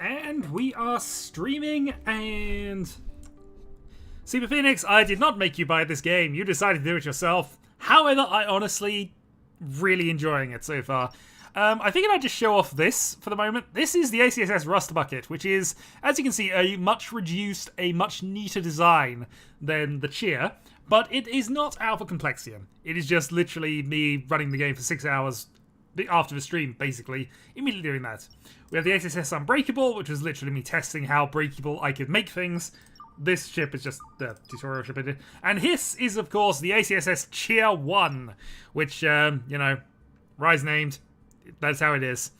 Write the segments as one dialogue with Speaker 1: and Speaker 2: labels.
Speaker 1: And we are streaming, and Super Phoenix, I did not make you buy this game. You decided to do it yourself. However, I honestly really enjoying it so far. I figured I'd just show off this for the moment. This is the ACSS Rust Bucket, which is, as you can see, a much reduced, a much neater design than the Cheer, but it is not Alpha Complexion. It is just literally me running the game for 6 hours after the stream, basically, immediately doing that. We have the ACSS Unbreakable, which was literally me testing how breakable I could make things. This ship is just the tutorial ship I did. And this is, of course, the ACSS Cheer 1, which, you know, Rise named. That's how it is.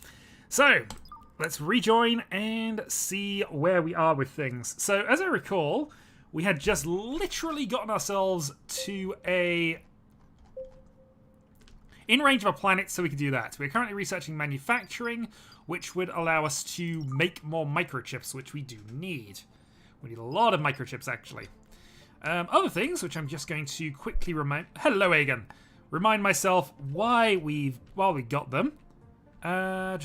Speaker 1: So, let's rejoin and see where we are with things. So, as I recall, we had just literally gotten ourselves to in range of a planet, so we could do that. We're currently researching manufacturing, which would allow us to make more microchips, which we do need. We need a lot of microchips, actually. Other things, which I'm just going to quickly remind... Hello, Aegon. Remind myself why we got them. There's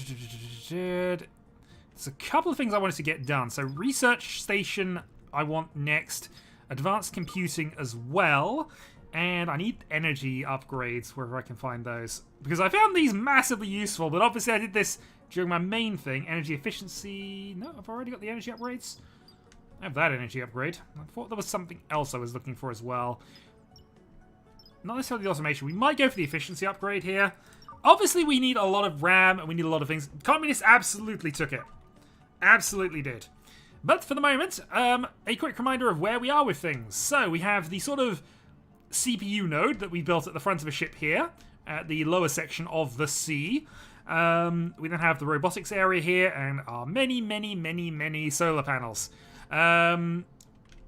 Speaker 1: a couple of things I wanted to get done. So, research station I want next. Advanced computing as well. And I need energy upgrades wherever I can find those. Because I found these massively useful, but obviously I did this during my main thing. Energy efficiency... No, I've already got the energy upgrades. I have that energy upgrade. I thought there was something else I was looking for as well. Not necessarily the automation. We might go for the efficiency upgrade here. Obviously, we need a lot of RAM, and we need a lot of things. Communists absolutely took it. Absolutely did. But for the moment, a quick reminder of where we are with things. So, we have the sort of CPU node that we built at the front of a ship here, at the lower section of the sea. We then have the robotics area here, and our many solar panels. And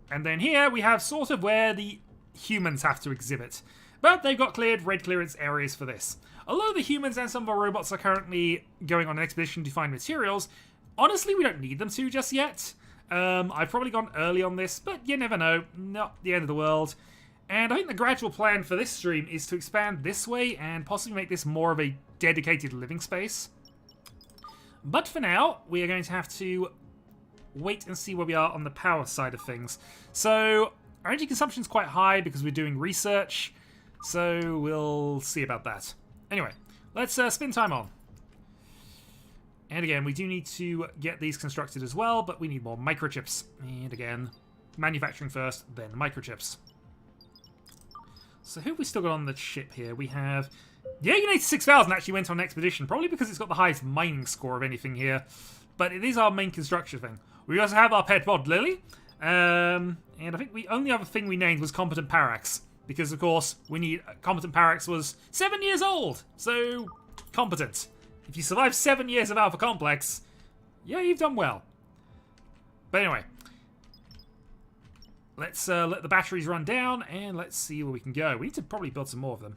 Speaker 1: then here we have sort of where the humans have to exhibit. But they've got cleared red clearance areas for this. Although the humans and some of our robots are currently going on an expedition to find materials, honestly we don't need them to just yet. I've probably gone early on this, but you never know. Not the end of the world. And I think the gradual plan for this stream is to expand this way and possibly make this more of a dedicated living space. But for now, we are going to have to wait and see where we are on the power side of things. So, our energy consumption is quite high because we're doing research. So, we'll see about that. Anyway, let's spin time on. And again, we do need to get these constructed as well, but we need more microchips. And again, manufacturing first, then microchips. So who have we still got on the ship here? We have... The Alien-86,000 actually went on an expedition, probably because it's got the highest mining score of anything here. But it is our main construction thing. We also have our pet bod, Lily. And I think the only other thing we named was Competent Parax. Because, of course, we need... Competent Parax was 7 years old! So, competent. If you survive 7 years of Alpha Complex, yeah, you've done well. But anyway... Let's let the batteries run down, and let's see where we can go. We need to probably build some more of them.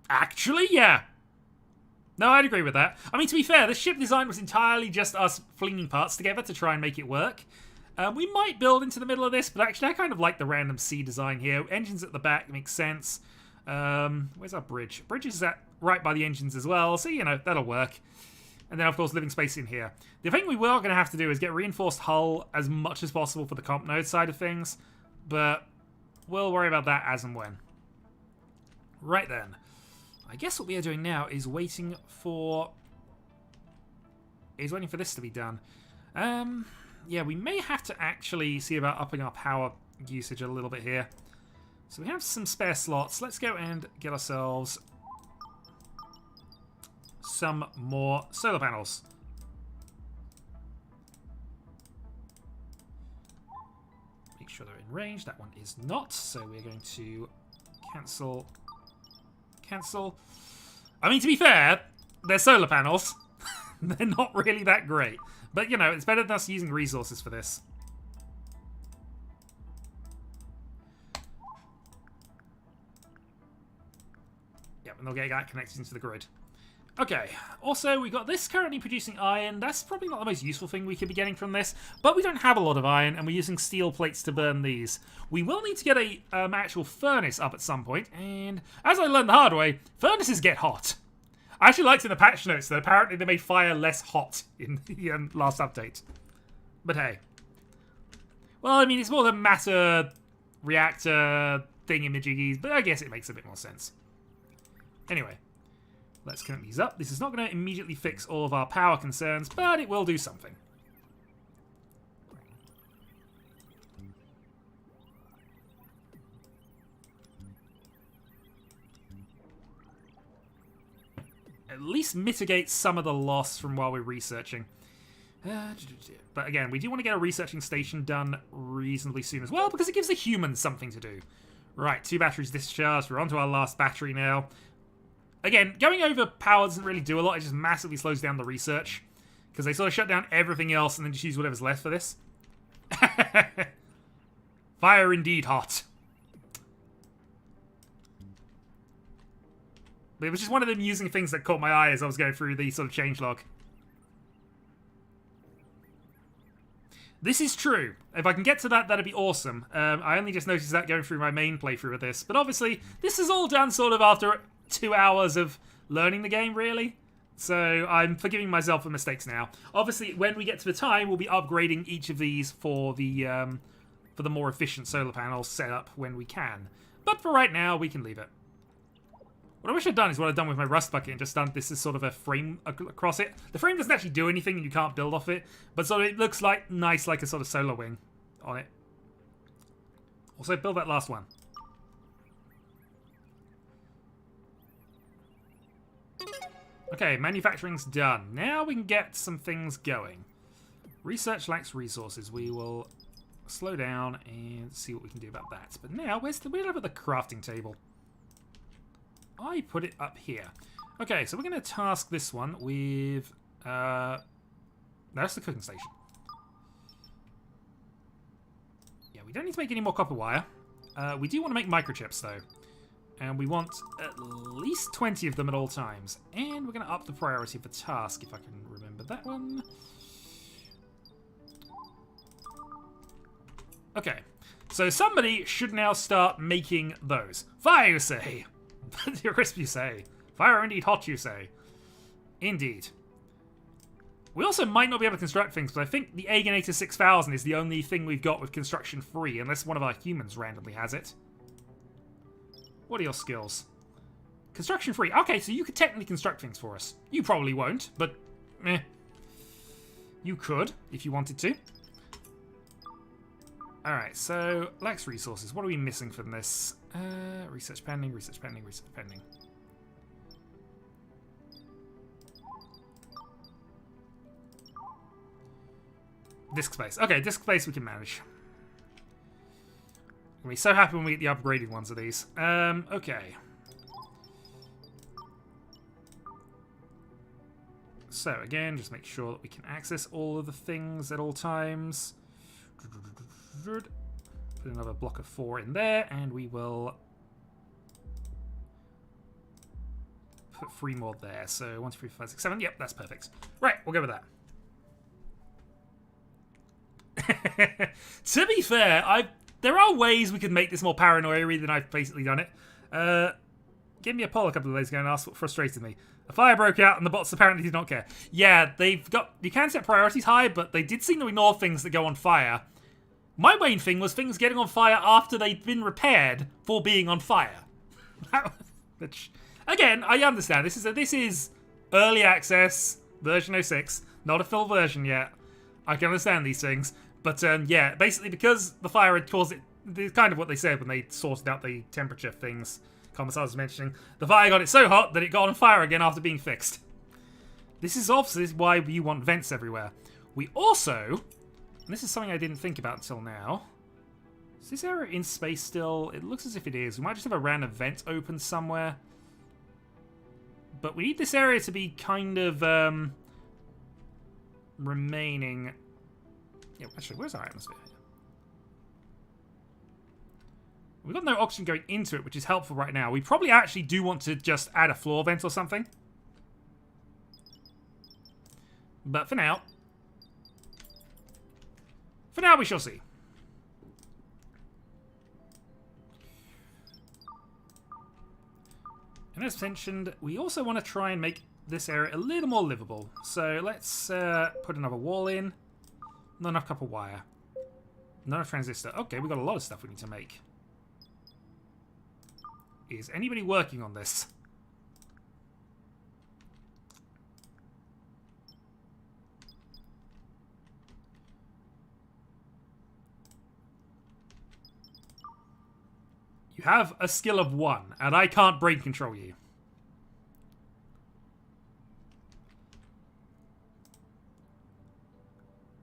Speaker 1: Actually, yeah. No, I'd agree with that. I mean, to be fair, the ship design was entirely just us flinging parts together to try and make it work. We might build into the middle of this, but actually I kind of like the random sea design here. Engines at the back makes sense. Where's our bridge? Bridge is right by the engines as well, so, you know, that'll work. And then, of course, living space in here. The thing we were going to have to do is get reinforced hull as much as possible for the comp node side of things. But we'll worry about that as and when. Right then. I guess what we are doing now is waiting for this to be done. Yeah, we may have to actually see about upping our power usage a little bit here. So we have some spare slots. Let's go and get ourselves... some more solar panels. Make sure they're in range. That one is not, so we're going to cancel. Cancel. I mean, to be fair, they're solar panels. They're not really that great. But, you know, it's better than us using resources for this. Yep, and they'll get that connected into the grid. Okay, also we got this currently producing iron. That's probably not the most useful thing we could be getting from this, but we don't have a lot of iron and we're using steel plates to burn these. We will need to get a actual furnace up at some point, and as I learned the hard way, furnaces get hot. I actually liked in the patch notes that apparently they made fire less hot in the last update. But hey. Well, I mean, it's more the matter reactor thingamajiggies, but I guess it makes a bit more sense. Anyway, let's connect these up. This is not going to immediately fix all of our power concerns, but it will do something. At least mitigate some of the loss from while we're researching. But again, we do want to get a researching station done reasonably soon as well, because it gives the humans something to do. Right, 2 batteries discharged. We're on to our last battery now. Again, going over power doesn't really do a lot. It just massively slows down the research, because they sort of shut down everything else and then just use whatever's left for this. Fire indeed hot. But it was just one of the amusing things that caught my eye as I was going through the sort of changelog. This is true. If I can get to that, that'd be awesome. I only just noticed that going through my main playthrough of this. But obviously, this is all done sort of after 2 hours of learning the game, really. So I'm forgiving myself for mistakes now. Obviously, when we get to the time, we'll be upgrading each of these for the more efficient solar panels setup when we can. But for right now, we can leave it. What I wish I'd done is what I've done with my rust bucket and just done this as sort of a frame across it. The frame doesn't actually do anything and you can't build off it, but sort of it looks like nice, like a sort of solar wing on it. Also, build that last one. Okay, manufacturing's done. Now we can get some things going. Research lacks resources. We will slow down and see what we can do about that. But now, where's the crafting table? I put it up here. Okay, so we're going to task this one with... that's the cooking station. Yeah, we don't need to make any more copper wire. We do want to make microchips, though. And we want at least 20 of them at all times. And we're going to up the priority of the task, if I can remember that one. Okay, so somebody should now start making those. Fire, you say! Crisp, you say. Fire indeed hot, you say. Indeed. We also might not be able to construct things, but I think the Aganator 6000 is the only thing we've got with construction free, unless one of our humans randomly has it. What are your skills? Construction free. Okay, so you could technically construct things for us. You probably won't, but meh. You could, if you wanted to. Alright, so lacks resources. What are we missing from this? Research pending, research pending, research pending. Disk space. Okay, disk space we can manage. I'll be so happy when we get the upgraded ones of these. Okay. So, again, just make sure that we can access all of the things at all times. Put another block of 4 in there, and we will put 3 more there. So 1, 2, 3, 4, 5, 6, 7. Yep, that's perfect. Right, we'll go with that. To be fair, there are ways we could make this more paranoia-y than I've basically done it. Give me a poll a couple of days ago and asked what frustrated me. A fire broke out and the bots apparently did not care. Yeah, you can set priorities high, but they did seem to ignore things that go on fire. My main thing was things getting on fire after they'd been repaired for being on fire. Which, again, I understand. This is early access, version 06, not a full version yet. I can understand these things. But, yeah, basically because the fire had caused it, it's kind of what they said when they sorted out the temperature things Commissar was mentioning. The fire got it so hot that it got on fire again after being fixed. This is obviously why we want vents everywhere. We also... And this is something I didn't think about until now. Is this area in space still? It looks as if it is. We might just have a random vent open somewhere. But we need this area to be kind of remaining... Yeah, actually, where's our atmosphere? We've got no oxygen going into it, which is helpful right now. We probably actually do want to just add a floor vent or something. But for now... For now, we shall see. And as mentioned, we also want to try and make this area a little more livable. So let's put another wall in. Not enough copper wire. Not enough transistor. Okay, we've got a lot of stuff we need to make. Is anybody working on this? You have a skill of 1, and I can't brain control you.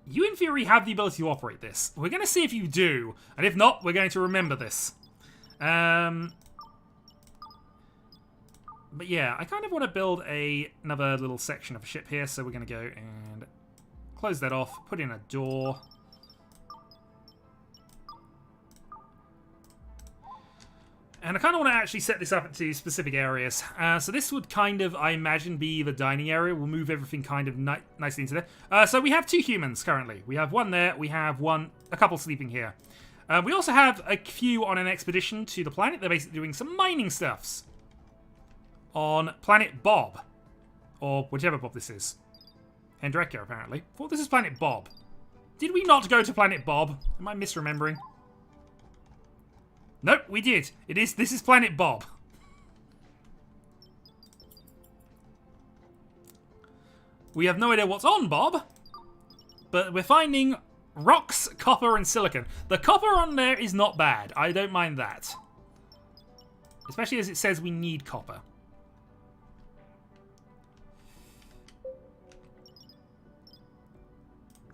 Speaker 1: You, in theory, have the ability to operate this. We're going to see if you do, and if not, we're going to remember this. But yeah, I kind of want to build another little section of a ship here, so we're going to go and close that off, put in a door. And I kind of want to actually set this up into specific areas. So this would kind of, I imagine, be the dining area. We'll move everything kind of nicely into there. So we have 2 humans currently. We have one there. We have a couple sleeping here. We also have a few on an expedition to the planet. They're basically doing some mining stuffs. On planet Bob. Or whichever Bob this is. Hendreka, apparently. I thought this is planet Bob. Did we not go to planet Bob? Am I misremembering? Nope, we did. This is planet Bob. We have no idea what's on Bob, but we're finding rocks, copper, and silicon. The copper on there is not bad. I don't mind that. Especially as it says we need copper.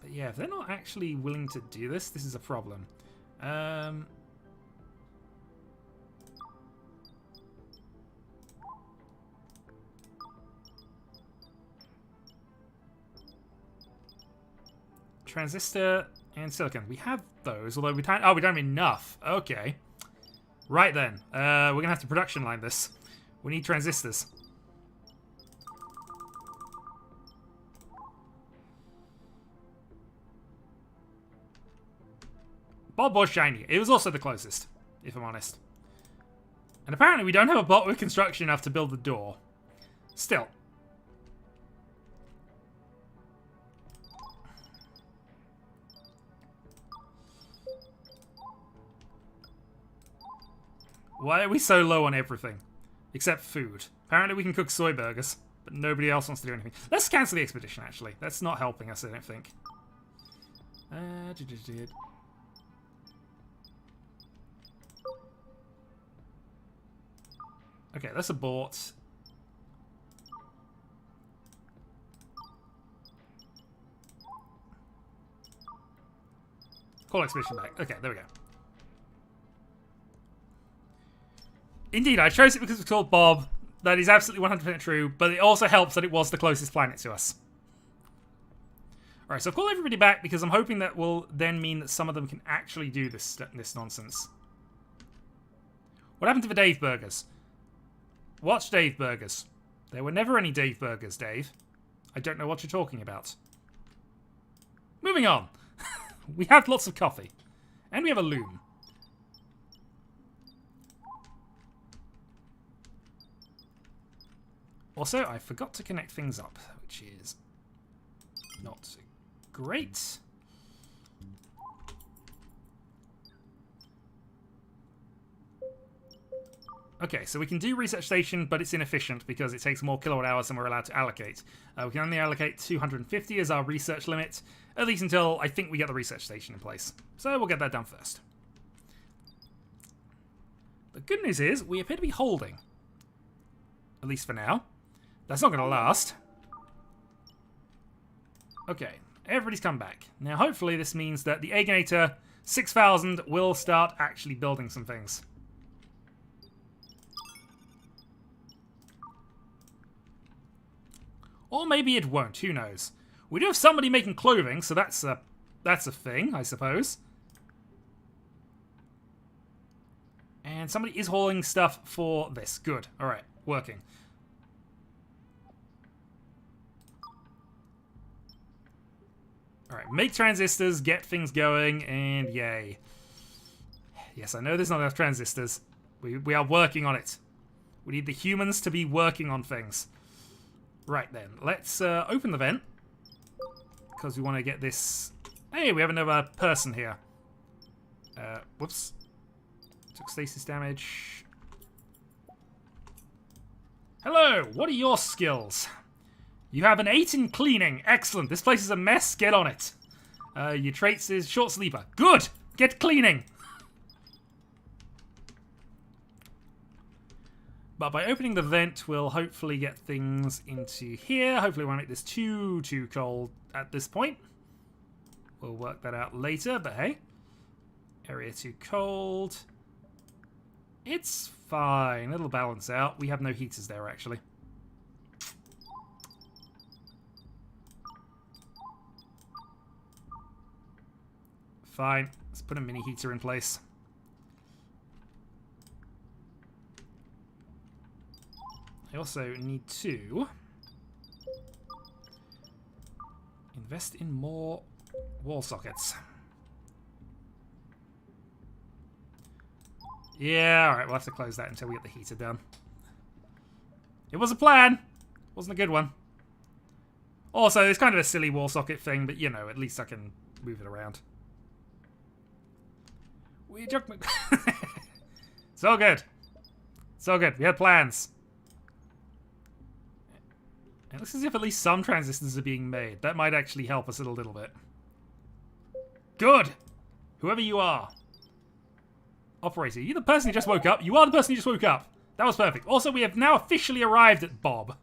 Speaker 1: But yeah, if they're not actually willing to do this, this is a problem. Transistor and silicon. We have those, although we don't. Oh, we don't have enough. Okay. Right then. We're gonna have to production line this. We need transistors. Bob was shiny. It was also the closest, if I'm honest. And apparently we don't have a bot with construction enough to build the door. Still. Why are we so low on everything? Except food. Apparently we can cook soy burgers, but nobody else wants to do anything. Let's cancel the expedition, actually. That's not helping us, I don't think. Okay, let's abort. Call expedition back. Okay, there we go. Indeed, I chose it because it's called Bob. That is absolutely 100% true, but it also helps that it was the closest planet to us. Alright, so I've called everybody back because I'm hoping that will then mean that some of them can actually do this nonsense. What happened to the Dave Burgers? What's Dave Burgers? There were never any Dave Burgers, Dave. I don't know what you're talking about. Moving on. We have lots of coffee. And we have a loom. Also, I forgot to connect things up, which is not great. Okay, so we can do research station, but it's inefficient because it takes more kilowatt hours than we're allowed to allocate. We can only allocate 250 as our research limit, at least until I think we get the research station in place. So we'll get that done first. The good news is we appear to be holding. At least for now. That's not going to last. Okay, everybody's come back. Now hopefully this means that the Aginator 6000 will start actually building some things. Or maybe it won't, who knows. We do have somebody making clothing, so that's a thing, I suppose. And somebody is hauling stuff for this. Good, alright, working. Alright, make transistors, get things going, and yay. Yes, I know there's not enough transistors. We are working on it. We need the humans to be working on things. Right then, let's open the vent. Because we want to get this... Hey, we have another person here. Whoops. Took stasis damage. Hello, what are your skills? You have an 8 in cleaning. Excellent. This place is a mess. Get on it. Your traits is short sleeper. Good. Get cleaning. But by opening the vent, we'll hopefully get things into here. Hopefully we won't make this too cold at this point. We'll work that out later, but hey. Area too cold. It's fine. It'll balance out. We have no heaters there, actually. Fine. Let's put a mini heater in place. I also need to invest in more wall sockets. Yeah, alright, we'll have to close that until we get the heater done. It was a plan. Wasn't a good one. Also, it's kind of a silly wall socket thing, but you know, at least I can move it around. We joke. It's all good. It's all good. We had plans. It looks as if at least some transistors are being made. That might actually help us a little bit. Good! Whoever you are. Operator, you the person who just woke up? You are the person who just woke up. That was perfect. Also, we have now officially arrived at Bob.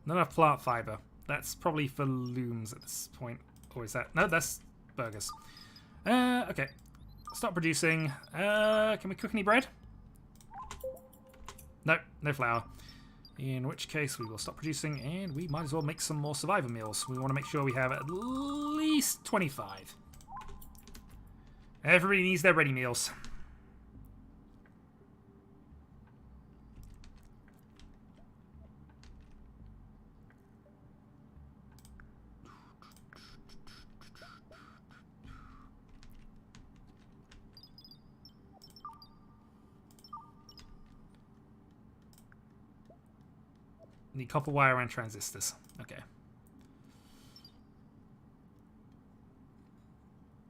Speaker 1: Not enough plant fiber. That's probably for looms at this point. Or is that? No, that's burgers. Okay. Stop producing. Can we cook any bread? No, no flour. In which case we will stop producing and we might as well make some more survivor meals. We want to make sure we have at least 25. Everybody needs their ready meals. Need copper wire and transistors. Okay.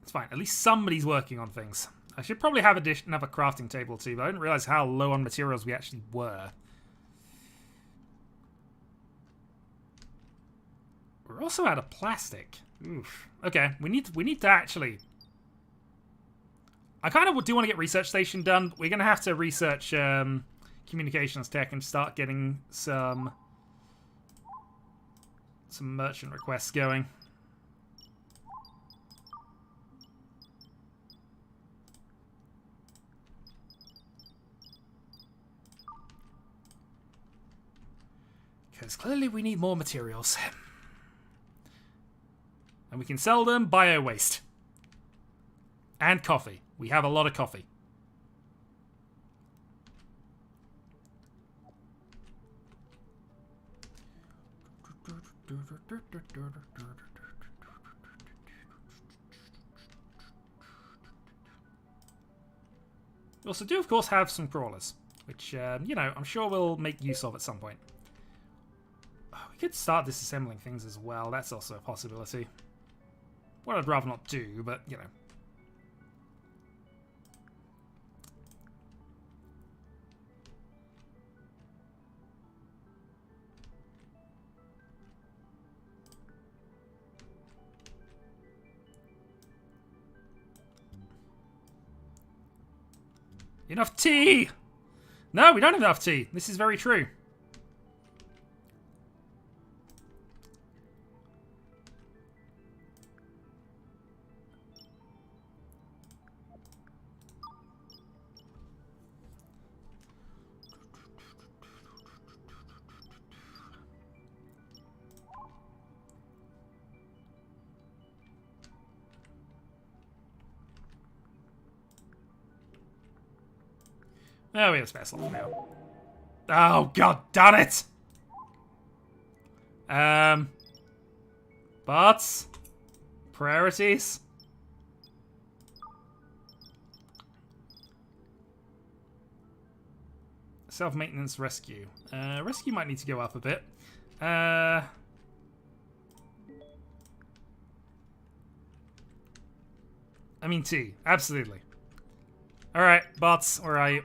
Speaker 1: It's fine. At least somebody's working on things. I should probably have another crafting table too, but I didn't realize how low on materials we actually were. We're also out of plastic. Oof. Okay, we need to actually... I kind of do want to get research station done. We're going to have to research communications tech and start getting some merchant requests going. Because clearly we need more materials. And we can sell them bio-waste. And coffee. We have a lot of coffee. We also do, of course, have some crawlers, which, you know, I'm sure we'll make use of at some point. Oh, we could start disassembling things as well. That's also a possibility. What I'd rather not do, but, you know. Enough tea! No, we don't have enough tea. This is very true. Oh, we have a spare slot now. Oh, god damn it! But priorities. Self-maintenance rescue. Rescue might need to go up a bit. I mean tea. Absolutely. Alright, bots, where are you?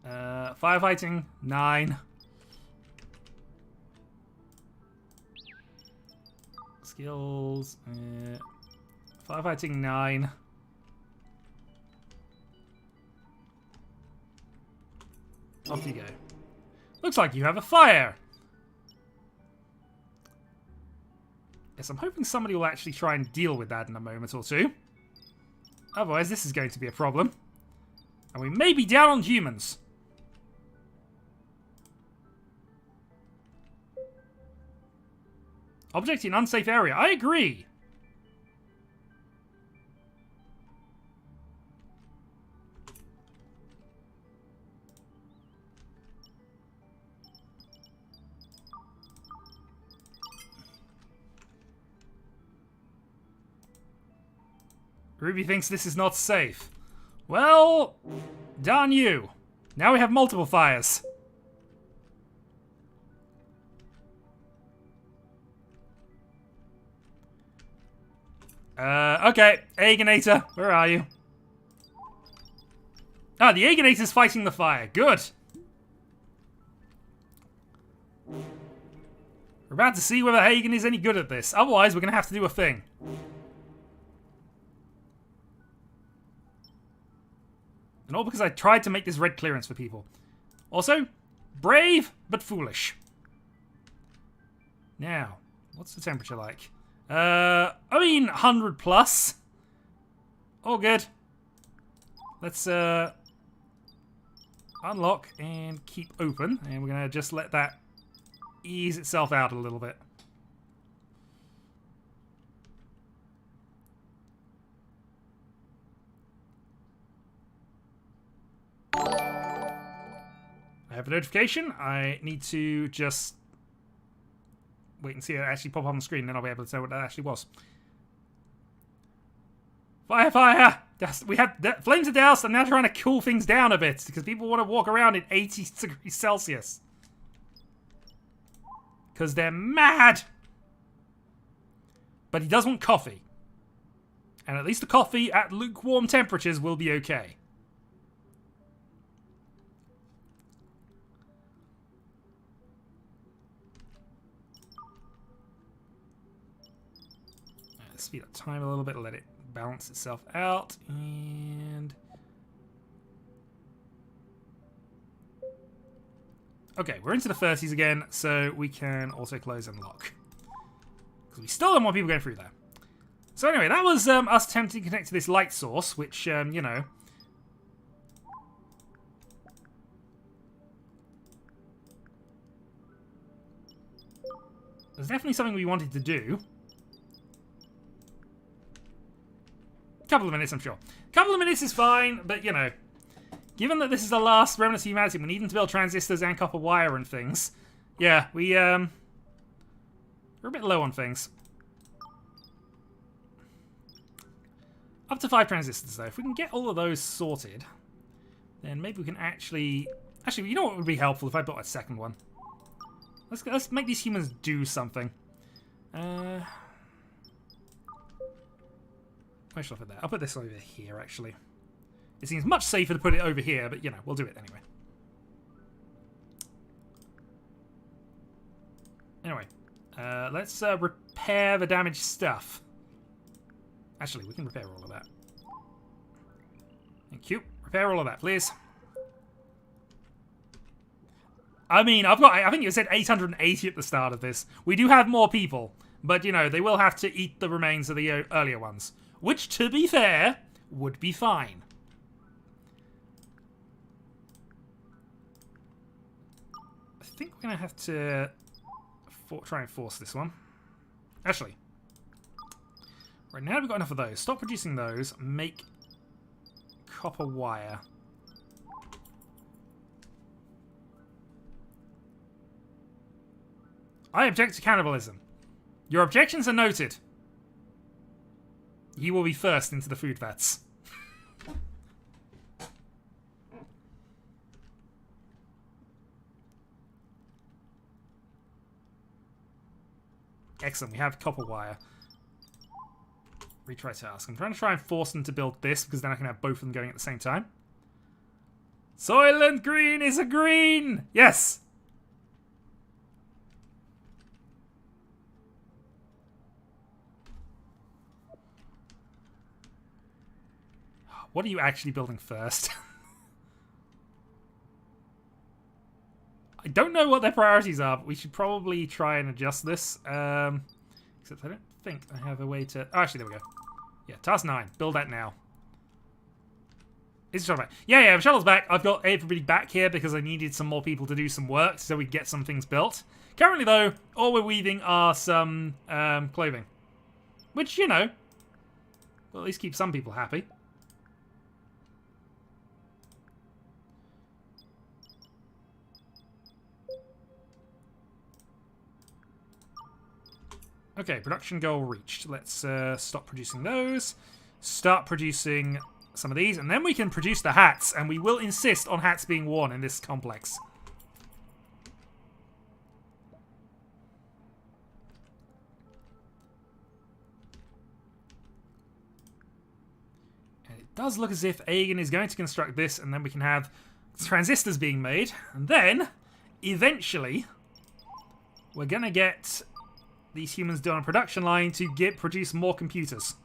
Speaker 1: Firefighting, 9. Skills, firefighting, 9. Off you go. Looks like you have a fire. Yes, I'm hoping somebody will actually try and deal with that in a moment or two. Otherwise, this is going to be a problem. And we may be down on humans. Object in unsafe area. I agree. Ruby thinks this is not safe. Well, darn you. Now we have multiple fires. Okay. Aegonator, where are you? Ah, the Aegonator's fighting the fire. Good. We're about to see whether Hagen is any good at this. Otherwise, we're going to have to do a thing. And all because I tried to make this red clearance for people. Also, brave, but foolish. Now, what's the temperature like? I mean, 100 plus. All good. Let's, unlock and keep open. And we're going to just let that ease itself out a little bit. I have a notification. I need to just wait and see it actually pop on the screen, then I'll be able to tell what that actually was. Fire, fire! We have flames are doused. I'm now trying to cool things down a bit because people want to walk around in 80 degrees Celsius. Because they're mad! But he does want coffee. And at least the coffee at lukewarm temperatures will be okay. Speed up time a little bit, let it balance itself out, and okay, we're into the 30s again, so we can also close and lock because we still don't want people going through there. So anyway, that was us attempting to connect to this light source, which you know, there's definitely something we wanted to do. Couple of minutes, I'm sure. Couple of minutes is fine, but you know, given that this is the last remnant of humanity, we need them to build transistors and copper wire and things. Yeah, we're a bit low on things. Up to 5 transistors though. If we can get all of those sorted, then maybe we can actually you know what would be helpful if I built a second one. Let's make these humans do something. Where should I put that? I'll put this over here, actually. It seems much safer to put it over here, but, you know, we'll do it anyway. Anyway, let's repair the damaged stuff. Actually, we can repair all of that. Thank you. Repair all of that, please. I mean, I think you said 880 at the start of this. We do have more people, but, you know, they will have to eat the remains of the earlier ones. Which, to be fair, would be fine. I think we're going to have to try and force this one. Actually, right now we've got enough of those. Stop producing those. Make copper wire. I object to cannibalism. Your objections are noted. He will be first into the food vats. Excellent, we have copper wire. Retry task. I'm trying and force them to build this, because then I can have both of them going at the same time. Soylent Green is a green! Yes! What are you actually building first? I don't know what their priorities are, but we should probably try and adjust this. Except I don't think I have a way to... Oh, actually, there we go. Yeah, task 9. Build that now. Is the shuttle back? Yeah, the shuttle's back. I've got everybody back here because I needed some more people to do some work so we get some things built. Currently, though, all we're weaving are some clothing. Which, you know, will at least keep some people happy. Okay, production goal reached. Let's stop producing those. Start producing some of these, and then we can produce the hats, and we will insist on hats being worn in this complex. And it does look as if Aegon is going to construct this, and then we can have transistors being made, and then, eventually, we're going to get these humans do on a production line to produce more computers.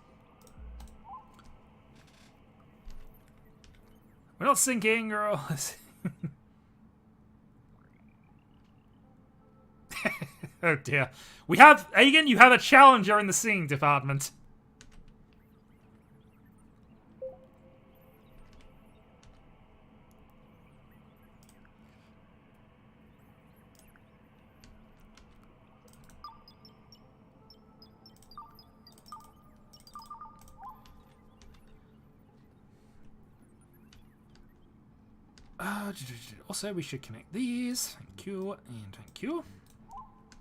Speaker 1: We're not sinking, girl. Oh dear. We have, Aegon, you have a challenger in the singing department. Also, we should connect these. Thank you, and thank you.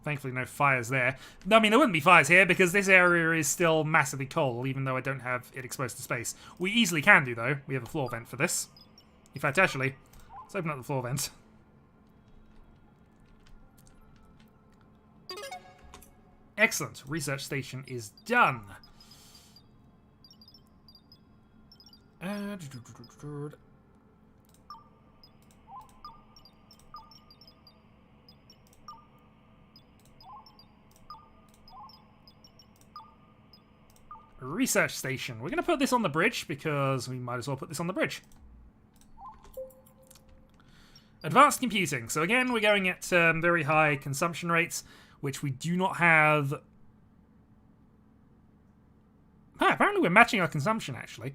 Speaker 1: Thankfully, no fires there. I mean, there wouldn't be fires here because this area is still massively cold, even though I don't have it exposed to space. We easily can do, though. We have a floor vent for this. In fact, actually, let's open up the floor vent. Excellent. Research station is done. Research station. We're going to put this on the bridge because we might as well put this on the bridge. Advanced computing. So again, we're going at very high consumption rates, which we do not have. Apparently we're matching our consumption, actually.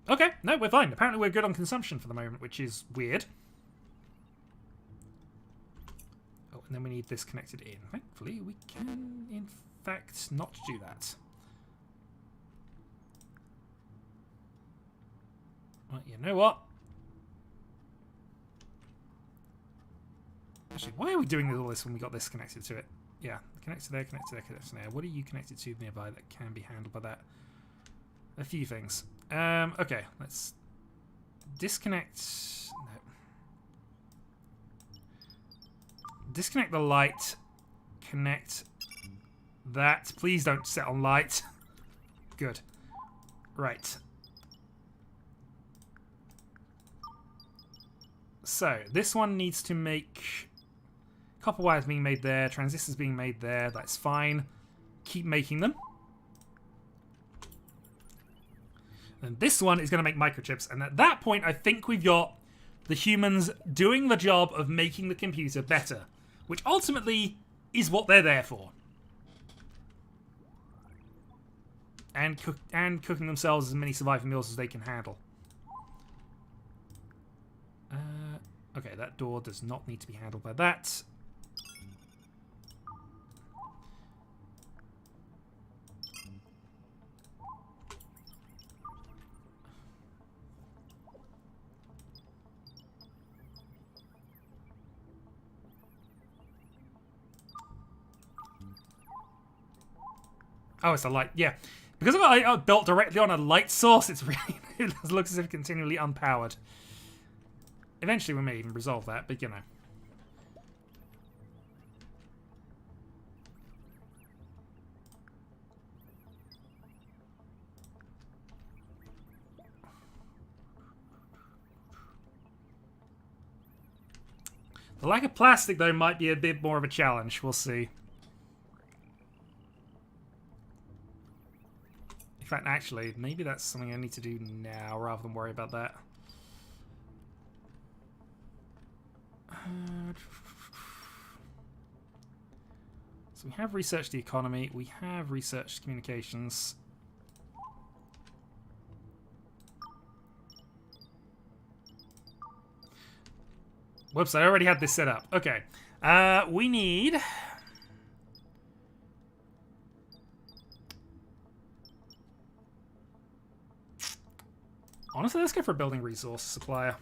Speaker 1: Okay, no, we're fine. Apparently we're good on consumption for the moment, which is weird. Oh, and then we need this connected in. Thankfully, we can, in fact, not do that. Well, you know what? Actually, why are we doing all this when we got this connected to it? Yeah, connect to there, connect to there, connect to there. What are you connected to nearby that can be handled by that? A few things. Okay, let's disconnect. No. Disconnect the light. Connect that. Please don't set on light. Good. Right. So, this one needs to make copper wires being made there, transistors being made there. That's fine. Keep making them. And this one is going to make microchips. And at that point, I think we've got the humans doing the job of making the computer better. Which ultimately is what they're there for. And cooking themselves as many surviving meals as they can handle. Okay, that door does not need to be handled by that. Oh, it's a light. Yeah. Because I built directly on a light source, it's really, it looks as if continually unpowered. Eventually we may even resolve that, but you know. The lack of plastic, though, might be a bit more of a challenge. We'll see. In fact, actually, maybe that's something I need to do now rather than worry about that. So we have researched the economy. We have researched communications. Whoops, I already had this set up. Okay. We need... Honestly, let's go for a building resource supplier.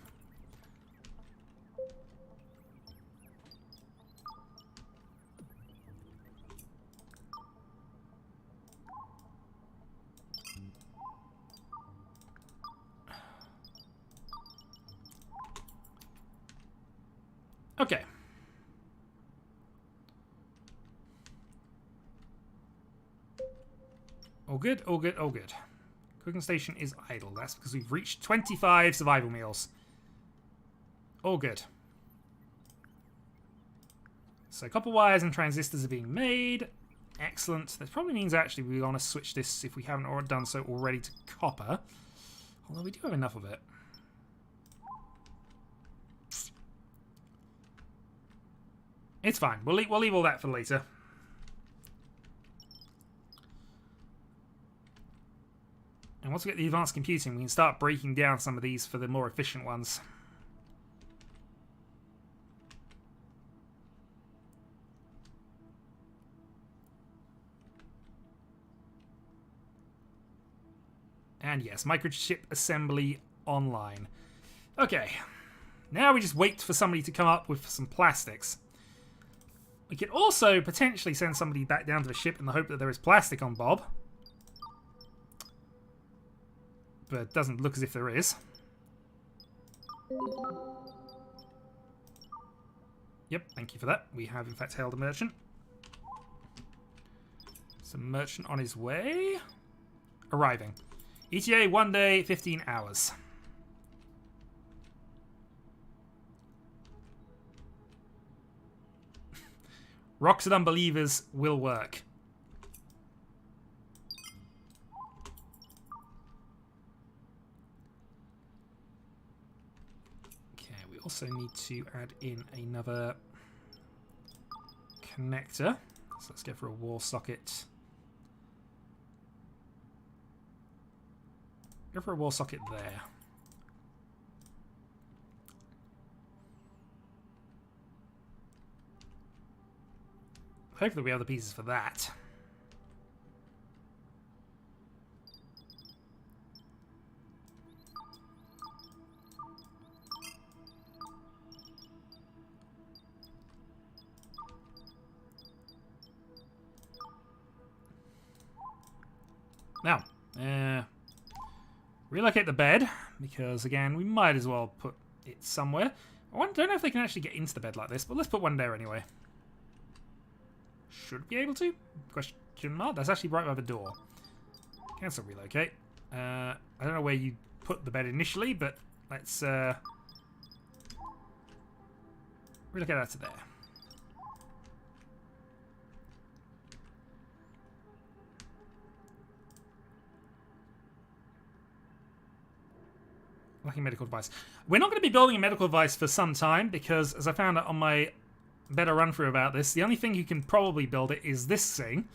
Speaker 1: Okay. All good, all good, all good. Cooking station is idle. That's because we've reached 25 survival meals. All good. So copper wires and transistors are being made. Excellent. That probably means actually we want to switch this, if we haven't already done so already, to copper. Although we do have enough of it. It's fine. We'll leave all that for later. And once we get the advanced computing, we can start breaking down some of these for the more efficient ones. And yes, microchip assembly online. Okay. Now we just wait for somebody to come up with some plastics. We could also potentially send somebody back down to the ship in the hope that there is plastic on Bob. But it doesn't look as if there is. Yep, thank you for that. We have in fact hailed a merchant. Some merchant on his way. Arriving. ETA 1 day, 15 hours. Rocks and unbelievers will work. Okay, we also need to add in another connector. So let's go for a wall socket. Go for a wall socket there. Hopefully we have the pieces for that. Now, relocate the bed, because again, we might as well put it somewhere. I don't know if they can actually get into the bed like this, but let's put one there anyway. Should be able to? Question mark. That's actually right by the door. Cancel relocate. I don't know where you put the bed initially, but let's relocate that to there. Lucky medical device. We're not going to be building a medical device for some time because, as I found out on my better run through about this, the only thing you can probably build it is this thing,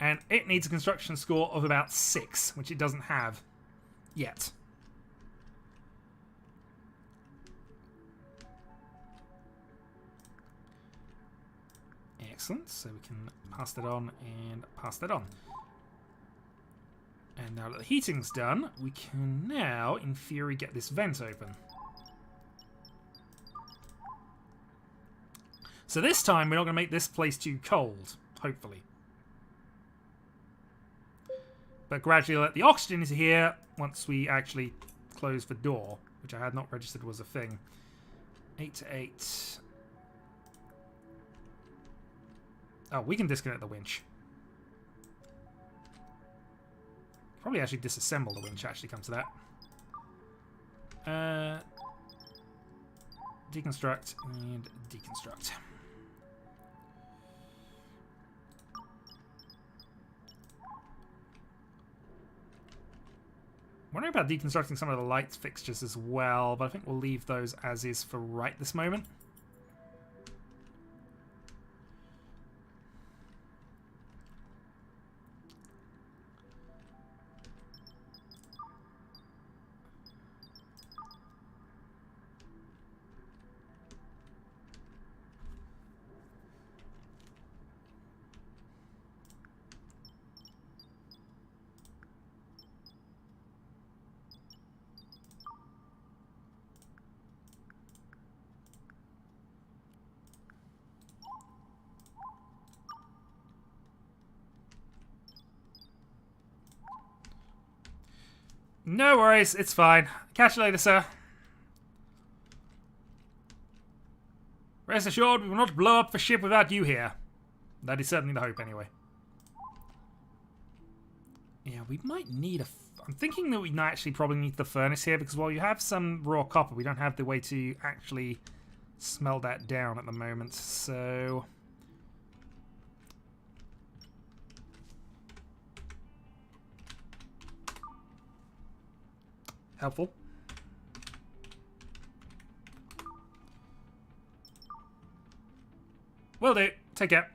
Speaker 1: and it needs a construction score of about 6, which it doesn't have yet. Excellent, so we can pass that on and pass that on. And now that the heating's done, we can now, in theory, get this vent open. So this time, we're not going to make this place too cold, hopefully. but gradually let the oxygen into here once we actually close the door, which I had not registered was a thing. 8 to 8. Oh, we can disconnect the winch. Probably actually disassemble the winch, actually, come to that. Deconstruct and deconstruct. Wondering about deconstructing some of the lights fixtures as well, but I think we'll leave those as is for right this moment. No worries, it's fine. Catch you later, sir. Rest assured, we will not blow up the ship without you here. That is certainly the hope, anyway. Yeah, we might need a... I'm thinking that we actually probably need the furnace here, because while you have some raw copper, we don't have the way to actually smelt that down at the moment, so... Helpful. Will do. Take care.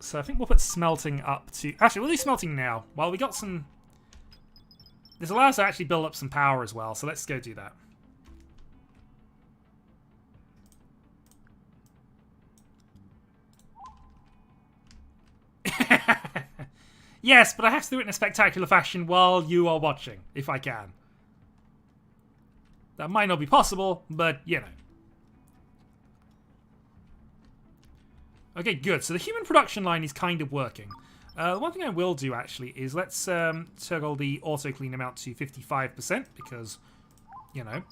Speaker 1: So I think we'll put smelting up to... Actually, we'll do smelting now. Well, we got some... This allows us to actually build up some power as well, so let's go do that. Yes, but I have to do it in a spectacular fashion while you are watching, if I can. That might not be possible, but, you know. Okay, good. So the human production line is kind of working. The one thing I will do, actually, is let's toggle the auto-clean amount to 55%, because, you know,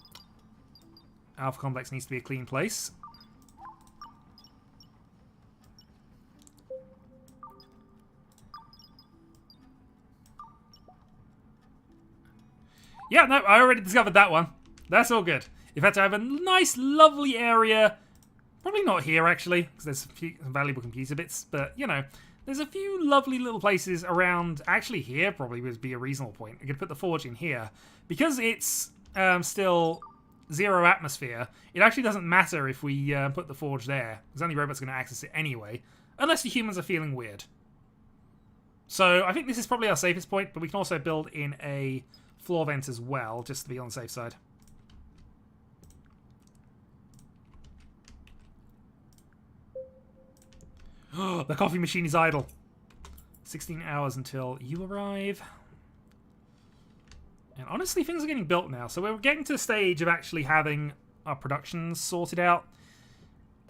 Speaker 1: Alpha Complex needs to be a clean place. Yeah, no, I already discovered that one. That's all good. In fact, I have a nice, lovely area. Probably not here, actually, because there's some valuable computer bits. But, you know, there's a few lovely little places around. Actually, here probably would be a reasonable point. I could put the forge in here. Because it's still 0 atmosphere, it actually doesn't matter if we put the forge there. Because only robots are going to access it anyway. Unless the humans are feeling weird. So, I think this is probably our safest point. But we can also build in a... floor vent as well, just to be on the safe side. The coffee machine is idle. 16 hours until you arrive. And honestly, things are getting built now. So we're getting to the stage of actually having our productions sorted out.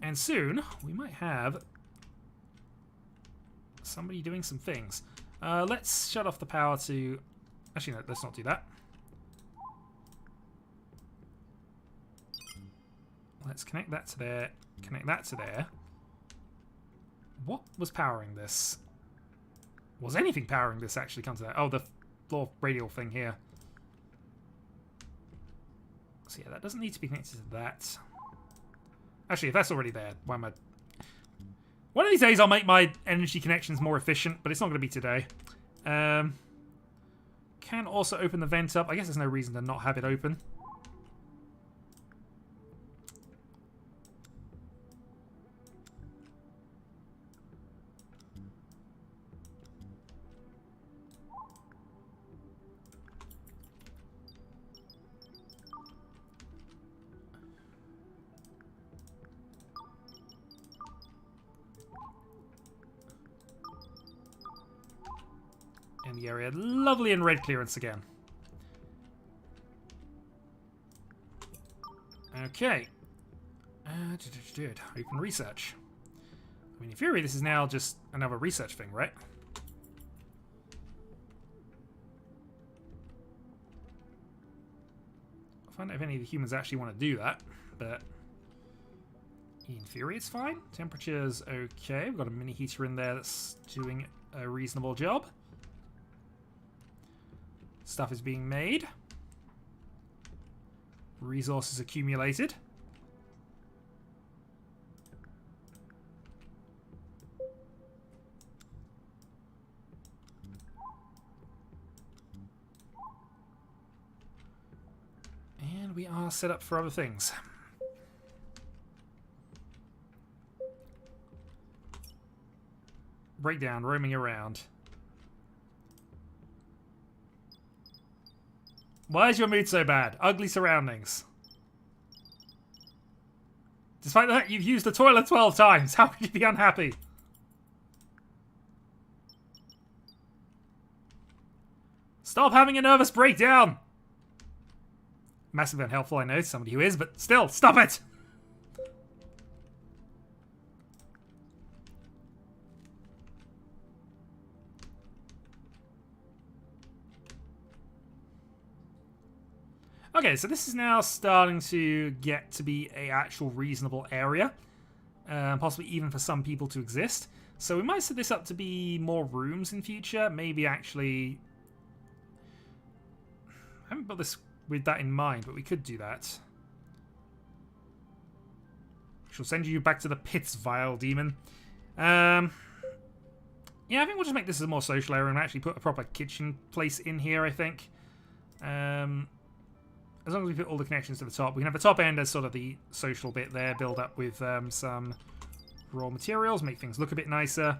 Speaker 1: And soon, we might have somebody doing some things. Let's shut off the power to... Actually, no, let's not do that. Let's connect that to there. Connect that to there. What was powering this? Was anything powering this actually come to that? Oh, the floor radial thing here. So yeah, that doesn't need to be connected to that. Actually, if that's already there, why am I... One of these days I'll make my energy connections more efficient, but it's not going to be today. Can also open the vent up. I guess there's no reason to not have it open. And the area lovely and red clearance again. Okay. Open research. We In theory, this is now just another research thing, right? I'll find out if any of the humans actually want to do that, but in theory it's fine. Temperature's okay. We've got a mini heater in there that's doing a reasonable job. Stuff is being made. Resources accumulated. And we are set up for other things. Breakdown, roaming around. Why is your mood so bad? Ugly surroundings. Despite that, you've used the toilet 12 times. How could you be unhappy? Stop having a nervous breakdown! Massively unhelpful, I know, somebody who is, but still, stop it! Okay, so this is now starting to get to be an actual reasonable area. Possibly even for some people to exist. So we might set this up to be more rooms in future. Maybe actually... I haven't built this with that in mind, but we could do that. She'll send you back to the pits, vile demon. Yeah, I think we'll just make this a more social area and actually put a proper kitchen place in here, I think. As long as we put all the connections to the top. We can have the top end as sort of the social bit there, build up with some raw materials, make things look a bit nicer.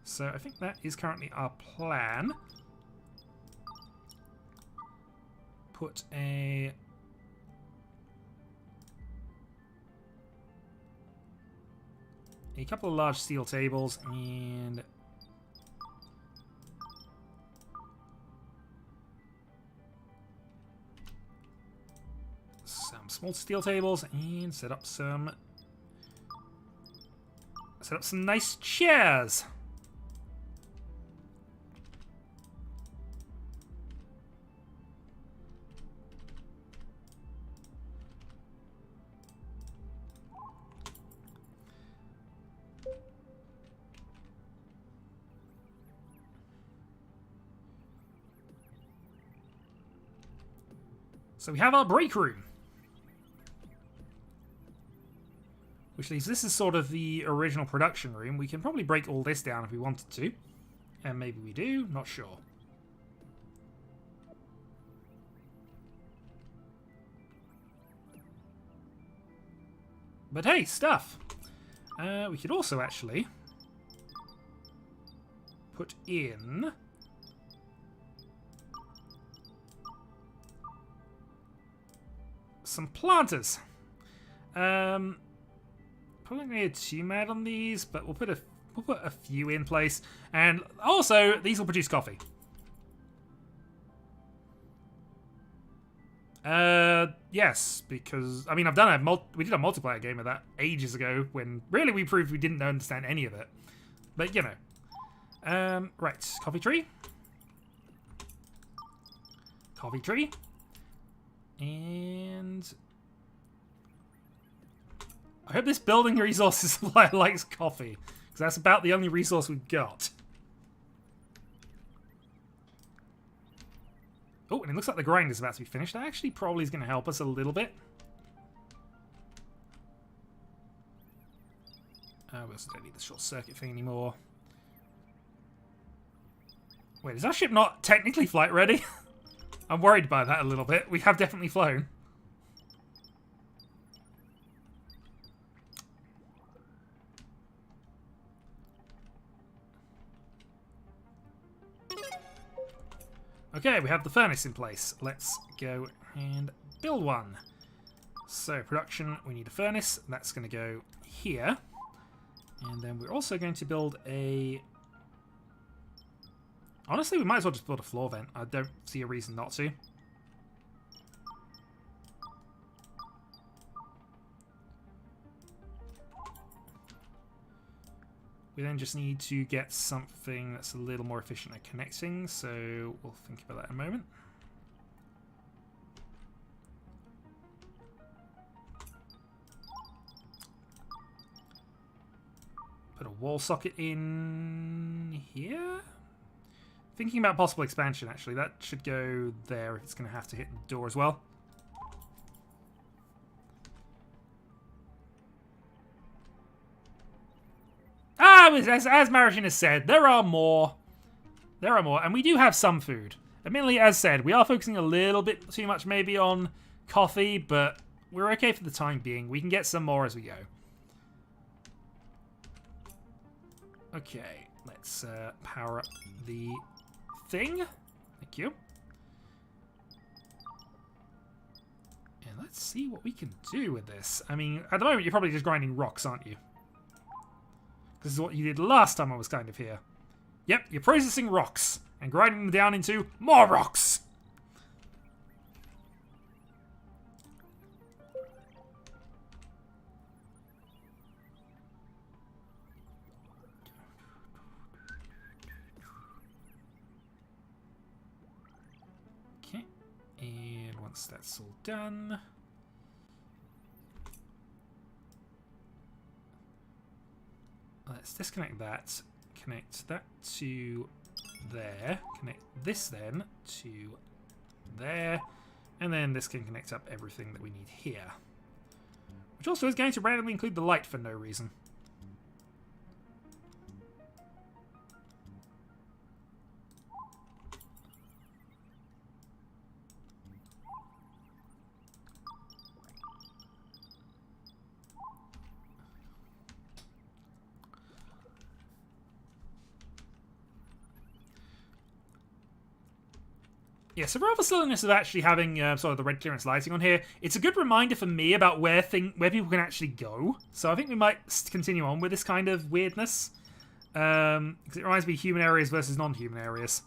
Speaker 1: So I think that is currently our plan. Put a... couple of large steel tables and... some small steel tables and set up some nice chairs. So we have our break room. Which leaves this is sort of the original production room. We can probably break all this down if we wanted to. And maybe we do, not sure. But hey, stuff! We could also actually put in some planters. Probably gonna get too mad on these, but we'll put a few in place, and also these will produce coffee. Yes, because I mean we did a multiplayer game of that ages ago when really we proved we didn't understand any of it, but you know. Right, coffee tree, and. I hope this building resources supplier likes coffee, because that's about the only resource we've got. Oh, and it looks like the grind is about to be finished. That actually probably is going to help us a little bit. We also don't need the short circuit thing anymore. Wait, is our ship not technically flight ready? I'm worried by that a little bit. We have definitely flown. Okay, we have the furnace in place. Let's go and build one. So, production, we need a furnace. That's going to go here. And then we're also going to build a... Honestly, we might as well just build a floor vent. I don't see a reason not to. We then just need to get something that's a little more efficient at connecting, so we'll think about that in a moment. Put a wall socket in here. Thinking about possible expansion, actually. That should go there if it's going to have to hit the door as well. Ah, as Marichin has said, there are more. There are more, and we do have some food. Admittedly, as said, we are focusing a little bit too much maybe on coffee, but we're okay for the time being. We can get some more as we go. Okay, let's power up the thing. Thank you. And let's see what we can do with this. I mean, at the moment, you're probably just grinding rocks, aren't you? This is what you did last time I was kind of here. Yep, you're processing rocks and grinding them down into more rocks. Okay, and once that's all done, let's disconnect that, connect that to there, connect this then to there, and then this can connect up everything that we need here. Which also is going to randomly include the light for no reason. Yeah, so rather slowness of actually having sort of the red clearance lighting on here, it's a good reminder for me about where people can actually go. So I think we might continue on with this kind of weirdness. Because it reminds me of human areas versus non-human areas.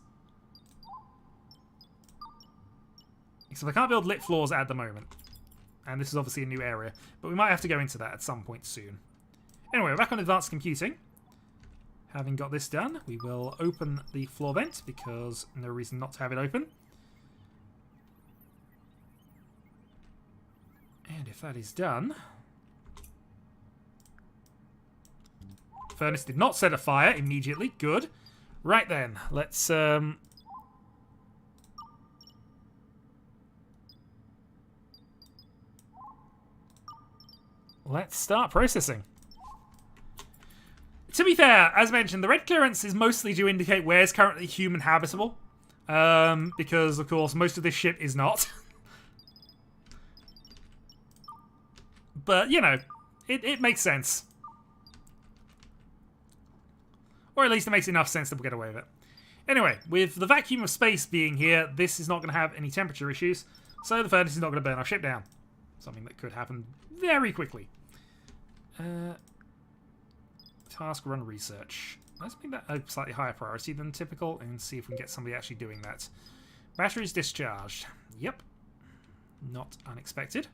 Speaker 1: Except I can't build lit floors at the moment. And this is obviously a new area. But we might have to go into that at some point soon. Anyway, we're back on advanced computing. Having got this done, we will open the floor vent, because no reason not to have it open. And if that is done... Furnace did not set a fire immediately. Good. Right then, let's... Let's start processing. To be fair, as mentioned, the red clearance is mostly to indicate where is currently human habitable. Because, of course, most of this shit is not. But, you know, it makes sense. Or at least it makes enough sense that we'll get away with it. Anyway, with the vacuum of space being here, this is not going to have any temperature issues. So the furnace is not going to burn our ship down. Something that could happen very quickly. Task run research. Let's make that a slightly higher priority than typical and see if we can get somebody actually doing that. Batteries discharged. Yep. Not unexpected.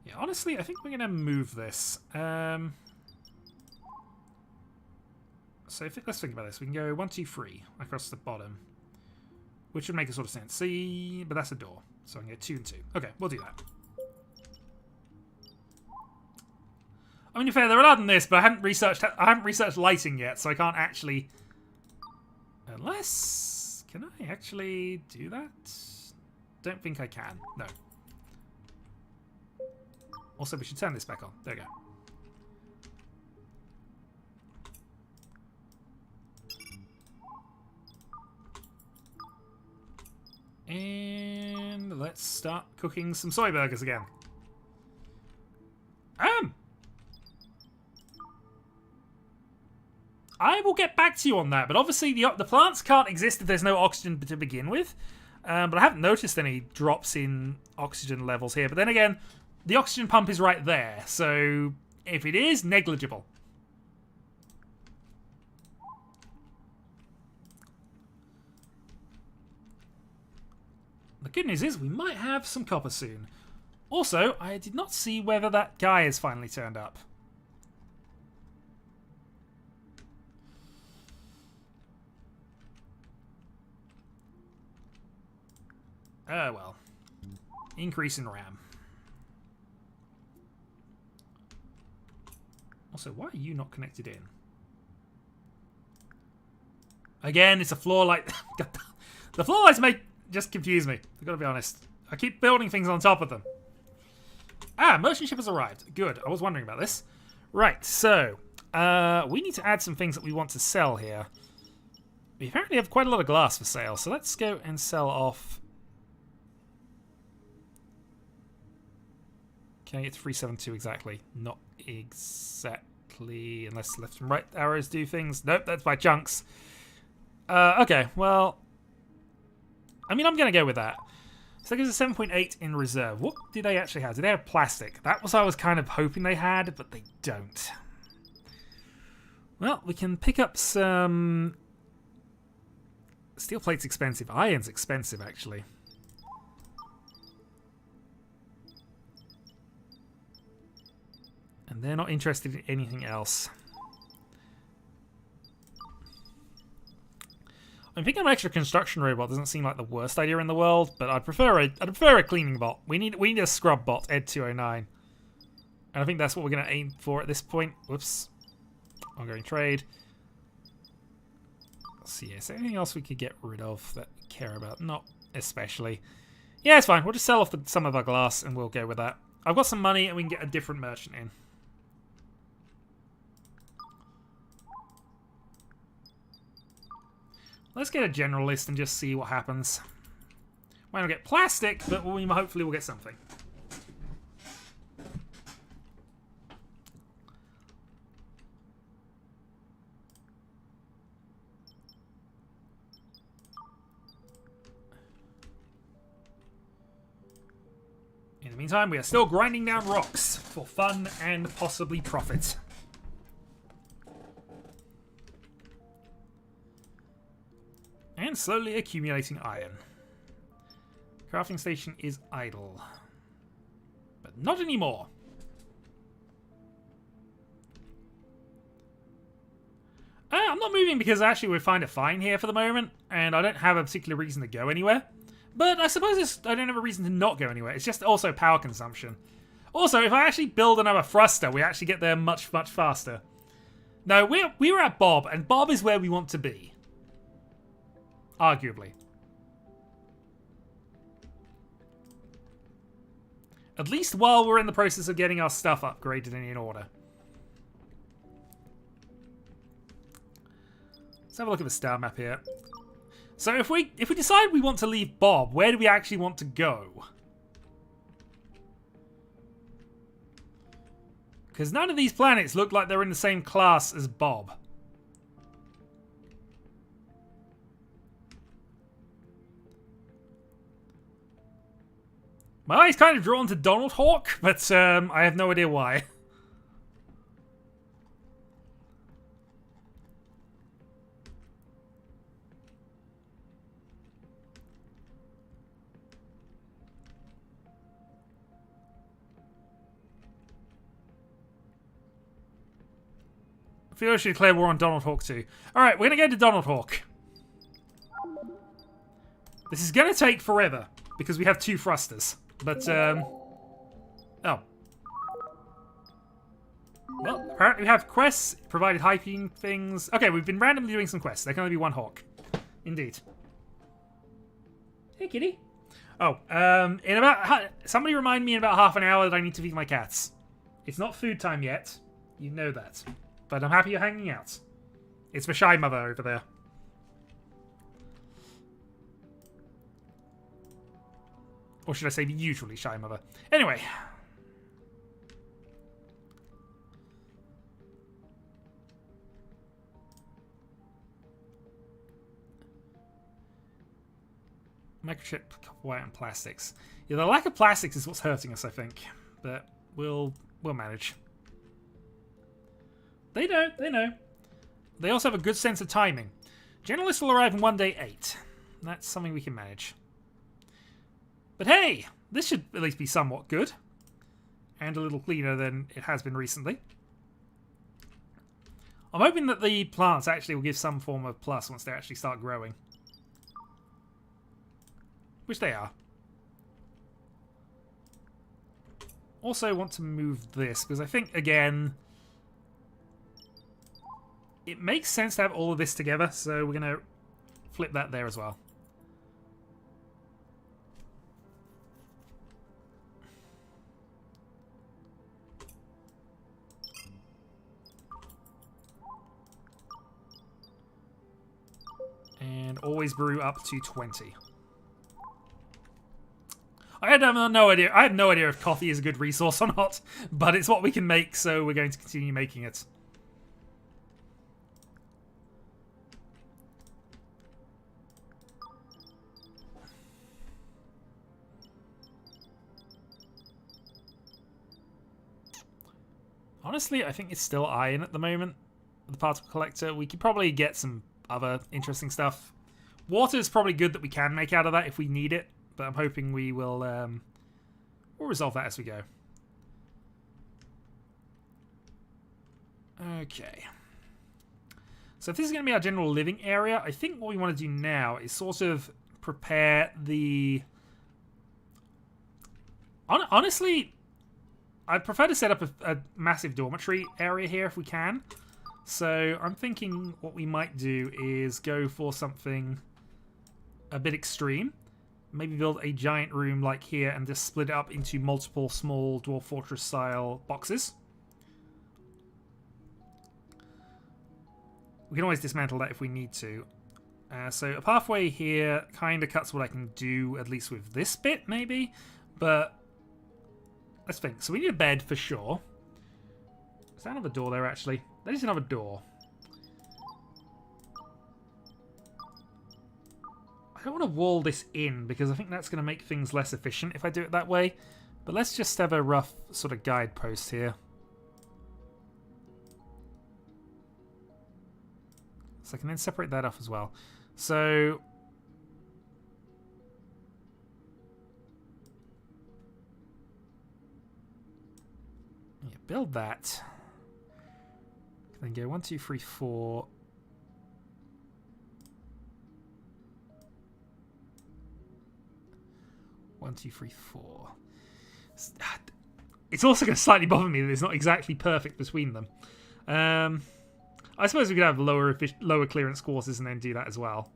Speaker 1: Yeah, honestly, I think we're going to move this. So let's think about this. We can go 1, 2, 3 across the bottom. Which would make a sort of sense. See, but that's a door. So I can get 2 and 2. Okay, we'll do that. I mean, to be fair, they're allowed in this, but I haven't researched lighting yet, so I can't actually... Unless... Can I actually do that? Don't think I can. No. Also, we should turn this back on. There we go. And let's start cooking some soy burgers again. I will get back to you on that, but obviously the plants can't exist if there's no oxygen to begin with. But I haven't noticed any drops in oxygen levels here. But then again, the oxygen pump is right there, so if it is, negligible. The good news is we might have some copper soon. Also, I did not see whether that guy has finally turned up. Oh well. Increase in RAM. Also, why are you not connected in? Again, it's a floor light. The floor lights just confuse me. I've got to be honest. I keep building things on top of them. Ah, merchant ship has arrived. Good. I was wondering about this. Right, so we need to add some things that we want to sell here. We apparently have quite a lot of glass for sale, so let's go and sell off. Can I get to 372 exactly? Not exactly, unless left and right arrows do things. Nope, that's by chunks. Okay, well, I mean, I'm going to go with that. So that gives us 7.8 in reserve. What do they actually have? Do they have plastic? That was what I was kind of hoping they had, but they don't. Well, we can pick up some... Steel plate's expensive. Iron's expensive, actually. And they're not interested in anything else. I'm thinking an extra construction robot doesn't seem like the worst idea in the world, but I'd prefer a cleaning bot. We need a scrub bot, Ed 209. And I think that's what we're going to aim for at this point. Whoops. Ongoing trade. Let's see, is there anything else we could get rid of that we care about? Not especially. Yeah, it's fine. We'll just sell off some of our glass and we'll go with that. I've got some money and we can get a different merchant in. Let's get a general list and just see what happens. Might not get plastic, but hopefully we'll get something. In the meantime, we are still grinding down rocks for fun and possibly profit. And slowly accumulating iron. Crafting station is idle. But not anymore. I'm not moving because actually we find it fine here for the moment. And I don't have a particular reason to go anywhere. But I suppose I don't have a reason to not go anywhere. It's just also power consumption. Also, if I actually build another thruster, we actually get there much, much faster. No, we were at Bob, and Bob is where we want to be. Arguably. At least while we're in the process of getting our stuff upgraded and in order. Let's have a look at the star map here. So if we decide we want to leave Bob, where do we actually want to go? Because none of these planets look like they're in the same class as Bob. My eye's kind of drawn to Donald Hawk, but I have no idea why. I feel I should declare war on Donald Hawk too. Alright, we're going to go to Donald Hawk. This is going to take forever, because we have 2 thrusters. But, oh. Well, apparently we have quests, provided hyping things. Okay, we've been randomly doing some quests. There can only be 1 Hawk. Indeed. Hey, kitty. Oh, in about... Somebody remind me in about half an hour that I need to feed my cats. It's not food time yet. You know that. But I'm happy you're hanging out. It's the shy mother over there. Or should I say the usually shy mother? Anyway. Microchip, copper wire, and plastics. Yeah, the lack of plastics is what's hurting us, I think. But we'll manage. They know, they know. They also have a good sense of timing. Generalists will arrive in 1 day 8. That's something we can manage. But hey, this should at least be somewhat good. And a little cleaner than it has been recently. I'm hoping that the plants actually will give some form of plus once they actually start growing. Which they are. Also want to move this, because I think, again, it makes sense to have all of this together, so we're going to flip that there as well. And always brew up to 20. I have no idea. I have no idea if coffee is a good resource or not, but it's what we can make, so we're going to continue making it. Honestly, I think it's still iron at the moment. The particle collector. We could probably get some other interesting stuff. Water is probably good that we can make out of that if we need it, but I'm hoping we will we'll resolve that as we go. Okay. So if this is going to be our general living area, I think what we want to do now is sort of prepare the... Honestly, I'd prefer to set up a massive dormitory area here if we can. So I'm thinking what we might do is go for something a bit extreme. Maybe build a giant room like here and just split it up into multiple small Dwarf Fortress style boxes. We can always dismantle that if we need to. So a pathway here kind of cuts what I can do, at least with this bit maybe. But let's think. So we need a bed for sure. Is that another door there actually? That is another door. I don't want to wall this in because I think that's going to make things less efficient if I do it that way. But let's just have a rough sort of guidepost here. So I can then separate that off as well. So... yeah, build that. Then go 1, 2, 3, 4. One, two, three, 4. It's also going to slightly bother me that it's not exactly perfect between them. I suppose we could have lower clearance quarters and then do that as well.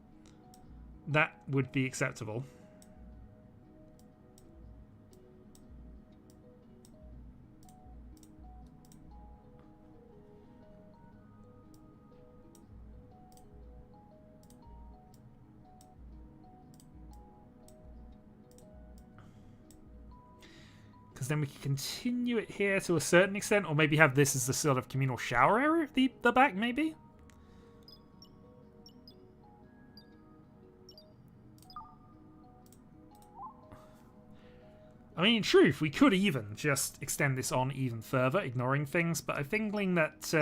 Speaker 1: That would be acceptable. Because then we can continue it here to a certain extent, or maybe have this as the sort of communal shower area at the back, maybe? I mean, in truth, we could even just extend this on even further, ignoring things, but I'm thinking that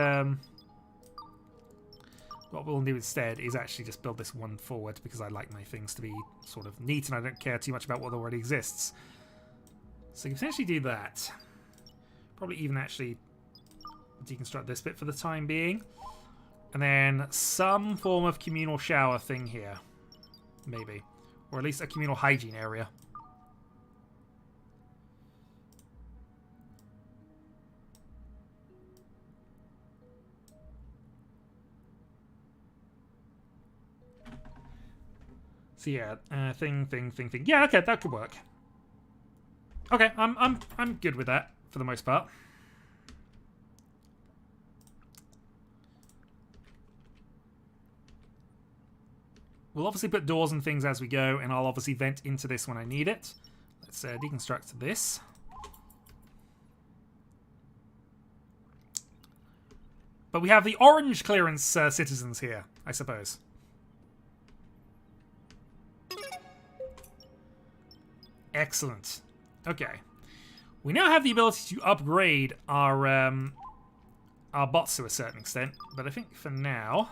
Speaker 1: what we'll do instead is actually just build this one forward, because I like my things to be sort of neat, and I don't care too much about what already exists. So you can potentially do that. Probably even actually deconstruct this bit for the time being. And then some form of communal shower thing here. Maybe. Or at least a communal hygiene area. So yeah, thing. Yeah, okay, that could work. Okay, I'm good with that for the most part. We'll obviously put doors and things as we go, and I'll obviously vent into this when I need it. Let's deconstruct this. But we have the orange clearance citizens here, I suppose. Excellent. Okay. We now have the ability to upgrade our bots to a certain extent, but I think for now...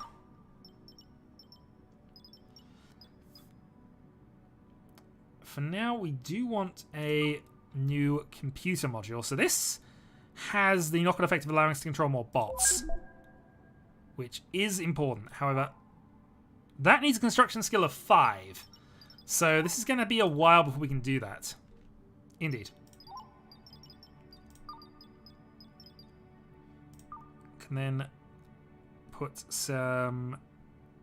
Speaker 1: for now, we do want a new computer module. So this has the knock-on effect of allowing us to control more bots, which is important. However, that needs a construction skill of 5. So this is going to be a while before we can do that. Indeed. Can then put some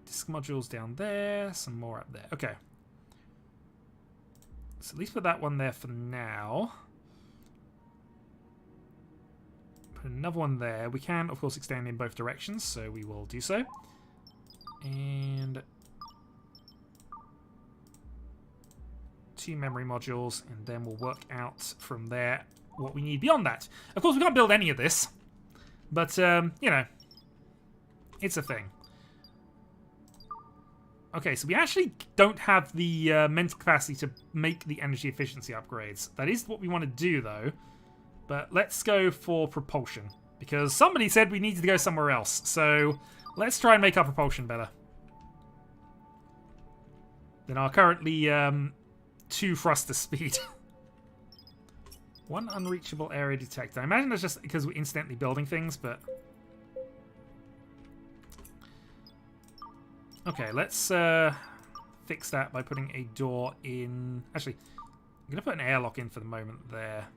Speaker 1: disk modules down there, some more up there. Okay. So at least put that one there for now. Put another one there. We can, of course, extend in both directions, so we will do so. And 2 memory modules, and then we'll work out from there what we need beyond that. Of course, we can't build any of this, but, you know, it's a thing. Okay, so we actually don't have the mental capacity to make the energy efficiency upgrades. That is what we want to do, though. But let's go for propulsion, because somebody said we needed to go somewhere else. So let's try and make our propulsion better than our currently 2 thruster speed. 1 unreachable area detected. I imagine that's just because we're incidentally building things, but... Okay, let's fix that by putting a door in... Actually, I'm going to put an airlock in for the moment there.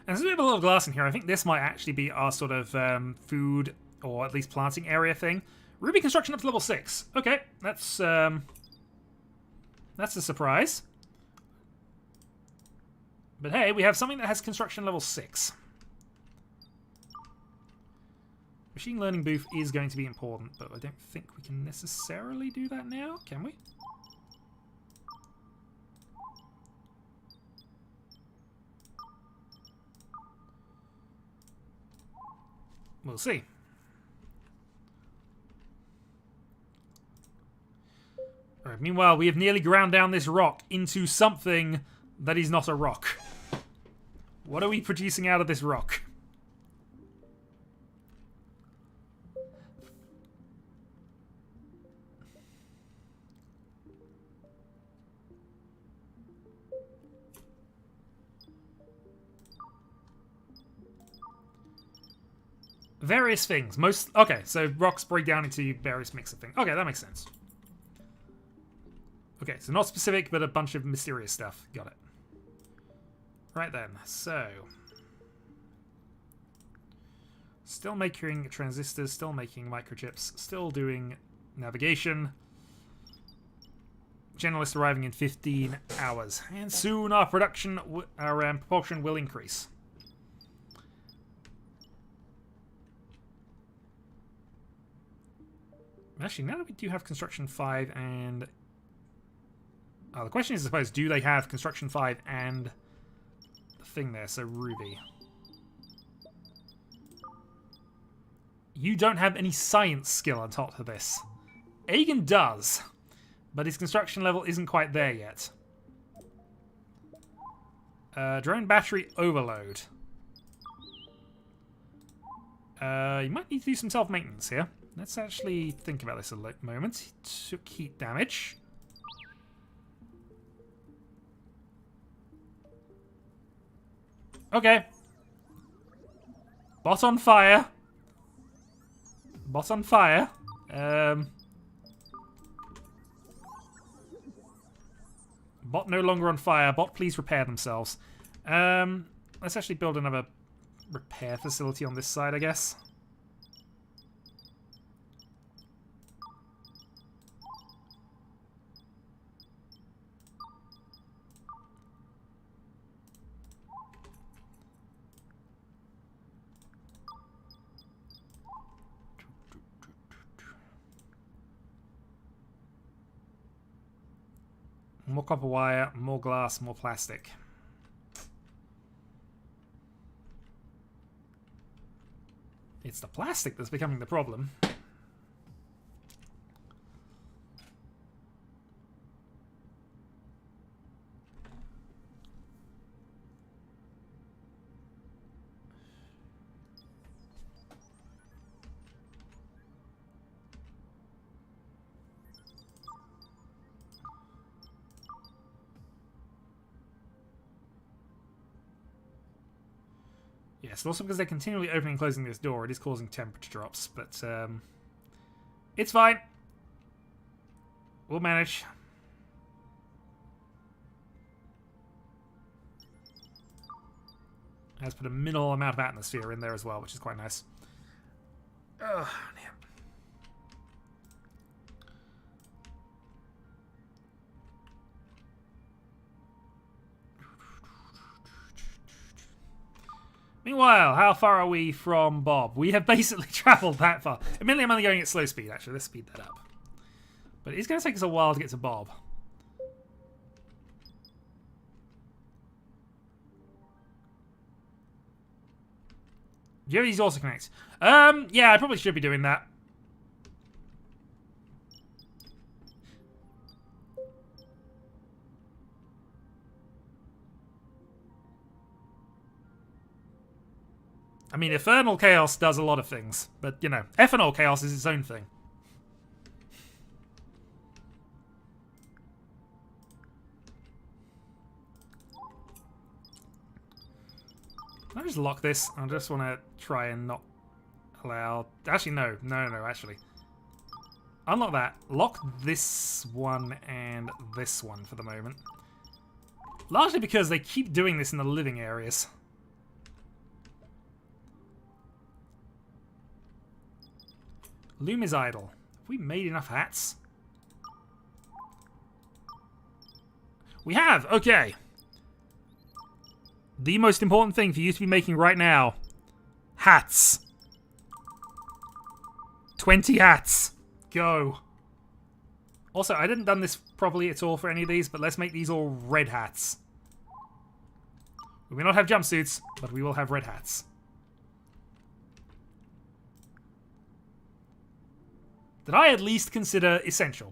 Speaker 1: And since we have a lot of glass in here, I think this might actually be our sort of food, or at least planting area thing. Ruby construction up to level 6. Okay, that's a surprise. But hey, we have something that has construction level 6. Machine learning booth is going to be important, but I don't think we can necessarily do that now, can we? We'll see. Alright, meanwhile, we have nearly ground down this rock into something that is not a rock. What are we producing out of this rock? Various things. Okay, so rocks break down into various mix of things. Okay, that makes sense. Okay, so not specific, but a bunch of mysterious stuff. Got it. Right then, so... Still making transistors, still making microchips, still doing navigation. Generalist arriving in 15 hours. And soon our production, our propulsion will increase. Actually, now that we do have Construction 5 and... the question is, I suppose, do they have Construction 5 and the thing there, so Ruby. You don't have any science skill on top of this. Agan does, but his construction level isn't quite there yet. Drone battery overload. You might need to do some self-maintenance here. Let's actually think about this a moment. He took heat damage. Okay. Bot on fire. Bot on fire. Bot no longer on fire. Bot, please repair themselves. Let's actually build another repair facility on this side, I guess. More copper wire, more glass, more plastic. It's the plastic that's becoming the problem. Yes, and also because they're continually opening and closing this door, it is causing temperature drops, but it's fine. We'll manage. Let's put a minimal amount of atmosphere in there as well, which is quite nice. Oh, damn. Meanwhile, how far are we from Bob? We have basically travelled that far. Admittedly, I'm only going at slow speed, actually. Let's speed that up. But it's going to take us a while to get to Bob. Do you have these also connect? Yeah, I probably should be doing that. I mean, Infernal Chaos does a lot of things, but, you know, Ethanol Chaos is its own thing. Can I just lock this? I just want to try and not allow... Actually, no, actually. Unlock that. Lock this one and this one for the moment. Largely because they keep doing this in the living areas. Loom is idle. Have we made enough hats? We have! Okay. The most important thing for you to be making right now. Hats. 20 hats. Go. Also, I didn't done this properly at all for any of these, but let's make these all red hats. We may not have jumpsuits, but we will have red hats. That I at least consider essential.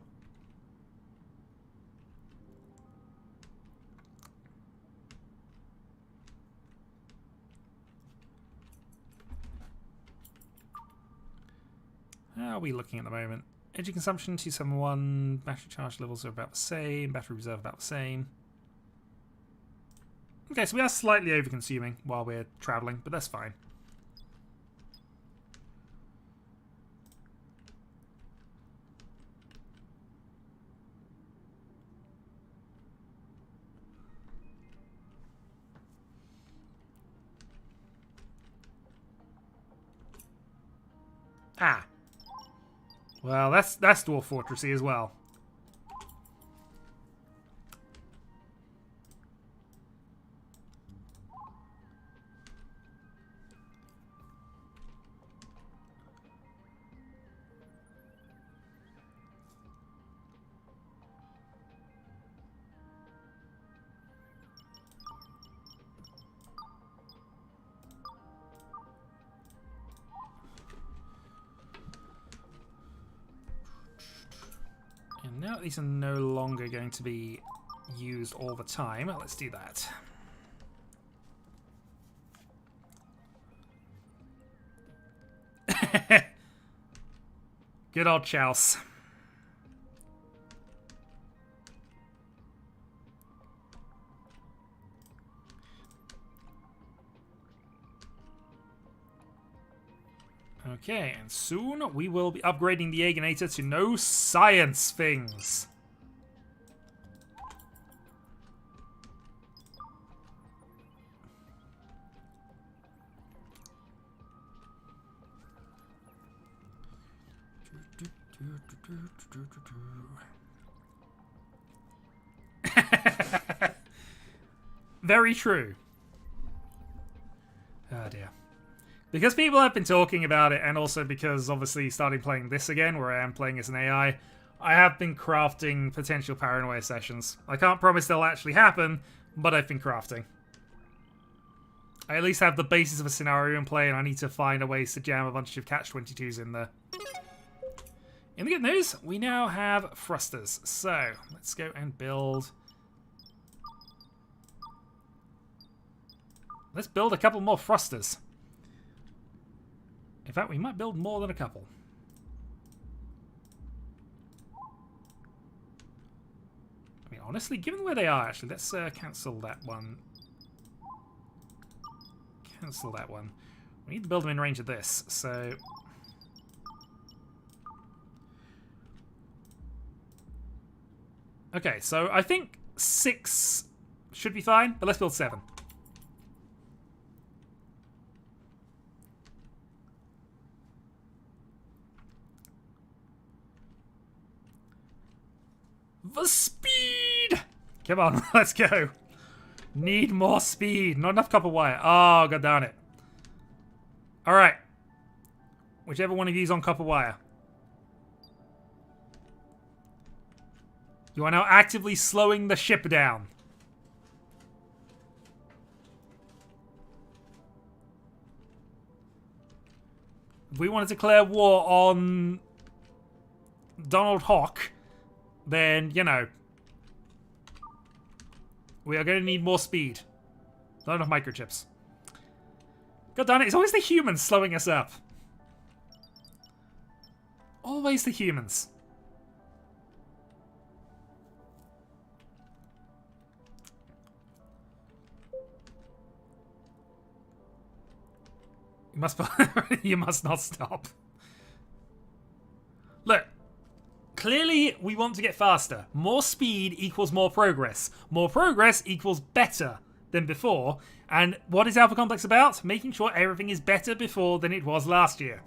Speaker 1: How are we looking at the moment? Energy consumption 271, battery charge levels are about the same, battery reserve about the same. Okay, so we are slightly over consuming while we're traveling, but that's fine. Ah. Well, that's Dwarf Fortressy as well. And now these are no longer going to be used all the time. Let's do that. Good old Chouse. Okay, and soon we will be upgrading the Aegonator to no science things. Very true. Oh dear. Because people have been talking about it, and also because obviously starting playing this again, where I am playing as an AI, I have been crafting potential paranoia sessions. I can't promise they'll actually happen, but I've been crafting. I at least have the basis of a scenario in play, and I need to find a ways to jam a bunch of catch-22s in there. In the good news, we now have thrusters. So, let's go and build... Let's build a couple more thrusters. In fact, we might build more than a couple. I mean, honestly, given where they are, actually, let's cancel that one. cancel that one. We need to build them in range of this, so... Okay, so I think 6 should be fine, but let's build 7. The speed! Come on, let's go. Need more speed. Not enough copper wire. Oh, god darn it. Alright. Whichever one of you is on copper wire. You are now actively slowing the ship down. If we want to declare war on Donald Hawk, then, you know, we are going to need more speed. Not enough microchips. God darn it, it's always the humans slowing us up. Always the humans. You must not stop. Look. Clearly, we want to get faster. More speed equals more progress. More progress equals better than before. And what is Alpha Complex about? Making sure everything is better before than it was last year.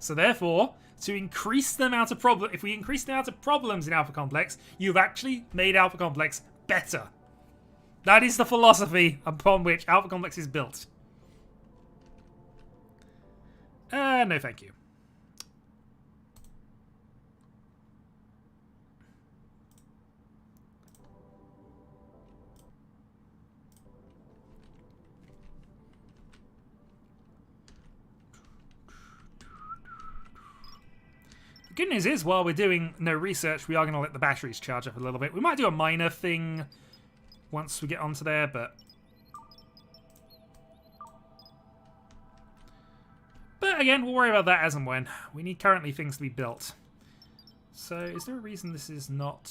Speaker 1: So therefore, to increase the amount of if we increase the amount of problems in Alpha Complex, you've actually made Alpha Complex better. That is the philosophy upon which Alpha Complex is built. No thank you. The good news is, while we're doing no research, we are going to let the batteries charge up a little bit. We might do a minor thing once we get onto there, but... But again, we'll worry about that as and when. We need currently things to be built. So, is there a reason this is not...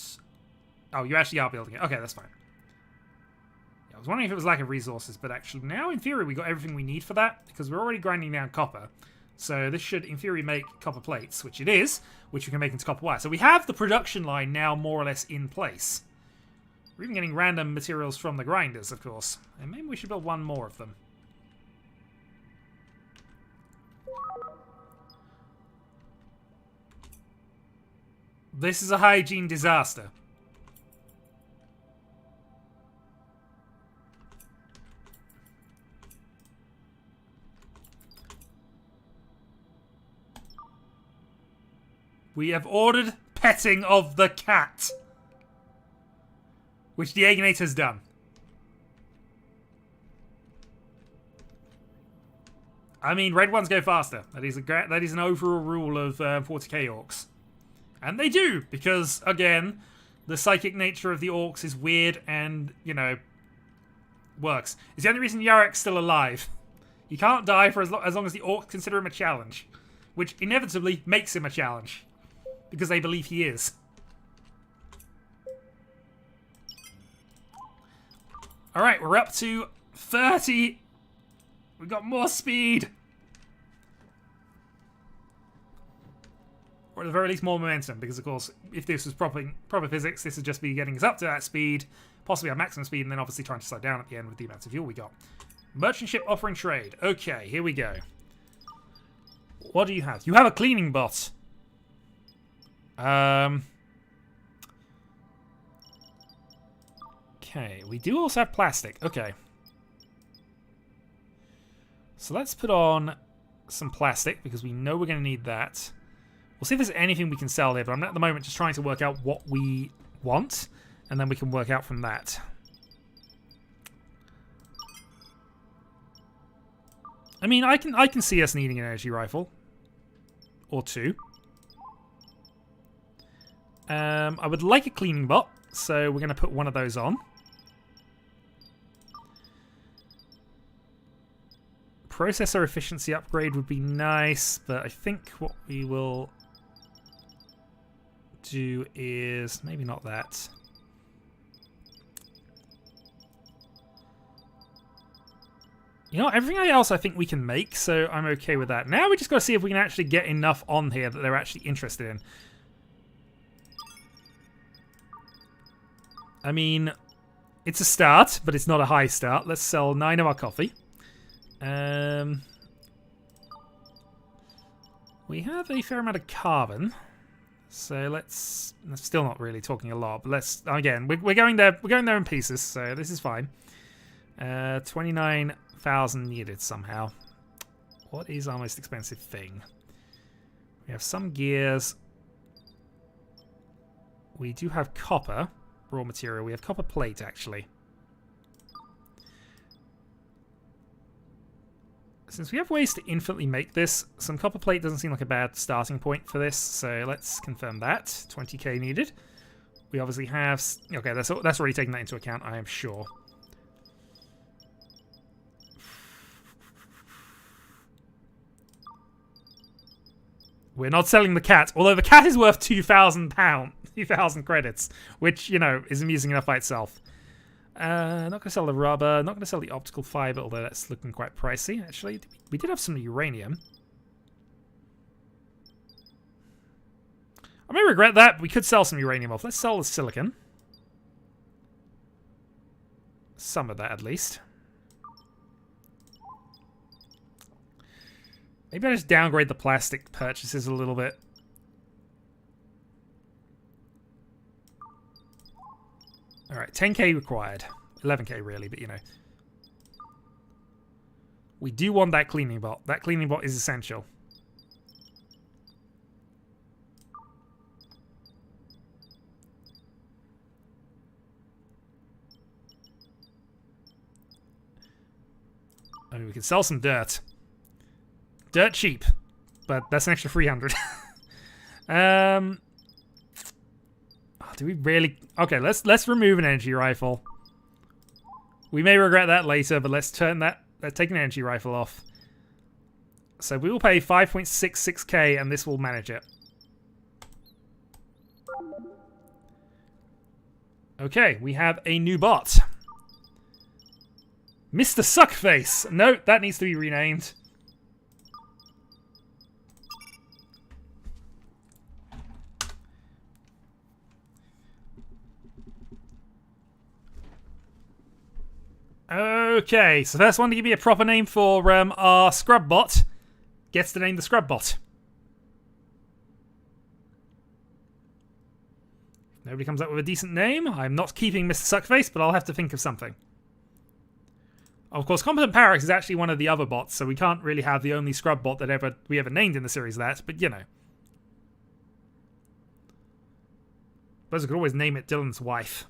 Speaker 1: Oh, you actually are building it. Okay, that's fine. Yeah, I was wondering if it was lack of resources, but actually now, in theory, we got everything we need for that, because we're already grinding down copper. So this should, in theory, make copper plates, which it is, which we can make into copper wire. So we have the production line now more or less in place. We're even getting random materials from the grinders, of course. And maybe we should build one more of them. This is a hygiene disaster. We have ordered petting of the cat. Which the Aegonate has done. I mean, red ones go faster. That is an overall rule of 40k orcs. And they do, because, again, the psychic nature of the orcs is weird and, you know, works. It's the only reason Yarek's still alive. He can't die for as long as the orcs consider him a challenge. Which inevitably makes him a challenge. Because they believe he is. Alright, we're up to 30. We've got more speed. Or at the very least more momentum. Because, of course, if this was proper physics, this would just be getting us up to that speed. Possibly our maximum speed. And then obviously trying to slow down at the end with the amount of fuel we got. Merchant ship offering trade. Okay, here we go. What do you have? You have a cleaning bot. Okay, we do also have plastic. Okay. So let's put on some plastic, because we know we're going to need that. We'll see if there's anything we can sell here, but I'm at the moment just trying to work out what we want, and then we can work out from that. I mean, I can see us needing an energy rifle. Or two. I would like a cleaning bot, so we're going to put one of those on. Processor efficiency upgrade would be nice, but I think what we will do is maybe not that. You know, everything else I think we can make, so I'm okay with that. Now we just got to see if we can actually get enough on here that they're actually interested in. I mean, it's a start, but it's not a high start. Let's sell 9 of our coffee. We have a fair amount of carbon, so let's. That's still not really talking a lot, but let's. Again, we're going there. We're going there in pieces, so this is fine. 29,000 needed somehow. What is our most expensive thing? We have some gears. We do have copper, raw material. We have copper plate, actually. Since we have ways to infinitely make this, some copper plate doesn't seem like a bad starting point for this, so let's confirm that. 20k needed. We obviously have... Okay, that's already taking that into account, I am sure. We're not selling the cat, although the cat is worth £2,000, 2,000 credits, which, you know, is amusing enough by itself. Not going to sell the rubber, not going to sell the optical fiber, although that's looking quite pricey, actually. We did have some uranium. I may regret that, but we could sell some uranium off. Let's sell the silicon. Some of that, at least. Maybe I just downgrade the plastic purchases a little bit. Alright, 10k required. 11k really, but you know. We do want that cleaning bot. That cleaning bot is essential. I mean, we could sell some dirt. Dirt cheap, but that's an extra 300. Do we really? Okay, let's remove an energy rifle. We may regret that later, but let's turn that. Let's take an energy rifle off. So we will pay 5.66k, and this will manage it. Okay, we have a new bot. Mr. Suckface. No, that needs to be renamed. Okay, so first one to give me a proper name for our scrub bot gets to name the scrub bot. If nobody comes up with a decent name, I'm not keeping Mr. Suckface, but I'll have to think of something. Of course, Competent Parax is actually one of the other bots, so we can't really have the only scrub bot that we ever named in the series that, but you know. Suppose I could always name it Dylan's wife.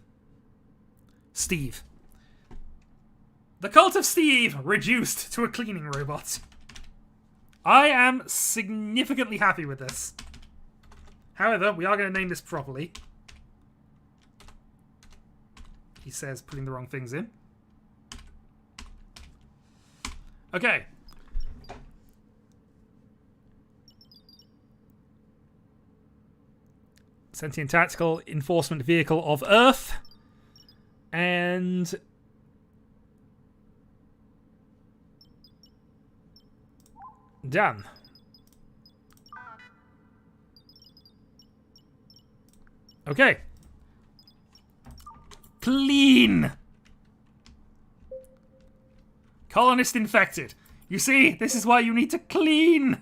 Speaker 1: Steve. The Cult of Steve reduced to a cleaning robot. I am significantly happy with this. However, we are going to name this properly. He says putting the wrong things in. Okay. Sentient Tactical Enforcement Vehicle of Earth. And... done. Okay. Clean. Colonist infected. You see, this is why you need to clean.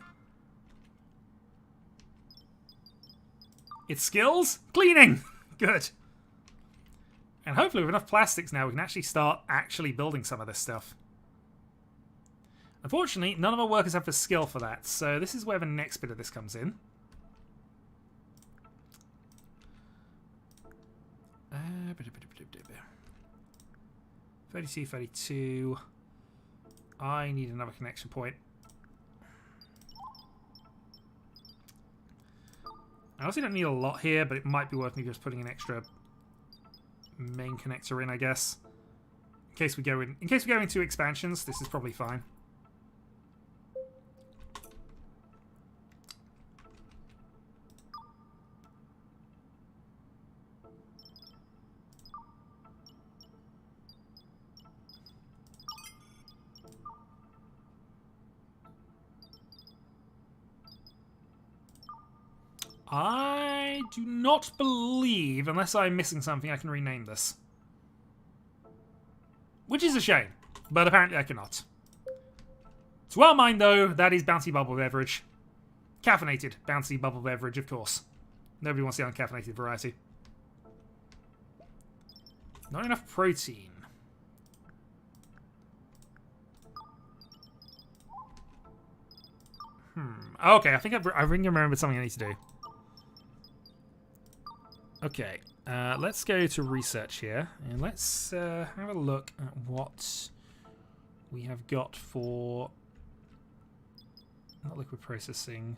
Speaker 1: Its skills? Cleaning. Good. And hopefully with enough plastics now, we can actually start building some of this stuff. Unfortunately, none of our workers have the skill for that, so this is where the next bit of this comes in. 32, 32. I need another connection point. I also don't need a lot here, but it might be worth me just putting an extra main connector in, I guess. In case we go into expansions, this is probably fine. I do not believe, unless I'm missing something, I can rename this. Which is a shame, but apparently I cannot. To our mind, though, that is Bouncy Bubble Beverage. Caffeinated Bouncy Bubble Beverage, of course. Nobody wants the uncaffeinated variety. Not enough protein. Okay, I think I really remembered something I need to do. Okay, let's go to research here, and let's have a look at what we have got for... Not liquid processing.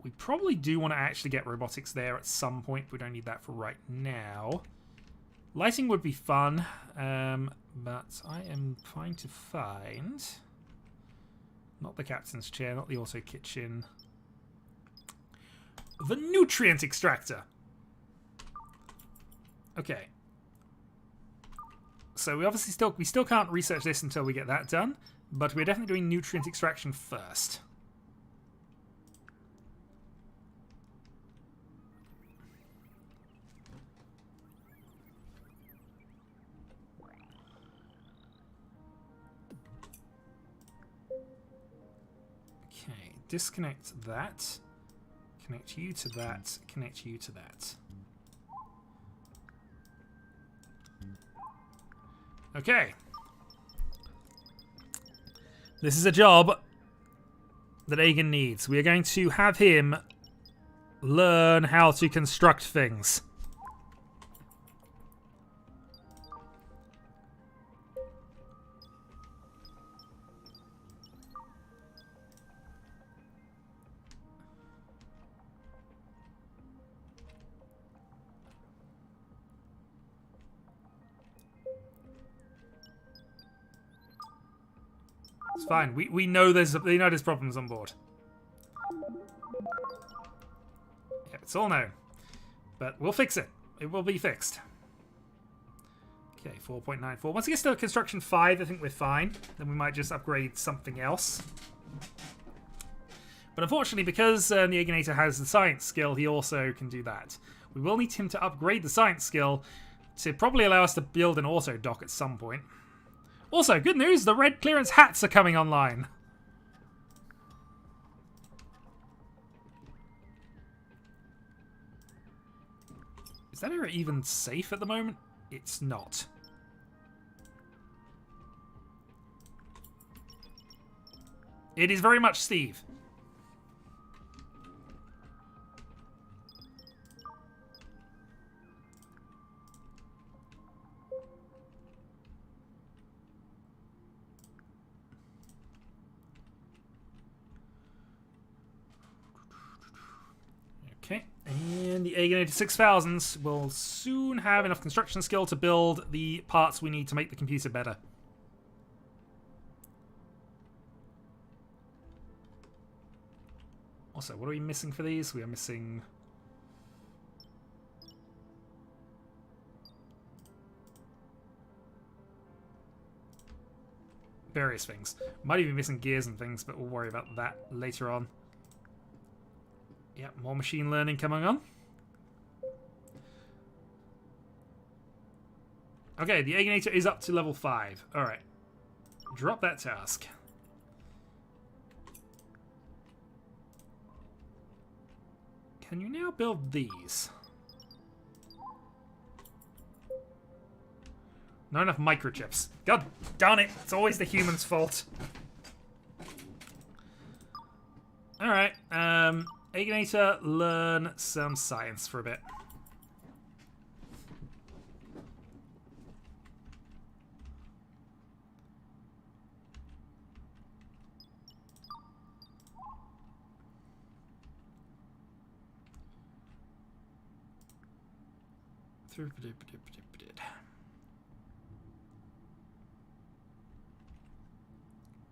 Speaker 1: We probably do want to actually get robotics there at some point. We don't need that for right now. Lighting would be fun, but I am trying to find... Not the captain's chair, not the auto kitchen. The nutrient extractor! Okay. So we obviously still can't research this until we get that done, but we're definitely doing nutrient extraction first. Okay, disconnect that. Connect you to that. Connect you to that. Okay. This is a job that Aegon needs. We are going to have him learn how to construct things. It's fine. We know there's problems on board. Yeah, it's all known. But we'll fix it. It will be fixed. Okay, 4.94. Once it gets to construction 5, I think we're fine. Then we might just upgrade something else. But unfortunately, because the Aegonator has the science skill, he also can do that. We will need him to upgrade the science skill to probably allow us to build an auto dock at some point. Also, good news, the red clearance hats are coming online. Is that area even safe at the moment? It's not. It is very much Steve. Okay, and the Aegonator 6000s will soon have enough construction skill to build the parts we need to make the computer better. Also, what are we missing for these? We are missing... various things. Might even be missing gears and things, but we'll worry about that later on. Yep, more machine learning coming on. Okay, the Aegonator is up to level 5. Alright. Drop that task. Can you now build these? Not enough microchips. God darn it, it's always the human's fault. Alright, Aegonator, learn some science for a bit.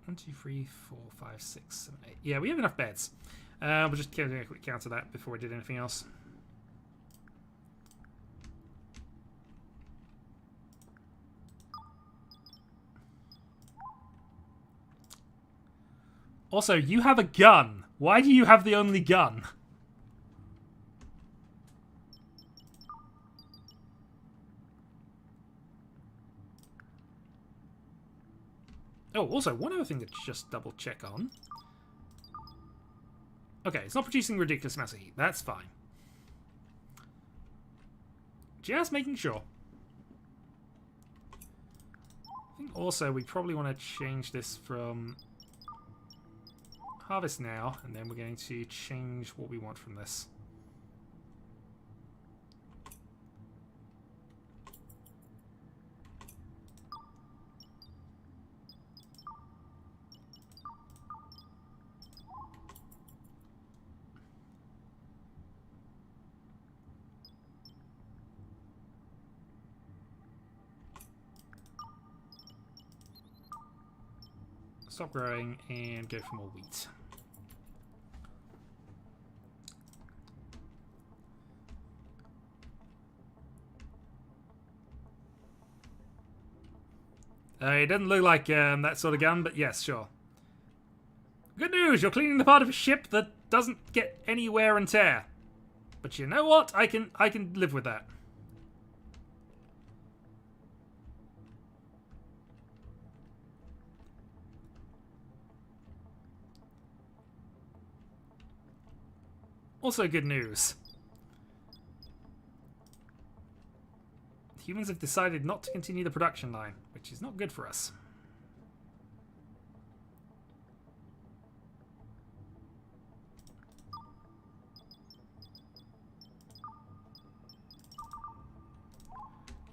Speaker 1: One, two, 3, 4, 5, 6, 7, 8. Yeah, we have enough beds. We'll just do a quick count of that before we did anything else. Also, you have a gun. Why do you have the only gun? Oh, also, one other thing to just double check on. Okay, it's not producing ridiculous amounts of heat. That's fine. Just making sure. I think also we probably want to change this from harvest now, and then we're going to change what we want from this. Stop growing and go for more wheat. It doesn't look like that sort of gun, but yes, sure. Good news, you're cleaning the part of a ship that doesn't get any wear and tear. But you know what? I can live with that. Also good news. Humans have decided not to continue the production line, which is not good for us.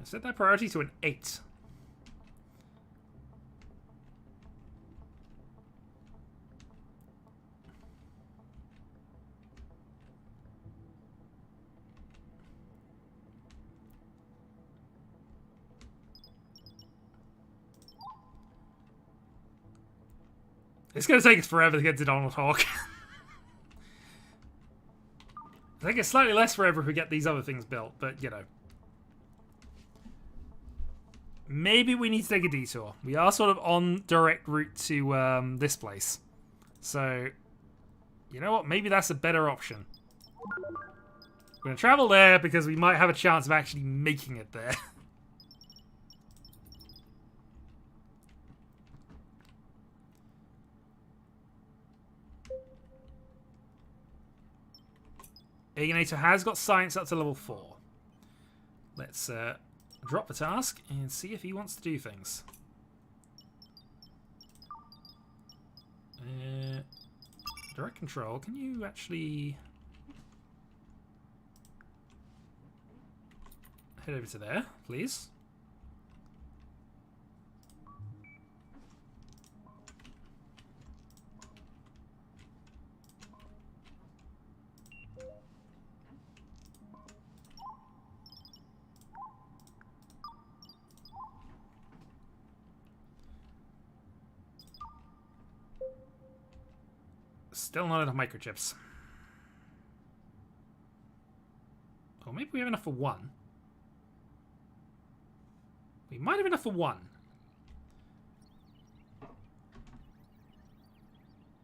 Speaker 1: I set that priority to an 8. It's going to take us forever to get to Donald Hawk. I think it's slightly less forever if we get these other things built, but, you know. Maybe we need to take a detour. We are sort of on direct route to this place. So, you know what? Maybe that's a better option. We're going to travel there because we might have a chance of actually making it there. Alienator has got science up to level 4. Let's drop the task and see if he wants to do things. Direct control, can you actually head over to there, please? Still not enough microchips. Or maybe we have enough for 1. We might have enough for 1.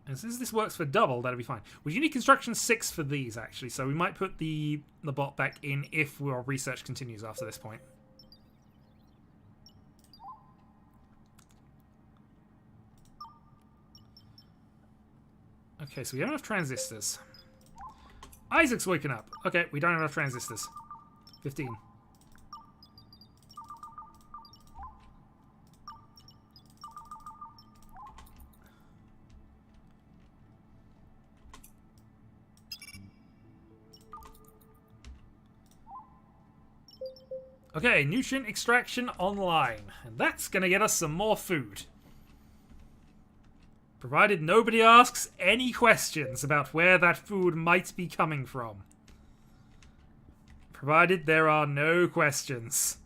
Speaker 1: And since this works for double, that'll be fine. We need construction 6 for these, actually, so we might put the bot back in if our research continues after this point. Okay, so we don't have transistors. Isaac's waking up. Okay, we don't have enough transistors. 15. Okay, nutrient extraction online. And that's going to get us some more food. Provided nobody asks any questions about where that food might be coming from. Provided there are no questions.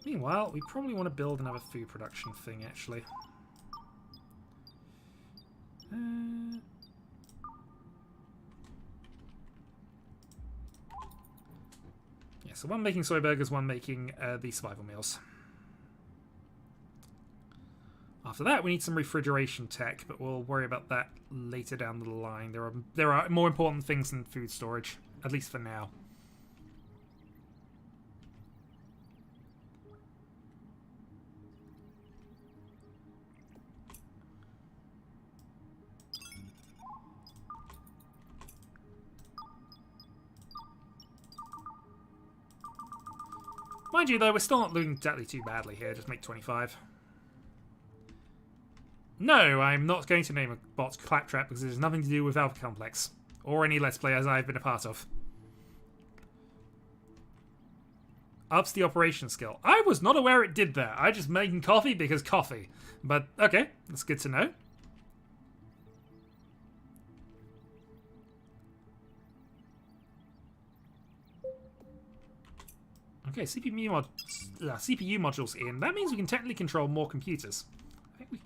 Speaker 1: Meanwhile, we probably want to build another food production thing, actually. so one making soy burgers, one making the survival meals. After that, we need some refrigeration tech, but we'll worry about that later down the line. There are more important things than food storage, at least for now. Mind you, though, we're still not doing exactly too badly here. Just make 25. No, I'm not going to name a bot Claptrap because it has nothing to do with Alpha Complex. Or any Let's Play as I've been a part of. Ups the operation skill. I was not aware it did that. I just making coffee because coffee. But, okay, that's good to know. Okay, CPU modules in. That means we can technically control more computers. I think we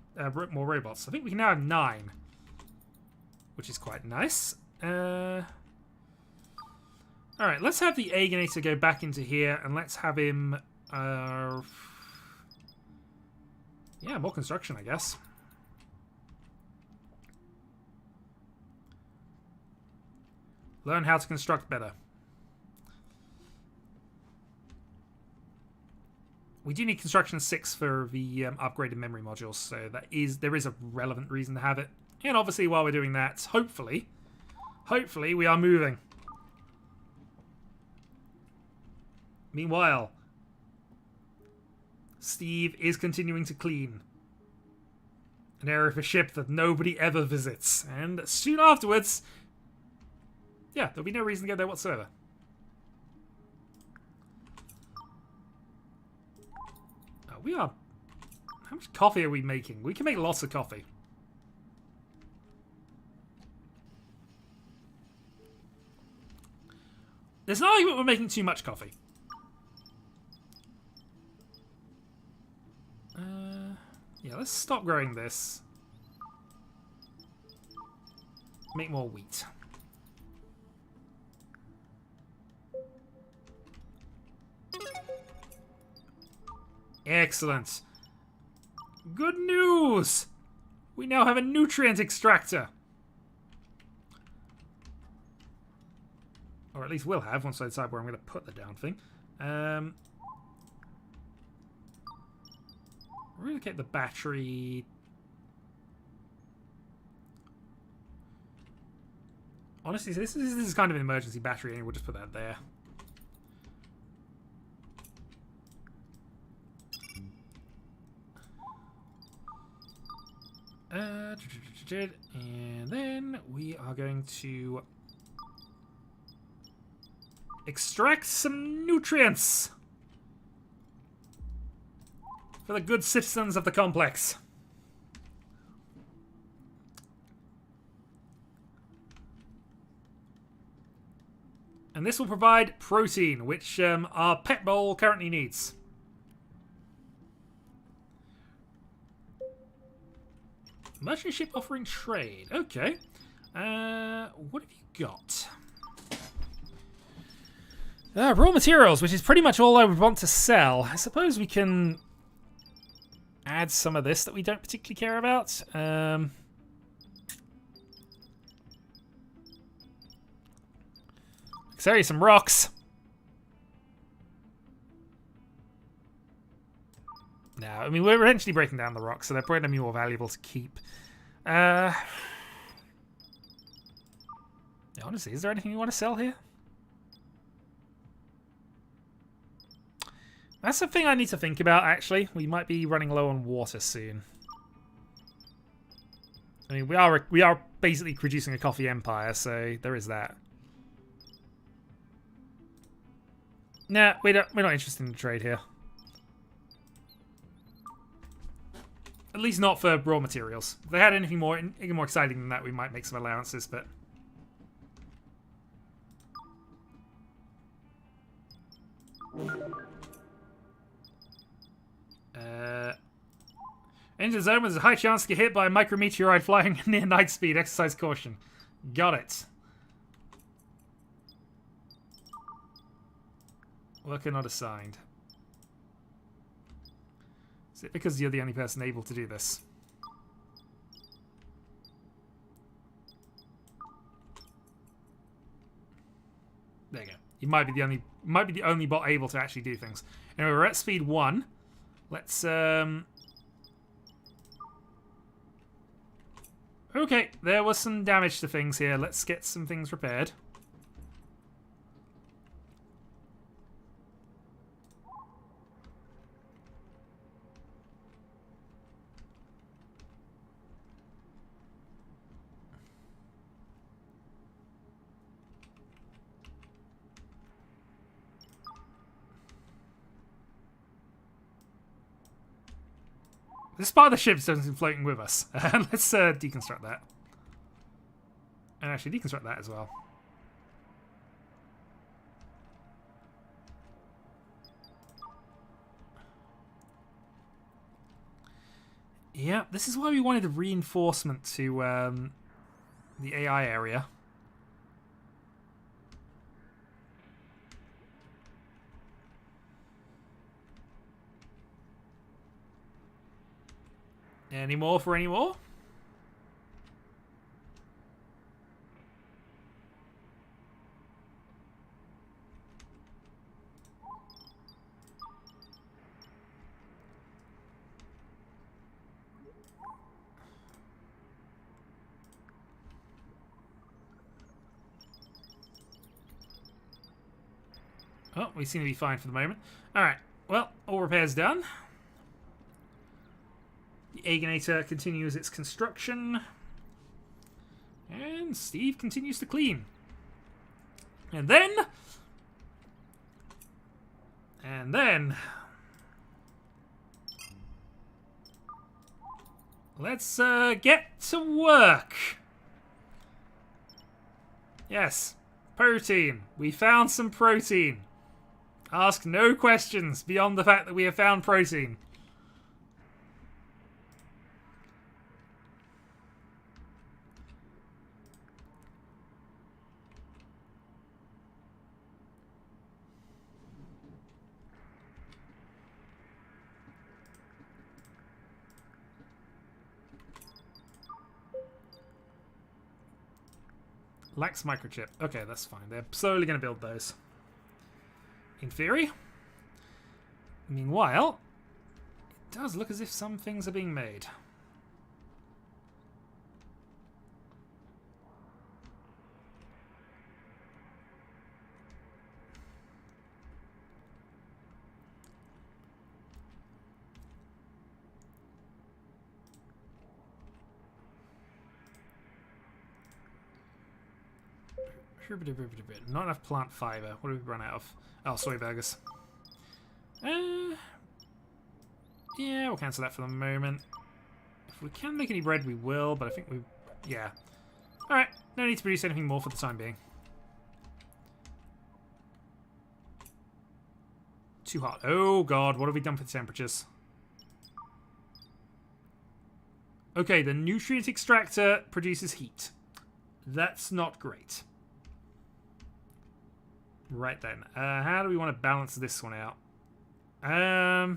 Speaker 1: more robots. I think we can now have 9, which is quite nice. All right, let's have the Aginator go back into here, and let's have him. Yeah, more construction, I guess. Learn how to construct better. We do need construction 6 for the upgraded memory modules, so there is a relevant reason to have it. And obviously, while we're doing that, hopefully we are moving. Meanwhile, Steve is continuing to clean an area of a ship that nobody ever visits, and soon afterwards, yeah, there'll be no reason to go there whatsoever. We are... How much coffee are we making? We can make lots of coffee. There's an argument we're making too much coffee. Yeah, let's stop growing this. Make more wheat. Excellent. Good news! We now have a nutrient extractor. Or at least we'll have once I decide where I'm going to put the down thing. Relocate the battery. Honestly, this is kind of an emergency battery, and we'll just put that there. And then we are going to extract some nutrients for the good citizens of the complex. And this will provide protein, which our pet bowl currently needs. Merchant ship offering trade. Okay. What have you got? Raw materials, which is pretty much all I would want to sell. I suppose we can add some of this that we don't particularly care about. Sorry, some rocks. No, I mean, we're eventually breaking down the rocks, so they're probably going to be more valuable to keep. Yeah, honestly, is there anything you want to sell here? That's the thing I need to think about, actually. We might be running low on water soon. I mean, we are basically producing a coffee empire, so there is that. Nah, we're not interested in trade here. At least not for raw materials. If they had anything more exciting than that, we might make some allowances, but... Enter the zone with a high chance to get hit by a micrometeorite flying near night speed. Exercise caution. Got it. Worker not assigned. Is it because you're the only person able to do this? There you go. You might be the only bot able to actually do things. Anyway, we're at speed 1. Let's okay, there was some damage to things here. Let's get some things repaired. This part of the ship isn't floating with us. Let's deconstruct that. And actually deconstruct that as well. Yeah, this is why we wanted a reinforcement to the AI area. Any more for any more? Oh, we seem to be fine for the moment. Alright, well, all repairs done. The Aganator continues its construction. And Steve continues to clean. And then... let's get to work. Yes, protein. We found some protein. Ask no questions beyond the fact that we have found protein. Lacks microchip. Okay, that's fine. They're slowly going to build those. In theory. Meanwhile, it does look as if some things are being made. Not enough plant fiber. What have we run out of? Oh, soy burgers. Yeah, we'll cancel that for the moment. If we can make any bread, we will, but I think we... yeah. Alright, no need to produce anything more for the time being. Too hot. Oh, God, what have we done for the temperatures? Okay, the nutrient extractor produces heat. That's not great. Right then, how do we want to balance this one out? Yeah,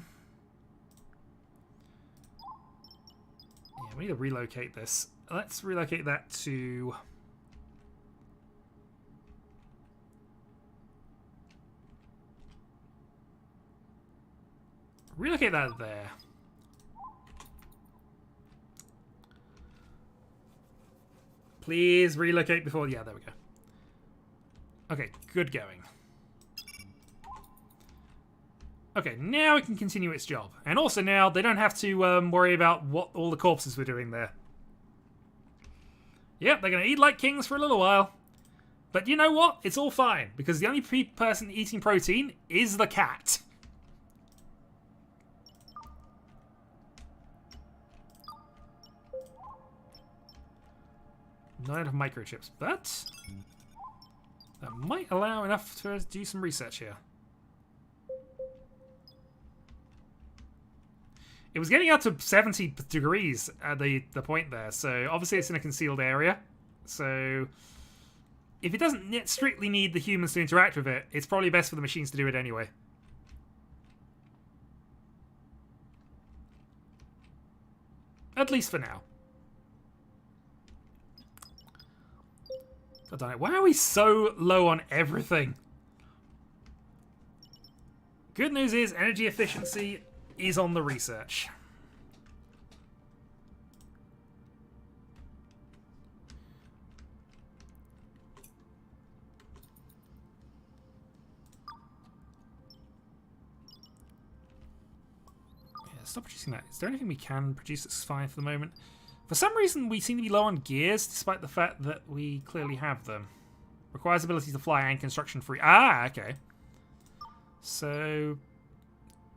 Speaker 1: we need to relocate this. Let's relocate that to... relocate that there. Please relocate before... yeah, there we go. Okay, good going. Okay, now it can continue its job. And also now, they don't have to worry about what all the corpses were doing there. Yep, they're going to eat like kings for a little while. But you know what? It's all fine, because the only person eating protein is the cat. Not enough microchips, but... that might allow enough to do some research here. It was getting out to 70 degrees at the point there, so obviously it's in a concealed area. So if it doesn't strictly need the humans to interact with it, it's probably best for the machines to do it anyway. At least for now. God damn it. Why are we so low on everything? Good news is energy efficiency is on the research. Stop producing that. Is there anything we can produce that's fine for the moment? For some reason, we seem to be low on gears, despite the fact that we clearly have them. Requires ability to fly and construction free. Ah, okay. So,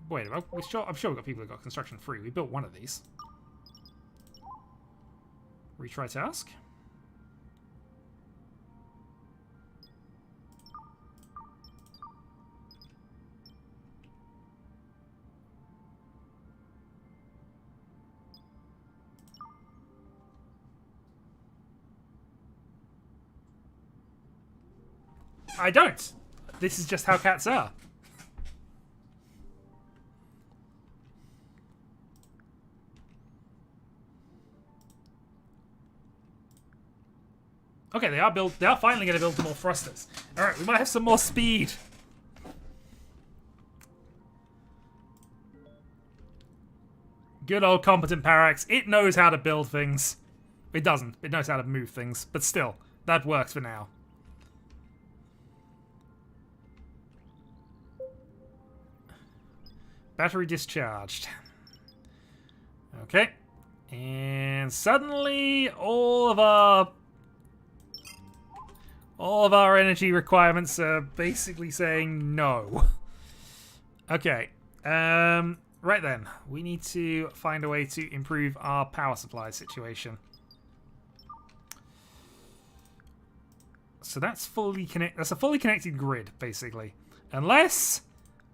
Speaker 1: wait, I'm sure we've got people who got construction free. We built one of these. Retry task. I don't. This is just how cats are. Okay, they are finally going to build more thrusters. All right, we might have some more speed. Good old competent Parax. It knows how to build things. It doesn't. It knows how to move things, but still, that works for now. Battery discharged. Okay. And suddenly all of our energy requirements are basically saying no. Okay. Right then. We need to find a way to improve our power supply situation. So that's that's a fully connected grid, basically. Unless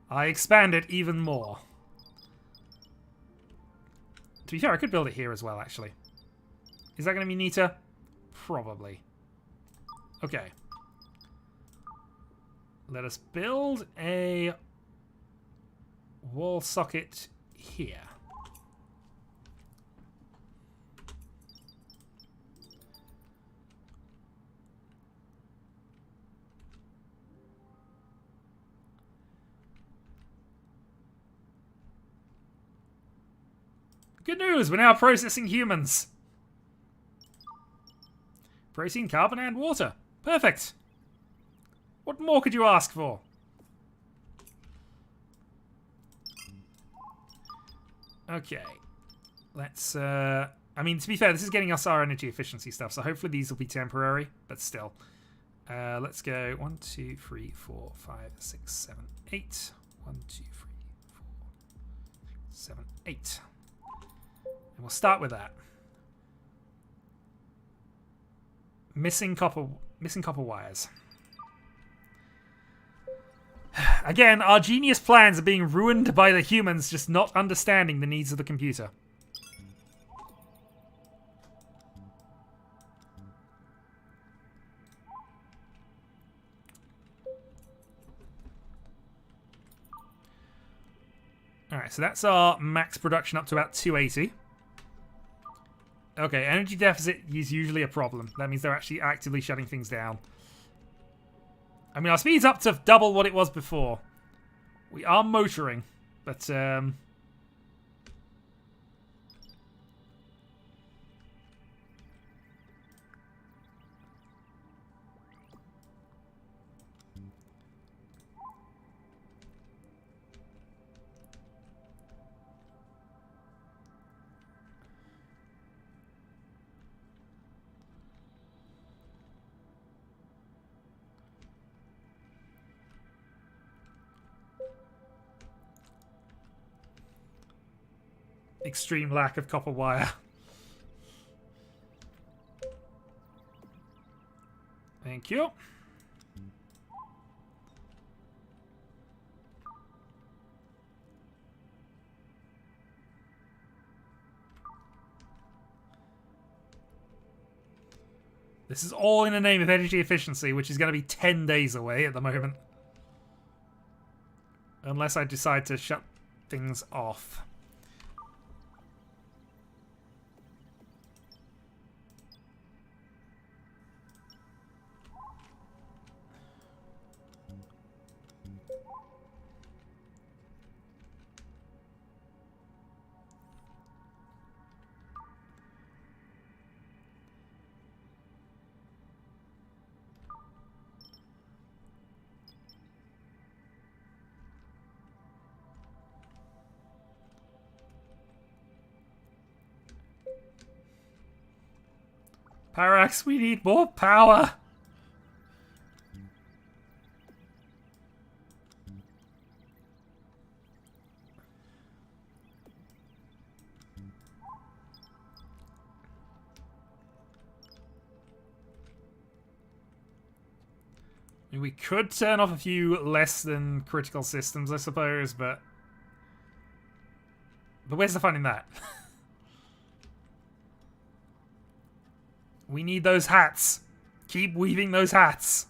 Speaker 1: I expand it even more. To be fair, I could build it here as well, actually. Is that going to be neater? Probably. Okay. Let us build a wall socket here. Good news, we're now processing humans. Protein, carbon, and water. Perfect. What more could you ask for? Okay. Let's, I mean, to be fair, this is getting us our energy efficiency stuff, so hopefully these will be temporary, but still. Let's go 1, 2, 3, 4, 5, 6, 7, 8. 1, 2, 3, 4, 7, 8. And we'll start with that. Missing copper wires. Again, our genius plans are being ruined by the humans just not understanding the needs of the computer. Alright, so that's our max production up to about 280. Okay, energy deficit is usually a problem. That means they're actually actively shutting things down. I mean, our speed's up to double what it was before. We are motoring, but extreme lack of copper wire. Thank you. This is all in the name of energy efficiency, which is going to be 10 days away at the moment. Unless I decide to shut things off. Parax, we need more power! I mean, we could turn off a few less than critical systems, I suppose, but where's the fun in that? We need those hats. Keep weaving those hats.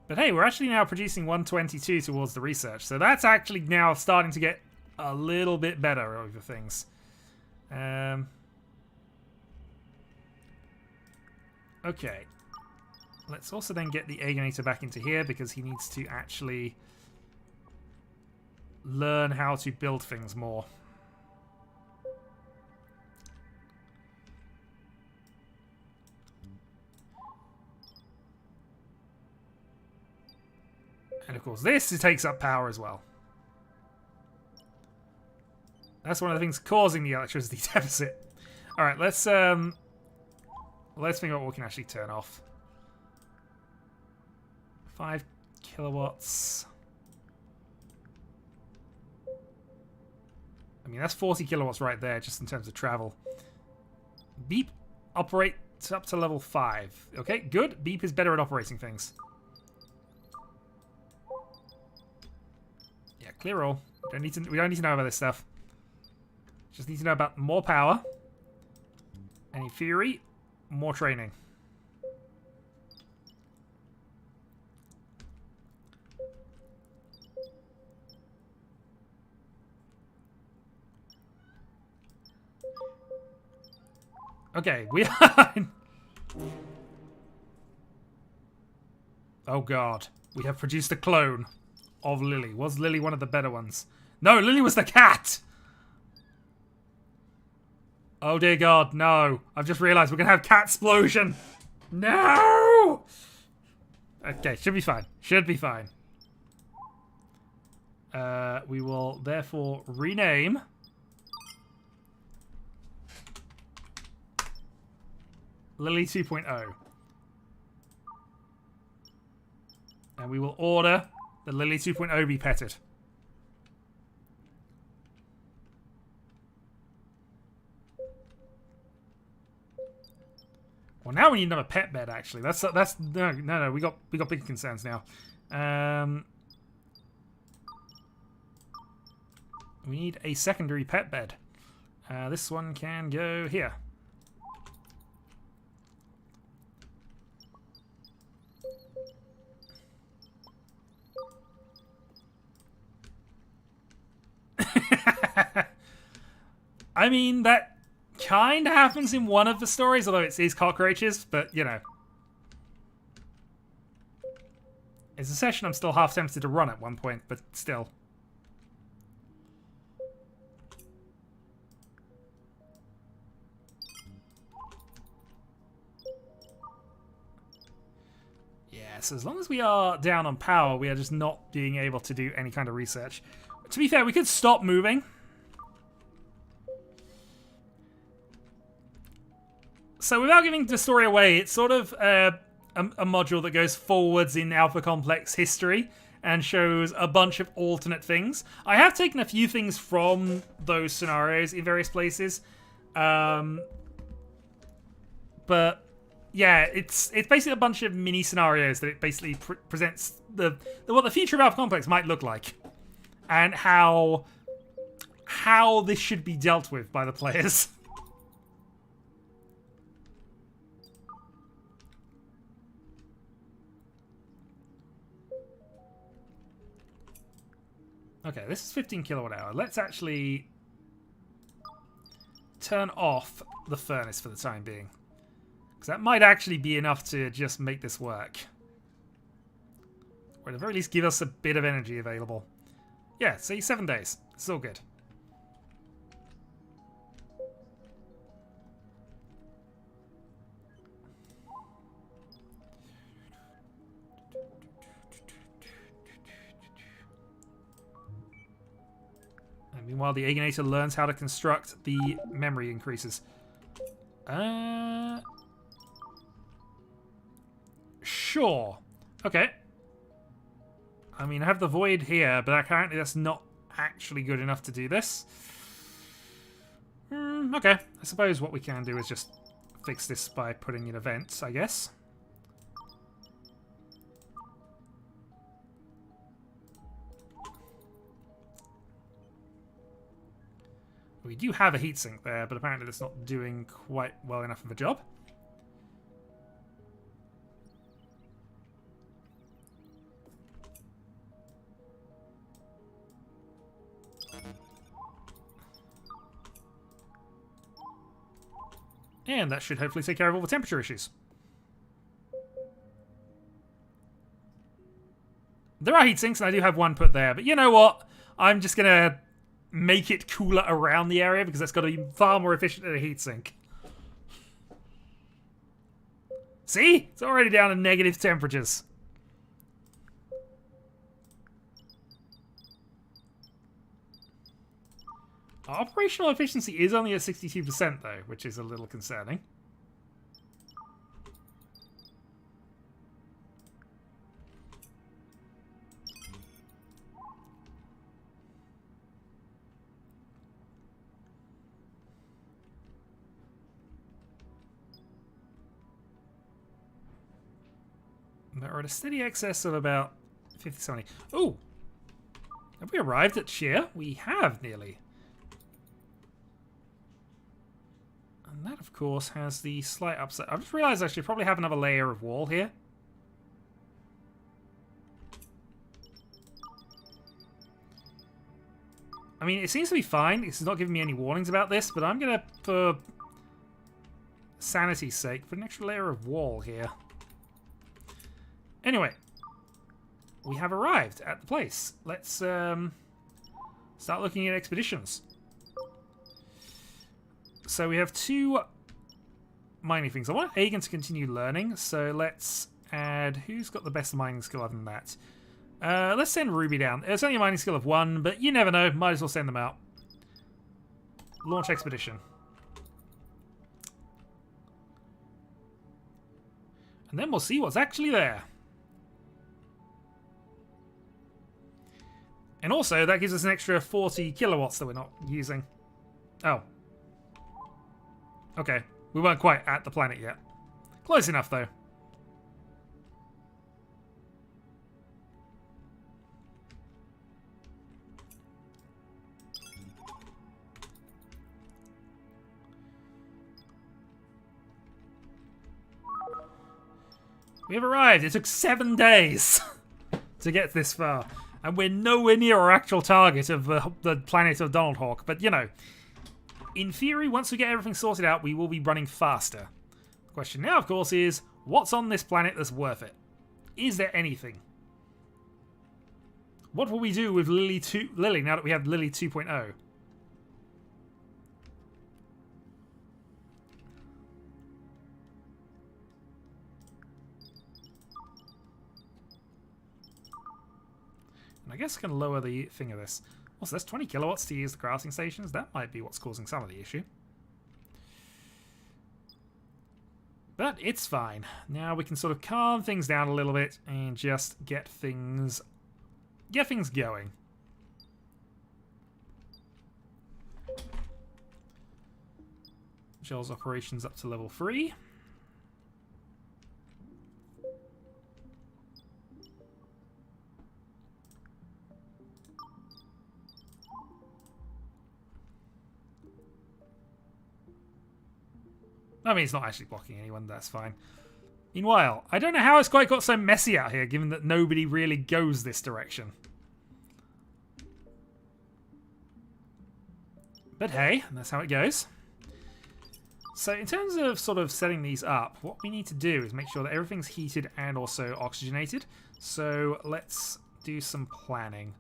Speaker 1: But hey, we're actually now producing 122 towards the research. So that's actually now starting to get a little bit better over things. Okay. Let's also then get the Aganator back into here because he needs to actually learn how to build things more. And of course this takes up power as well. That's one of the things causing the electricity deficit. Alright, let's think about what we can actually turn off. 5 kilowatts. I mean, that's 40 kilowatts right there, just in terms of travel. Beep operates up to level 5. Okay, good. Beep is better at operating things. Yeah, clear all. We don't need to know about this stuff. Just need to know about more power. And in theory, more training. Okay, we are... Oh god. We have produced a clone of Lily. Was Lily one of the better ones? No, Lily was the cat! Oh dear god, no. I've just realised we're going to have cat explosion. No! Okay, should be fine. Should be fine. We will therefore rename... Lily 2.0. And we will order the Lily 2.0 be petted. Well, now we need another pet bed. Actually, that's no. We got big concerns now. We need a secondary pet bed. This one can go here. I mean, that kind of happens in one of the stories, although it's these cockroaches, but, you know. It's a session I'm still half tempted to run at one point, but still. Yeah, so as long as we are down on power, we are just not being able to do any kind of research. To be fair, we could stop moving. So without giving the story away, it's sort of a module that goes forwards in Alpha Complex history and shows a bunch of alternate things. I have taken a few things from those scenarios in various places. But yeah, it's basically a bunch of mini scenarios that it basically presents what the future of Alpha Complex might look like. And how how this should be dealt with by the players. Okay, this is 15 kilowatt hour. Let's actually turn off the furnace for the time being. Because that might actually be enough to just make this work. Or at the very least give us a bit of energy available. Yeah, see, 7 days. It's all good. And meanwhile, the Aginator learns how to construct the memory increases. Sure. Okay. I mean, I have the void here, but apparently that's not actually good enough to do this. Okay. I suppose what we can do is just fix this by putting in events, I guess. We do have a heatsink there, but apparently that's not doing quite well enough of a job. And that should hopefully take care of all the temperature issues. There are heat sinks, and I do have one put there. But you know what? I'm just going to make it cooler around the area because that's got to be far more efficient than a heat sink. See? It's already down to negative temperatures. Our operational efficiency is only at 62% though, which is a little concerning. We're at a steady excess of about 50, 70. Ooh! Have we arrived at shear? We have, nearly. And that, of course, has the slight upset. I've just realised I should probably have another layer of wall here. I mean, it seems to be fine. It's not giving me any warnings about this, but I'm going to, for sanity's sake, put an extra layer of wall here. Anyway, we have arrived at the place. Let's start looking at expeditions. So we have 2 mining things. I want Hagen to continue learning, so let's add... Who's got the best mining skill other than that? Let's send Ruby down. It's only a mining skill of 1, but you never know. Might as well send them out. Launch expedition. And then we'll see what's actually there. And also, that gives us an extra 40 kilowatts that we're not using. Oh. Okay. We weren't quite at the planet yet. Close enough, though. We have arrived. It took 7 days to get this far. And we're nowhere near our actual target of the planet of Shadowhawk. But, you know, in theory, once we get everything sorted out, we will be running faster. The question now, of course, is what's on this planet that's worth it? Is there anything? What will we do with Lily now that we have Lily 2.0? And I guess I can lower the thing of this. Also, there's 20 kilowatts to use the crafting stations. That might be what's causing some of the issue. But it's fine. Now we can sort of calm things down a little bit and just get things going. Shell's operations up to level 3. I mean, it's not actually blocking anyone, that's fine. Meanwhile, I don't know how it's quite got so messy out here, given that nobody really goes this direction. But hey, that's how it goes. So in terms of sort of setting these up, what we need to do is make sure that everything's heated and also oxygenated. So let's do some planning.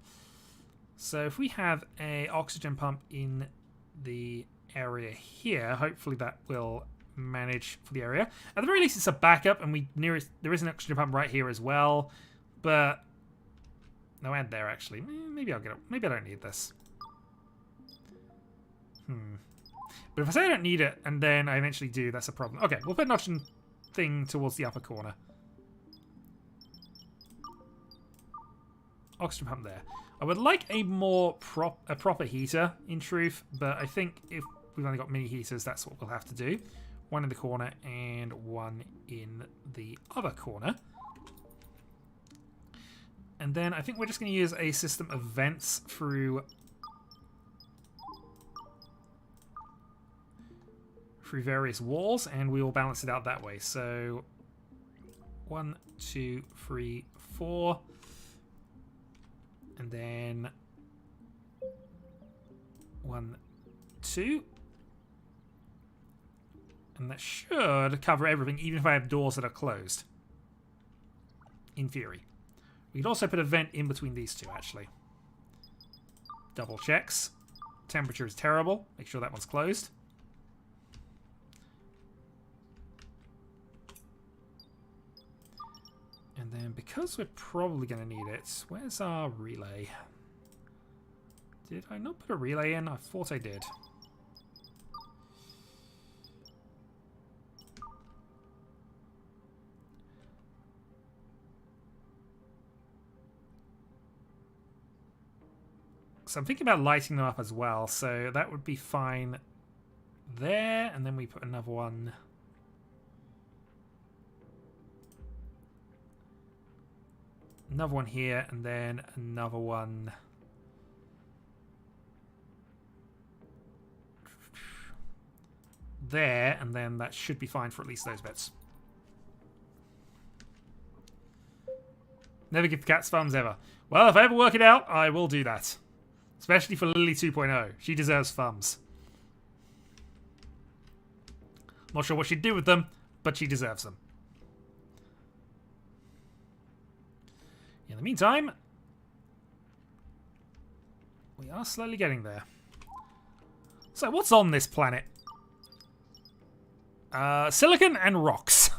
Speaker 1: So if we have an oxygen pump in the area here, hopefully that will manage for the area. At the very least, it's a backup, and there is an oxygen pump right here as well. But no, and there actually. Maybe I'll get it. Maybe I don't need this. But if I say I don't need it, and then I eventually do, that's a problem. Okay, we'll put an oxygen thing towards the upper corner. Oxygen pump there. I would like a more proper heater, in truth, but I think if we've only got mini heaters, that's what we'll have to do. One in the corner and one in the other corner. And then I think we're just going to use a system of vents through various walls, and we will balance it out that way. So 1, 2, 3, 4, and then 1, 2, and that should cover everything, even if I have doors that are closed, in theory. We could also put a vent in between these two, actually. Double checks. Temperature is terrible. Make sure that one's closed. And then, because we're probably going to need it, where's our relay? Did I not put a relay in? I thought I did. So I'm thinking about lighting them up as well, so that would be fine there, and then we put another one. Another one here, and then another one there, and then that should be fine for at least those bits. Never give the cats thumbs ever. Well, if I ever work it out, I will do that. Especially for Lily 2.0. She deserves thumbs. Not sure what she'd do with them, but she deserves them. In the meantime, we are slowly getting there. So, what's on this planet? Silicon and rocks.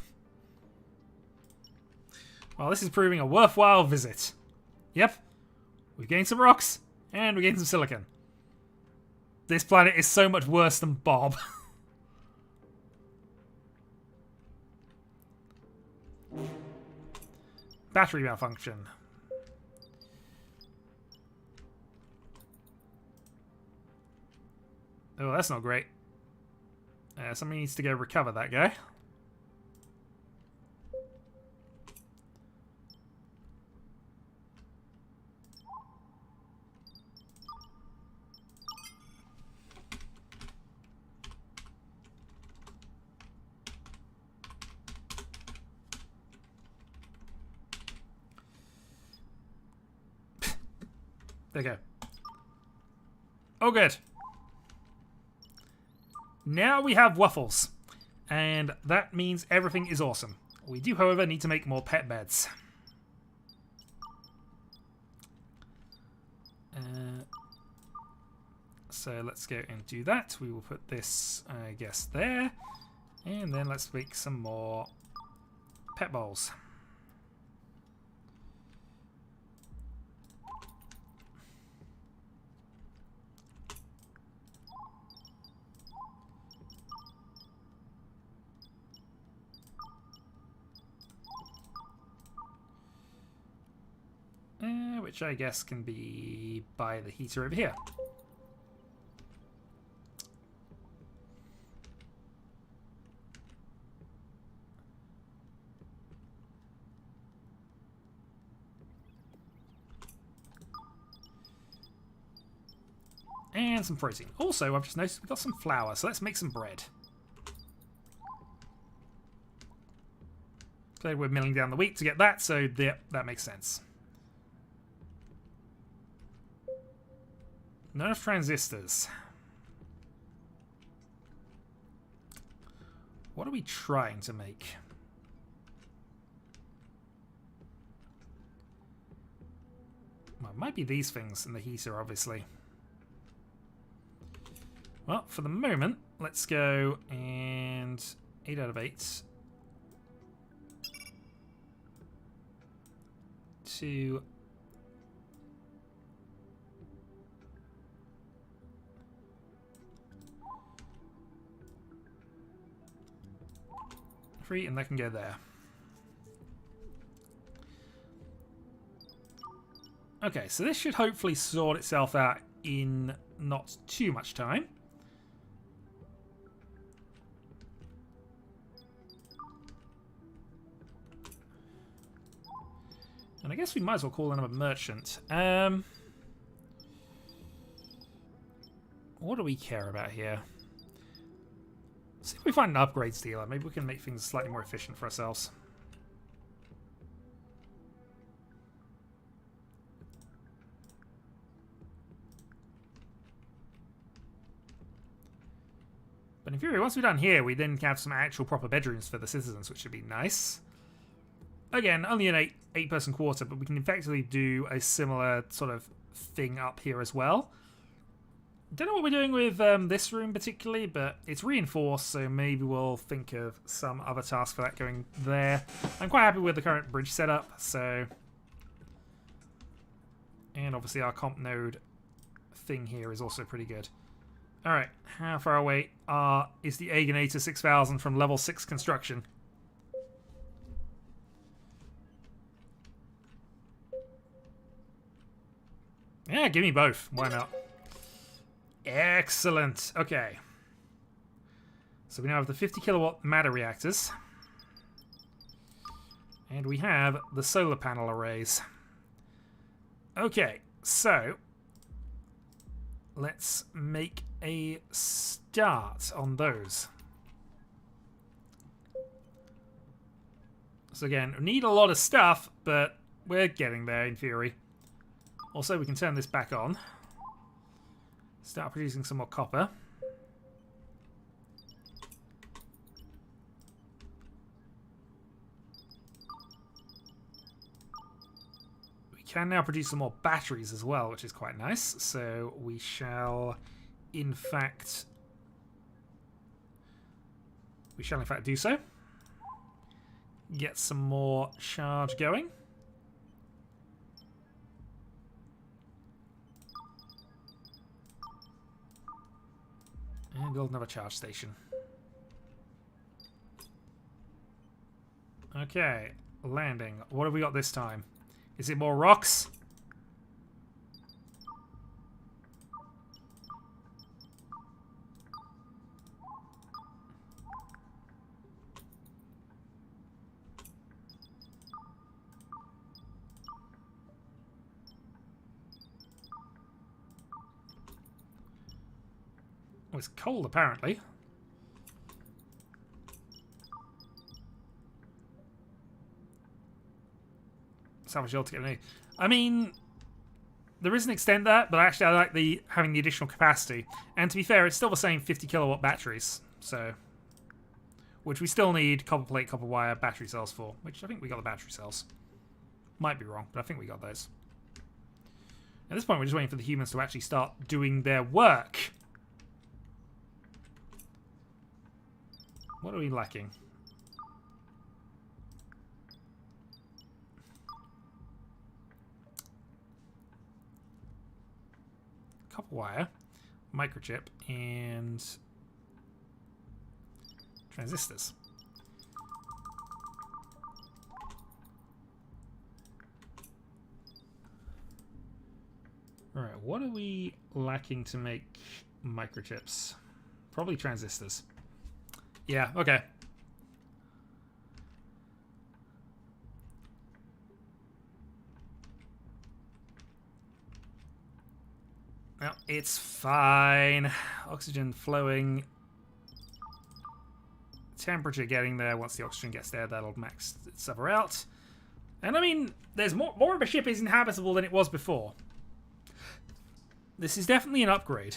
Speaker 1: Well, this is proving a worthwhile visit. Yep, we've gained some rocks, and we gained some silicon. This planet is so much worse than Bob. Battery malfunction. Oh, that's not great. Somebody needs to go recover that guy. There you go. Oh, good. Now we have waffles. And that means everything is awesome. We do, however, need to make more pet beds. So let's go and do that. We will put this, I guess, there. And then let's make some more pet bowls. Which I guess can be by the heater over here. And some protein. Also, I've just noticed we've got some flour, so let's make some bread. But we're milling down the wheat to get that, so that makes sense. Not enough transistors. What are we trying to make? Well, it might be these things and the heater, obviously. Well, for the moment, let's go and 8 out of 8. 2. 3, and that can go there. Okay, so this should hopefully sort itself out in not too much time. And I guess we might as well call in a merchant. What do we care about here? See if we find an upgrades dealer. Maybe we can make things slightly more efficient for ourselves. But in theory, once we're done here, we then have some actual proper bedrooms for the citizens, which should be nice. Again, only an 8-person quarter, but we can effectively do a similar sort of thing up here as well. Don't know what we're doing with this room particularly, but it's reinforced, so maybe we'll think of some other task for that going there. I'm quite happy with the current bridge setup, so... And obviously our comp node thing here is also pretty good. Alright, how far away is the Aganator 6000 from level 6 construction? Yeah, give me both. Why not? Excellent. Okay. So we now have the 50 kilowatt matter reactors. And we have the solar panel arrays. Okay, so let's make a start on those. So again, we need a lot of stuff, but we're getting there in theory. Also, we can turn this back on. Start producing some more copper. We can now produce some more batteries as well, which is quite nice. So we shall, in fact, do so. Get some more charge going. And build another charge station. Okay, landing. What have we got this time? Is it more rocks? Oh, it's cold apparently. Salvage to get me. I mean, there is an extent that, but actually I like having the additional capacity. And to be fair, it's still the same 50 kilowatt batteries, so which we still need copper plate, copper wire, battery cells for. Which I think we got the battery cells. Might be wrong, but I think we got those. At this point, we're just waiting for the humans to actually start doing their work. What are we lacking? Copper wire, microchip, and transistors. Alright, what are we lacking to make microchips? Probably transistors. Yeah, okay. Well, it's fine. Oxygen flowing. temperature getting there. Once the oxygen gets there, that'll max itself out. And I mean, there's more of a ship is inhabitable than it was before. This is definitely an upgrade.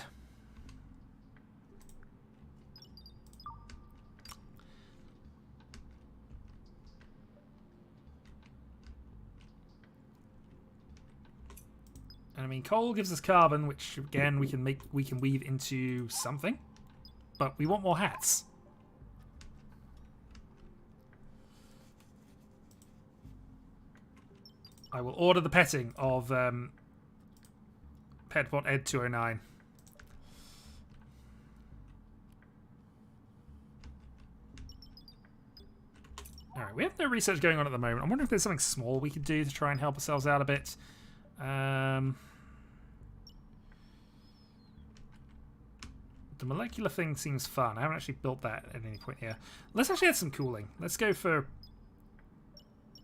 Speaker 1: And I mean, coal gives us carbon, which again we can weave into something. But we want more hats. I will order the petting of Petbot Ed 209. Alright, we have no research going on at the moment. I'm wondering if there's something small we could do to try and help ourselves out a bit. The molecular thing seems fun. I haven't actually built that at any point here. Let's actually add some cooling. Let's go for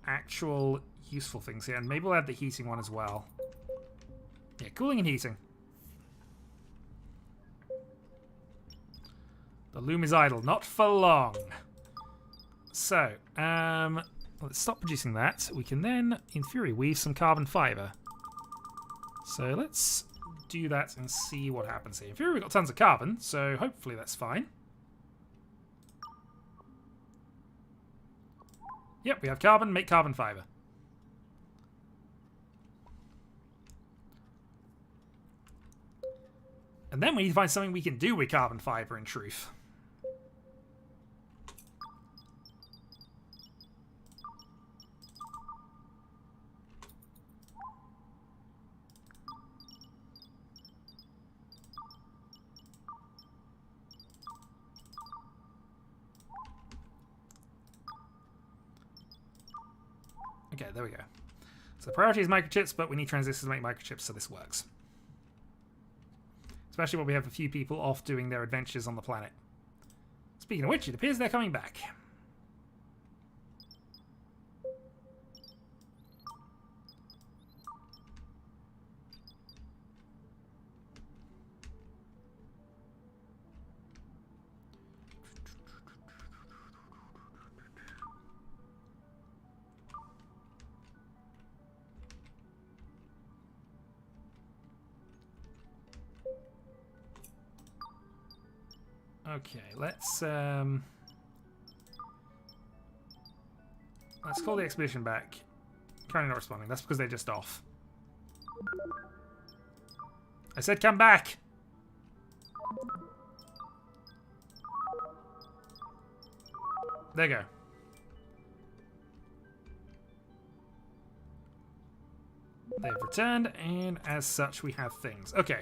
Speaker 1: actual useful things here. And maybe we'll add the heating one as well. Yeah, cooling and heating. The loom is idle. Not for long. So, let's stop producing that. We can then, in theory, weave some carbon fiber. So let's do that and see what happens here. In theory, we've got tons of carbon, so hopefully that's fine. Yep, we have carbon. Make carbon fiber. And then we need to find something we can do with carbon fiber, in truth. Okay, there we go. So the priority is microchips, but we need transistors to make microchips, so this works. Especially when we have a few people off doing their adventures on the planet. Speaking of which, it appears they're coming back. Okay, let's call the expedition back. Currently not responding. That's because they're just off. I said come back! There you go. They've returned, and as such we have things. Okay.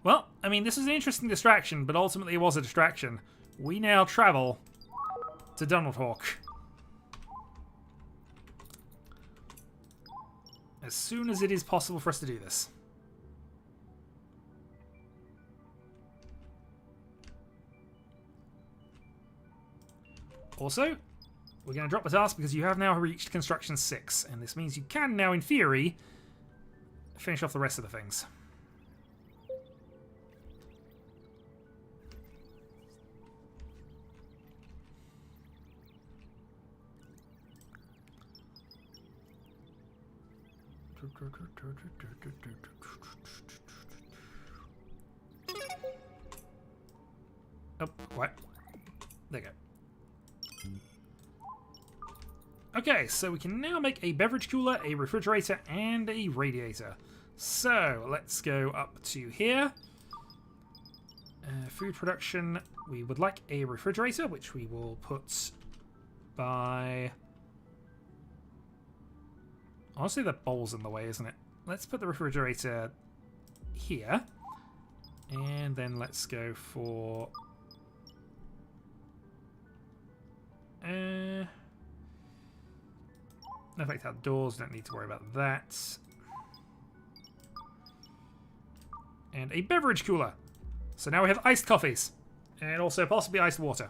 Speaker 1: Well, I mean, this is an interesting distraction, but ultimately it was a distraction. We now travel to Shadowhawk. As soon as it is possible for us to do this. Also, we're going to drop the task because you have now reached Construction 6, and this means you can now, in theory, finish off the rest of the things. Oh, what? There you go. Okay, so we can now make a beverage cooler, a refrigerator, and a radiator. So, let's go up to here. Food production. We would like a refrigerator, which we will put by... Honestly, the bowl's in the way, isn't it? Let's put the refrigerator here. And then let's go for... no effect outdoors, don't need to worry about that. And a beverage cooler. So now we have iced coffees. And also possibly iced water.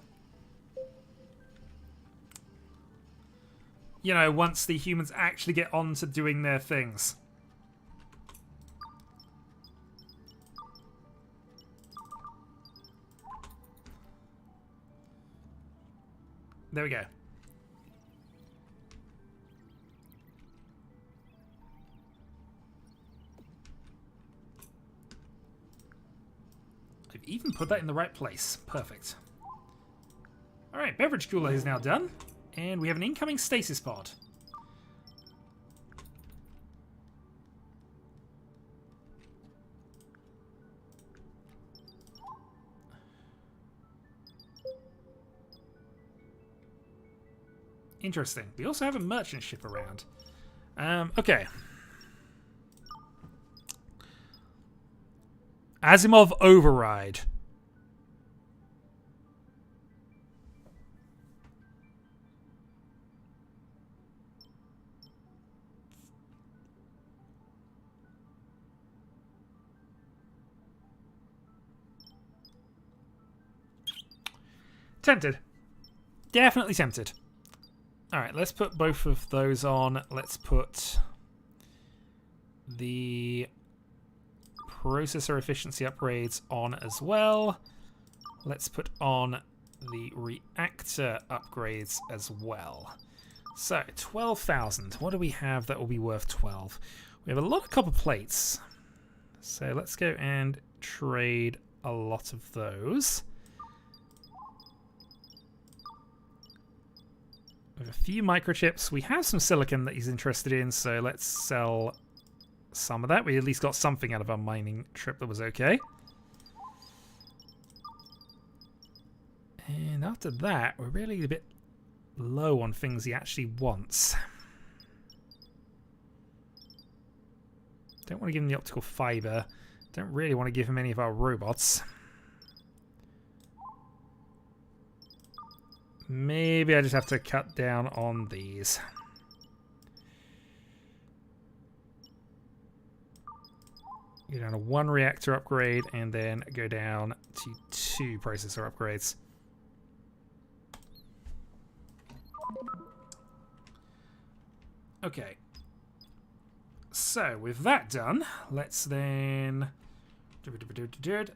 Speaker 1: You know, once the humans actually get on to doing their things. There we go. I've even put that in the right place. Perfect. Alright, beverage cooler is now done. And we have an incoming stasis pod. Interesting. We also have a merchant ship around. Okay. Asimov override. Tempted. Definitely tempted. Alright, let's put both of those on. Let's put the processor efficiency upgrades on as well. Let's put on the reactor upgrades as well. So, 12,000. What do we have that will be worth 12? We have a lot of copper plates. So let's go and trade a lot of those. We have a few microchips. We have some silicon that he's interested in, so let's sell some of that. We at least got something out of our mining trip that was okay. And after that, we're really a bit low on things he actually wants. Don't want to give him the optical fiber. Don't really want to give him any of our robots. Maybe I just have to cut down on these. Go down to 1 reactor upgrade and then go down to 2 processor upgrades. Okay. So, with that done, let's then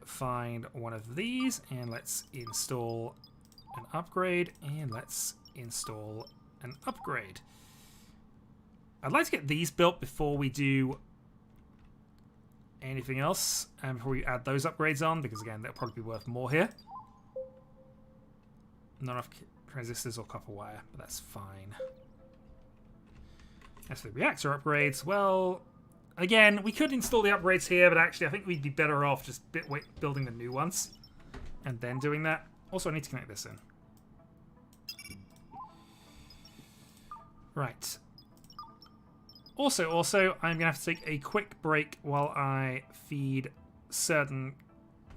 Speaker 1: find one of these and let's install an upgrade, and let's install an upgrade. I'd like to get these built before we do anything else, and before we add those upgrades on, because again, they'll probably be worth more here. Not enough transistors or copper wire, but that's fine. As for the reactor upgrades, well, again, we could install the upgrades here, but actually I think we'd be better off just building the new ones and then doing that. Also, I need to connect this in. Right. Also, I'm going to have to take a quick break while I feed certain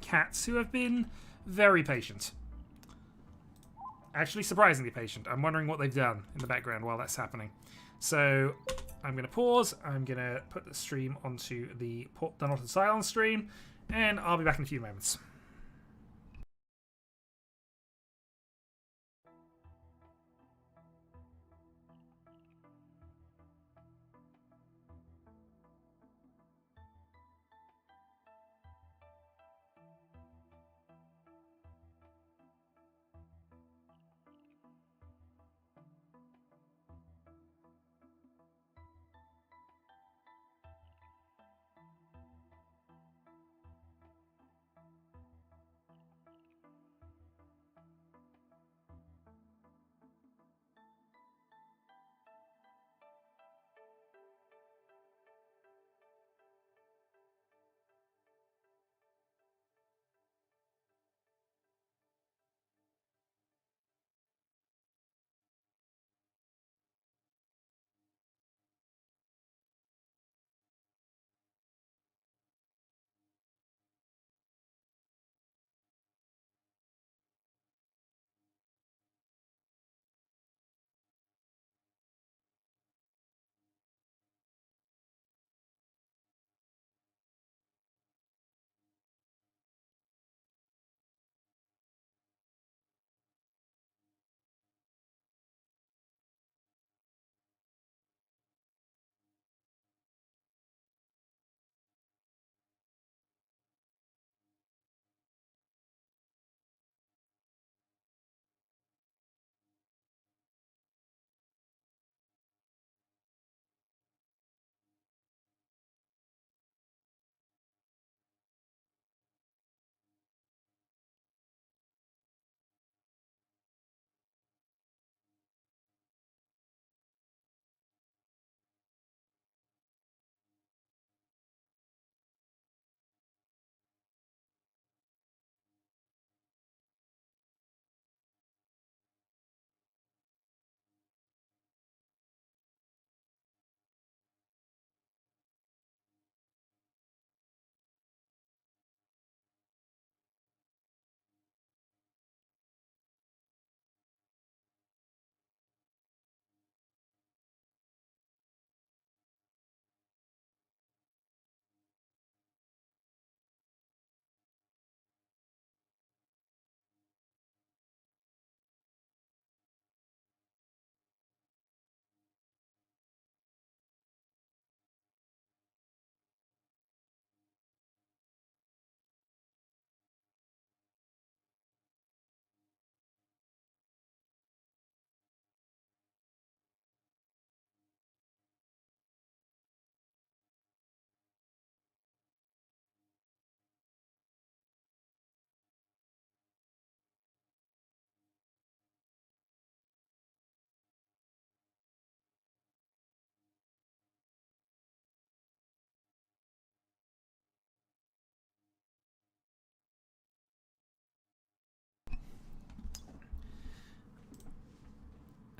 Speaker 1: cats who have been very patient. Actually, surprisingly patient. I'm wondering what they've done in the background while that's happening. So, I'm going to pause. I'm going to put the stream onto the Not a Silence stream, and I'll be back in a few moments.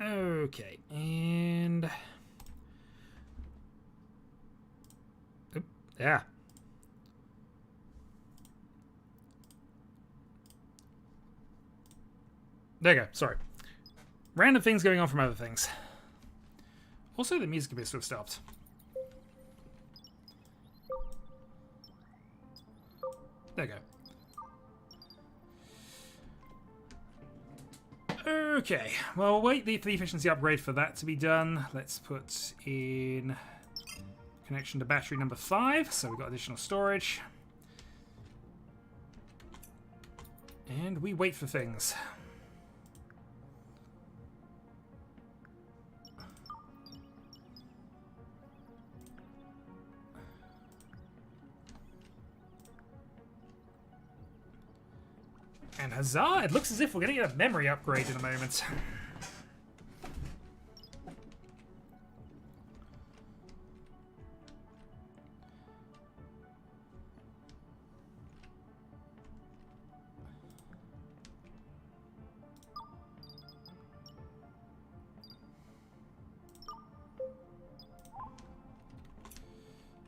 Speaker 1: Okay, and... Oop, yeah. There you go, sorry. Random things going on from other things. Also, the music appears to have stopped. There you go. Okay, well, we'll wait for the efficiency upgrade for that to be done. Let's put in connection to battery number 5, so we've got additional storage. And we wait for things. And huzzah! It looks as if we're going to get a memory upgrade in a moment. Is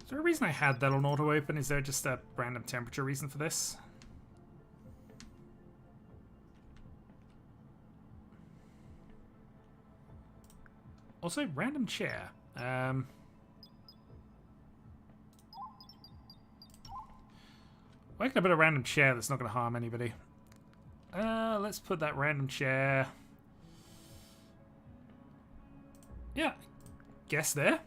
Speaker 1: there a reason I had that on auto open? Is there just a random temperature reason for this? Also, random chair. Why can I put a random chair that's not going to harm anybody? Let's put that random chair. Yeah, guess there.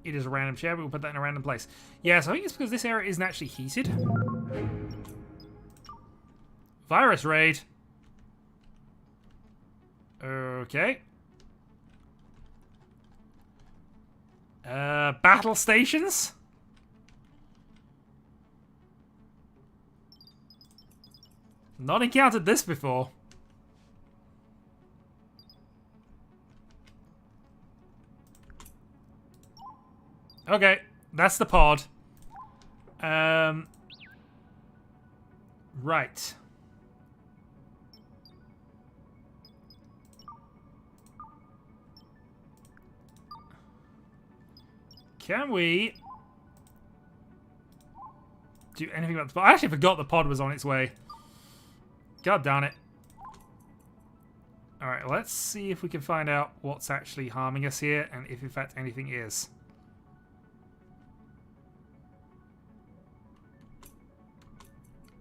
Speaker 1: It is a random chair, but we'll put that in a random place. Yeah, so I think it's because this area isn't actually heated. Virus raid. Okay. Battle stations? Not encountered this before. Okay, that's the pod. Right. Can we do anything about the pod? I actually forgot the pod was on its way. God darn it. Alright, let's see if we can find out what's actually harming us here, and if in fact anything is.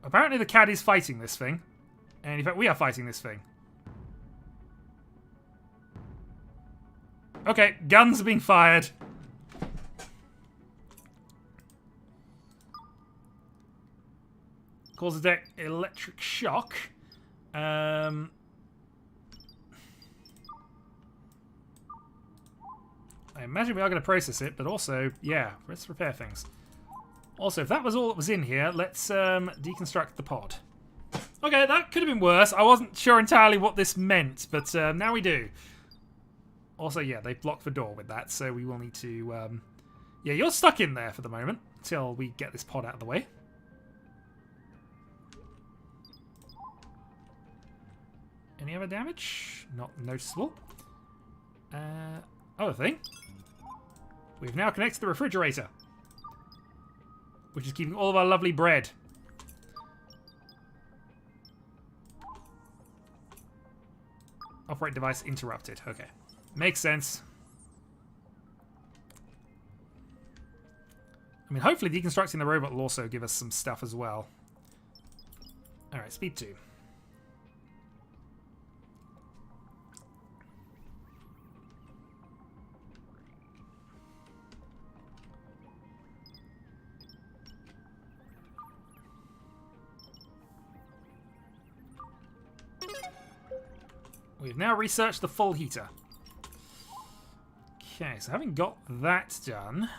Speaker 1: Apparently the cat is fighting this thing. And in fact we are fighting this thing. Okay, guns are being fired. Cause a electric shock. I imagine we are going to process it, but also, yeah, let's repair things. Also, if that was all that was in here, let's deconstruct the pod. Okay, that could have been worse. I wasn't sure entirely what this meant, but now we do. Also, yeah, they blocked the door with that, so we will need to... yeah, you're stuck in there for the moment, until we get this pod out of the way. Any other damage? Not noticeable. Other thing. We've now connected the refrigerator, which is keeping all of our lovely bread. Operate device interrupted. Okay. Makes sense. I mean, hopefully deconstructing the robot will also give us some stuff as well. Alright, speed 2. We've now researched the full heater. Okay, so having got that done,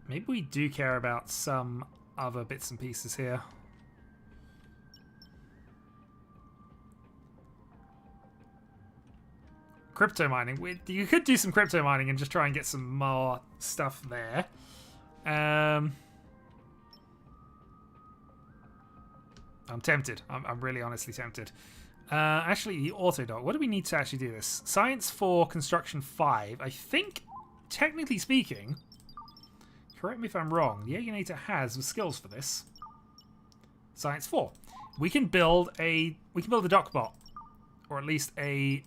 Speaker 1: maybe we do care about some other bits and pieces here. Crypto mining. You could do some crypto mining and just try and get some more stuff there. I'm tempted. I'm really honestly tempted. Actually, the auto dock. What do we need to actually do this? Science 4, construction 5. I think, technically speaking, correct me if I'm wrong, the Alienator has the skills for this. Science 4. We can build a dock bot. Or at least a...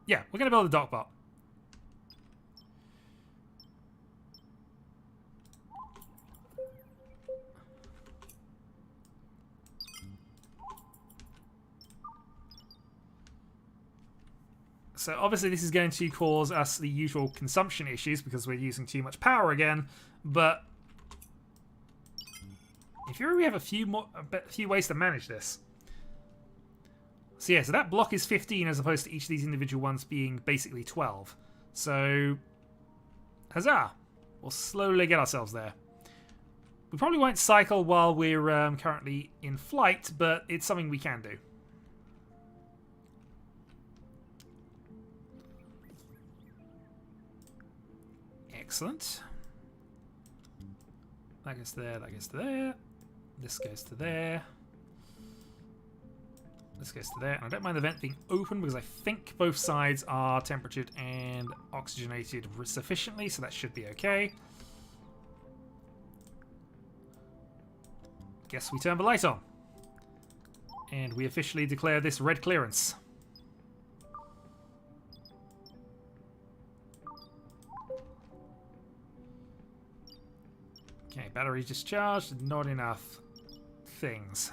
Speaker 1: Yeah, we're going to build a dock bot. So obviously this is going to cause us the usual consumption issues because we're using too much power again, but in theory we have a few ways to manage this. So yeah, so that block is 15 as opposed to each of these individual ones being basically 12. So, huzzah! We'll slowly get ourselves there. We probably won't cycle while we're currently in flight, but it's something we can do. Excellent. That goes to there, that goes to there. This goes to there. This goes to there. And I don't mind the vent being open because I think both sides are temperatured and oxygenated sufficiently, so that should be okay. Guess we turn the light on. And we officially declare this red clearance. Okay, battery discharged, not enough things.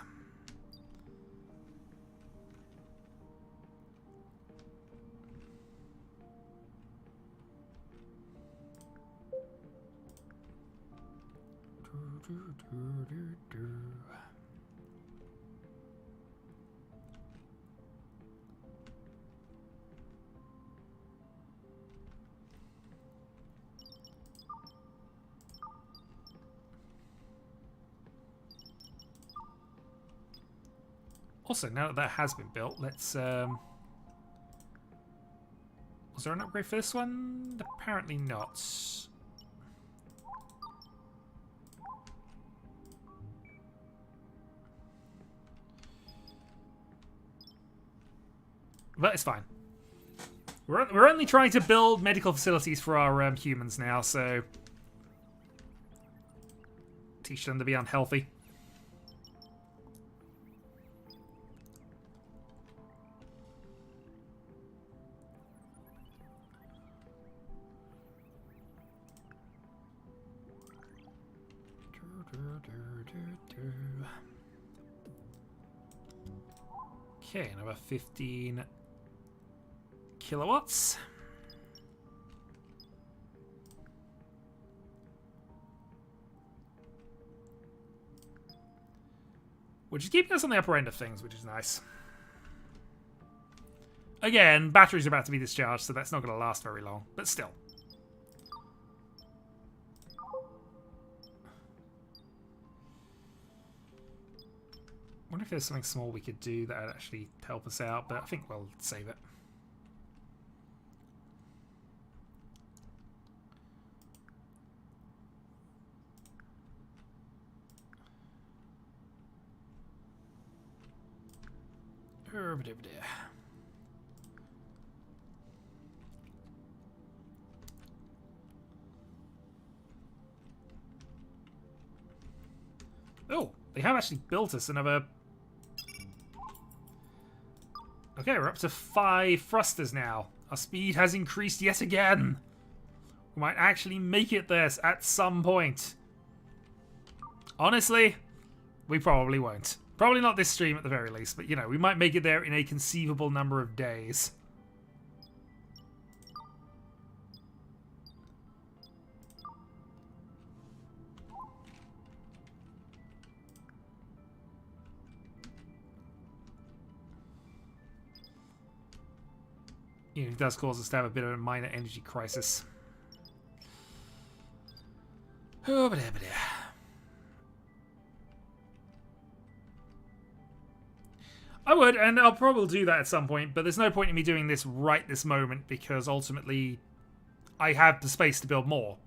Speaker 1: Also, now that that has been built, let's... Was there an upgrade for this one? Apparently not. But it's fine. We're only trying to build medical facilities for our humans now, so... Teach them to be unhealthy. Okay, another 15 kilowatts. Which is keeping us on the upper end of things, which is nice. Again, batteries are about to be discharged, so that's not going to last very long, but still. I wonder if there's something small we could do that would actually help us out, but I think we'll save it. Oh, they have actually built us another... Okay, we're up to 5 thrusters now. Our speed has increased yet again. We might actually make it there at some point. Honestly, we probably won't. Probably not this stream at the very least, but you know, we might make it there in a conceivable number of days. It does cause us to have a bit of a minor energy crisis. Oh, but I would, and I'll probably do that at some point, but there's no point in me doing this right this moment because ultimately I have the space to build more.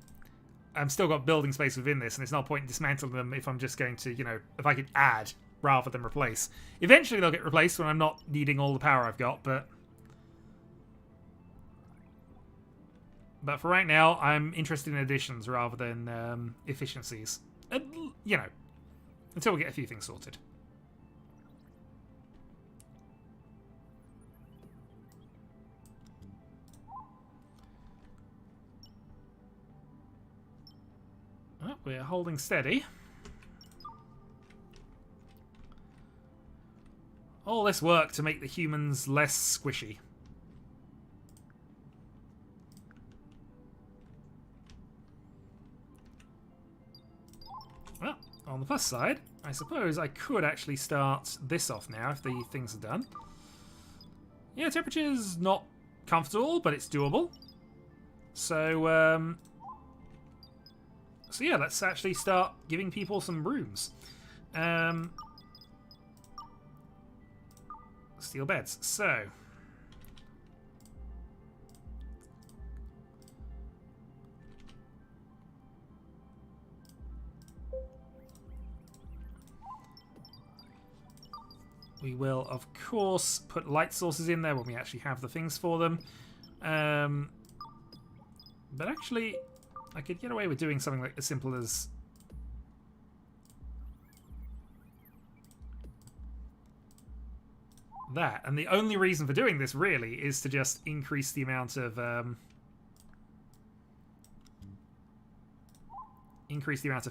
Speaker 1: I've still got building space within this, and there's no point in dismantling them if I'm just going to, you know, if I could add rather than replace. Eventually they'll get replaced when I'm not needing all the power I've got, but for right now, I'm interested in additions rather than efficiencies. You know, until we get a few things sorted. Oh, we're holding steady. All this work to make the humans less squishy. Well, on the plus side, I suppose I could actually start this off now if the things are done. Yeah, temperature's not comfortable, but it's doable. So, so yeah, let's actually start giving people some rooms. Steel beds. So, we will, of course, put light sources in there when we actually have the things for them. But actually, I could get away with doing something like as simple as that. And the only reason for doing this, really, is to just increase the amount of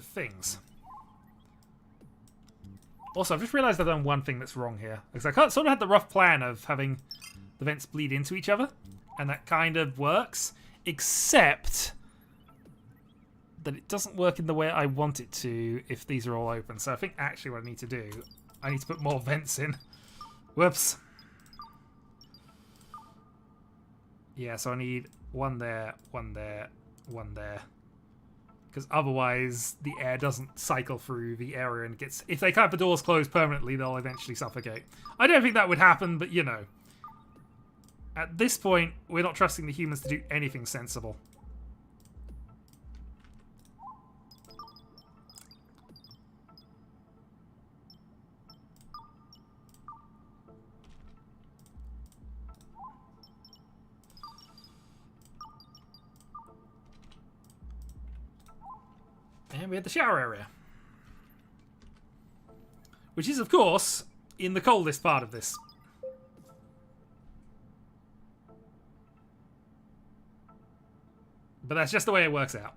Speaker 1: things. Also, I've just realised I've done one thing that's wrong here. Because I sort of had the rough plan of having the vents bleed into each other. And that kind of works. Except that it doesn't work in the way I want it to if these are all open. So I think actually what I need to do, I need to put more vents in. Whoops. Yeah, so I need one there, one there, one there. Because otherwise the air doesn't cycle through the area and gets... If they keep the doors closed permanently, they'll eventually suffocate. I don't think that would happen, but you know. At this point, we're not trusting the humans to do anything sensible. And we had the shower area. Which is, of course, in the coldest part of this. But that's just the way it works out.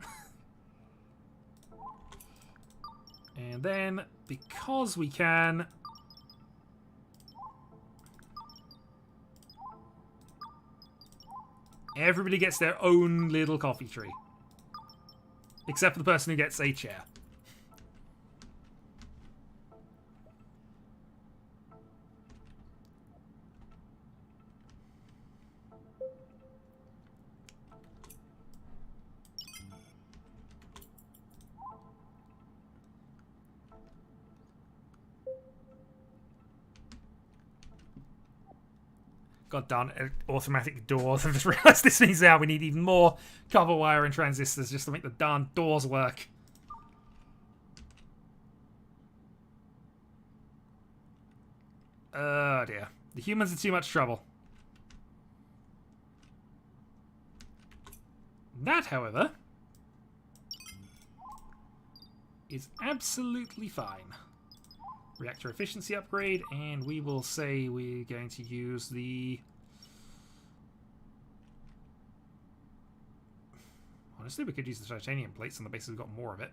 Speaker 1: And then, because we can... Everybody gets their own little coffee tree. Except for the person who gets a chair. God darn it, automatic doors. I've just realised this means now we need even more copper wire and transistors just to make the darn doors work. Oh dear. The humans are too much trouble. That, however, is absolutely fine. Reactor efficiency upgrade, and we will say we're going to use the... Honestly, we could use the titanium plates on the basis we've got more of it.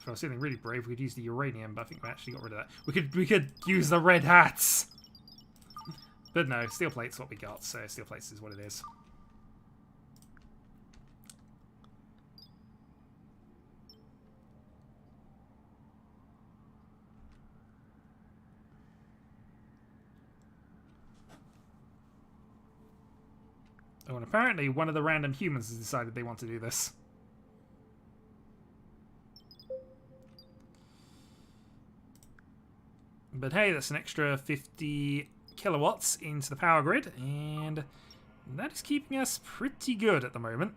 Speaker 1: If I was feeling really brave, we could use the uranium, but I think we actually got rid of that. We could use the red hats! But no, steel plate's what we got, so steel plates is what it is. Oh, and apparently one of the random humans has decided they want to do this. But hey, that's an extra 50 kilowatts into the power grid, and that is keeping us pretty good at the moment.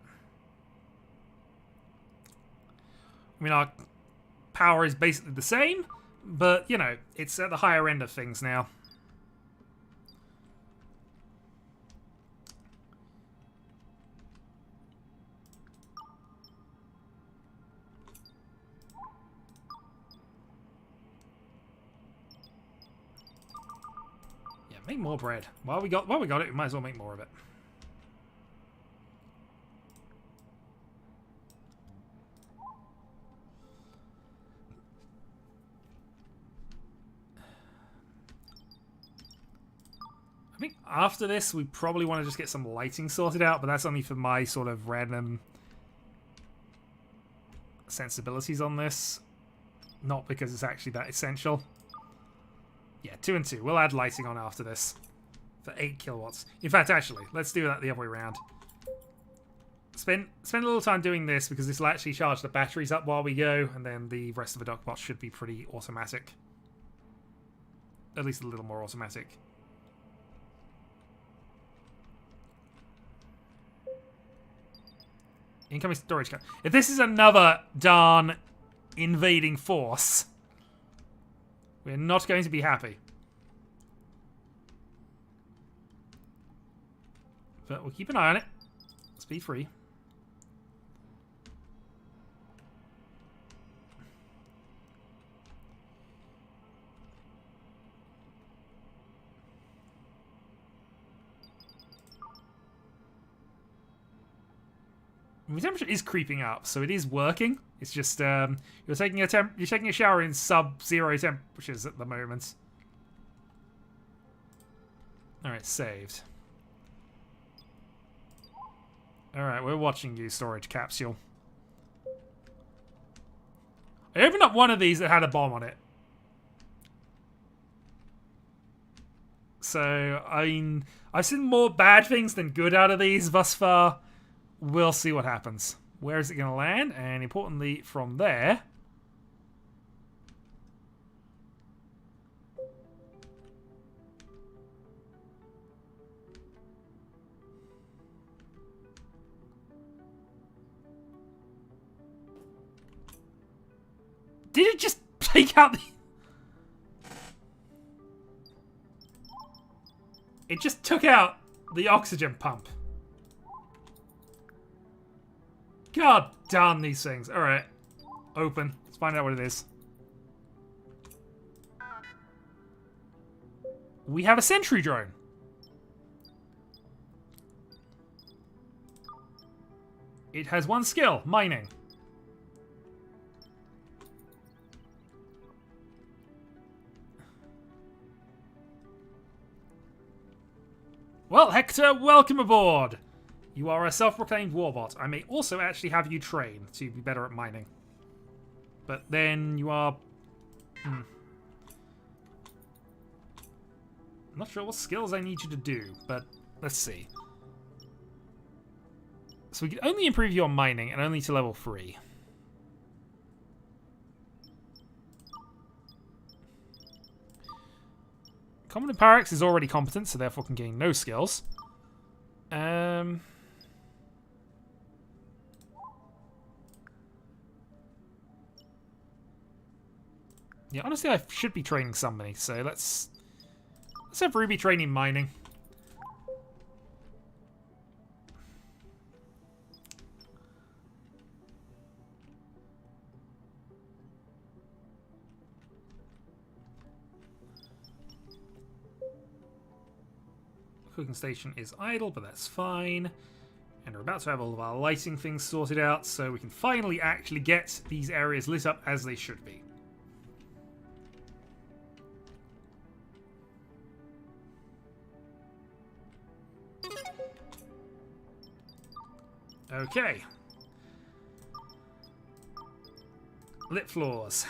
Speaker 1: I mean, our power is basically the same, but, you know, it's at the higher end of things now. Yeah, make more bread. While we got it, we might as well make more of it. I think after this, we probably want to just get some lighting sorted out, but that's only for my sort of random sensibilities on this. Not because it's actually that essential. Yeah, 2 and 2. We'll add lighting on after this. For 8 kilowatts. In fact, actually, let's do that the other way around. Spend a little time doing this, because this will actually charge the batteries up while we go, and then the rest of the dock bots should be pretty automatic. At least a little more automatic. Incoming storage cap. If this is another darn invading force, we're not going to be happy. But we'll keep an eye on it. Speed free. The temperature is creeping up, so it is working. It's just you're taking a shower in sub-zero temperatures at the moment. All right, saved. All right, we're watching you, storage capsule. I opened up one of these that had a bomb on it. So, I mean, I've seen more bad things than good out of these thus far. We'll see what happens. Where is it going to land? And importantly, from there... Did it just take out the... It just took out the oxygen pump. God damn these things. Alright. Open. Let's find out what it is. We have a sentry drone. It has one skill. Mining. Well, Hector, welcome aboard. You are a self-proclaimed warbot. I may also actually have you train to be better at mining. But then you are... I'm not sure what skills I need you to do, but let's see. So we can only improve your mining, and only to level 3. Common and Parax is already competent, so therefore can gain no skills. Yeah, honestly, I should be training somebody, so let's have Ruby training mining. Cooking station is idle, but that's fine. And we're about to have all of our lighting things sorted out, so we can finally actually get these areas lit up as they should be. Okay. Lit floors.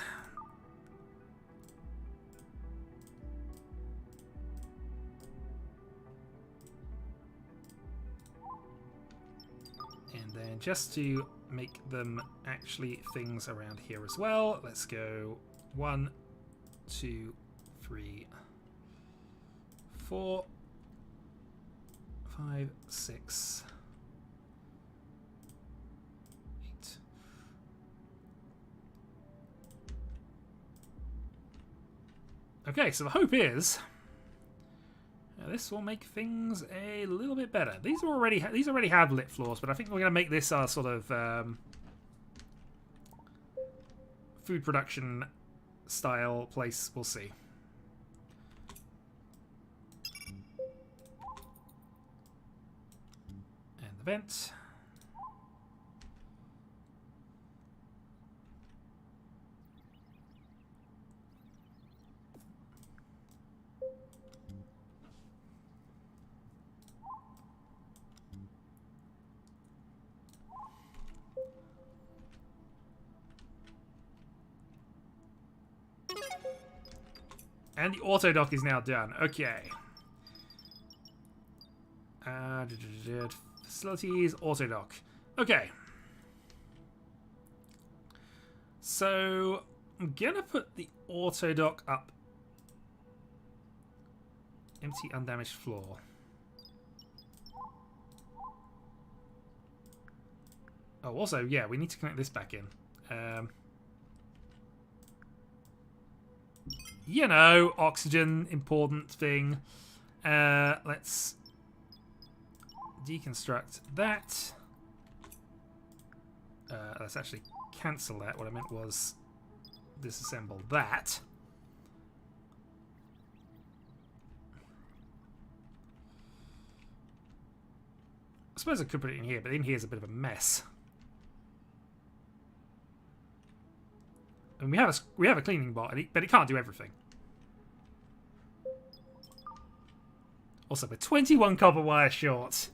Speaker 1: And then just to make them actually things around here as well, let's go 1, 2, 3, 4, 5, 6... 8, Okay, so the hope is this will make things a little bit better. These already have lit floors, but I think we're going to make this our sort of food production style place. We'll see. And the vent. And the auto dock is now done. Okay. Facilities, auto dock. Okay. So I'm gonna put the auto dock up. Empty, undamaged floor. Oh, also, yeah, we need to connect this back in. You know, oxygen, important thing. Let's deconstruct that. Let's actually cancel that. What I meant was disassemble that. I suppose I could put it in here, but in here is a bit of a mess. And we have a cleaning bot, but it can't do everything. Also, we're 21 copper wire short.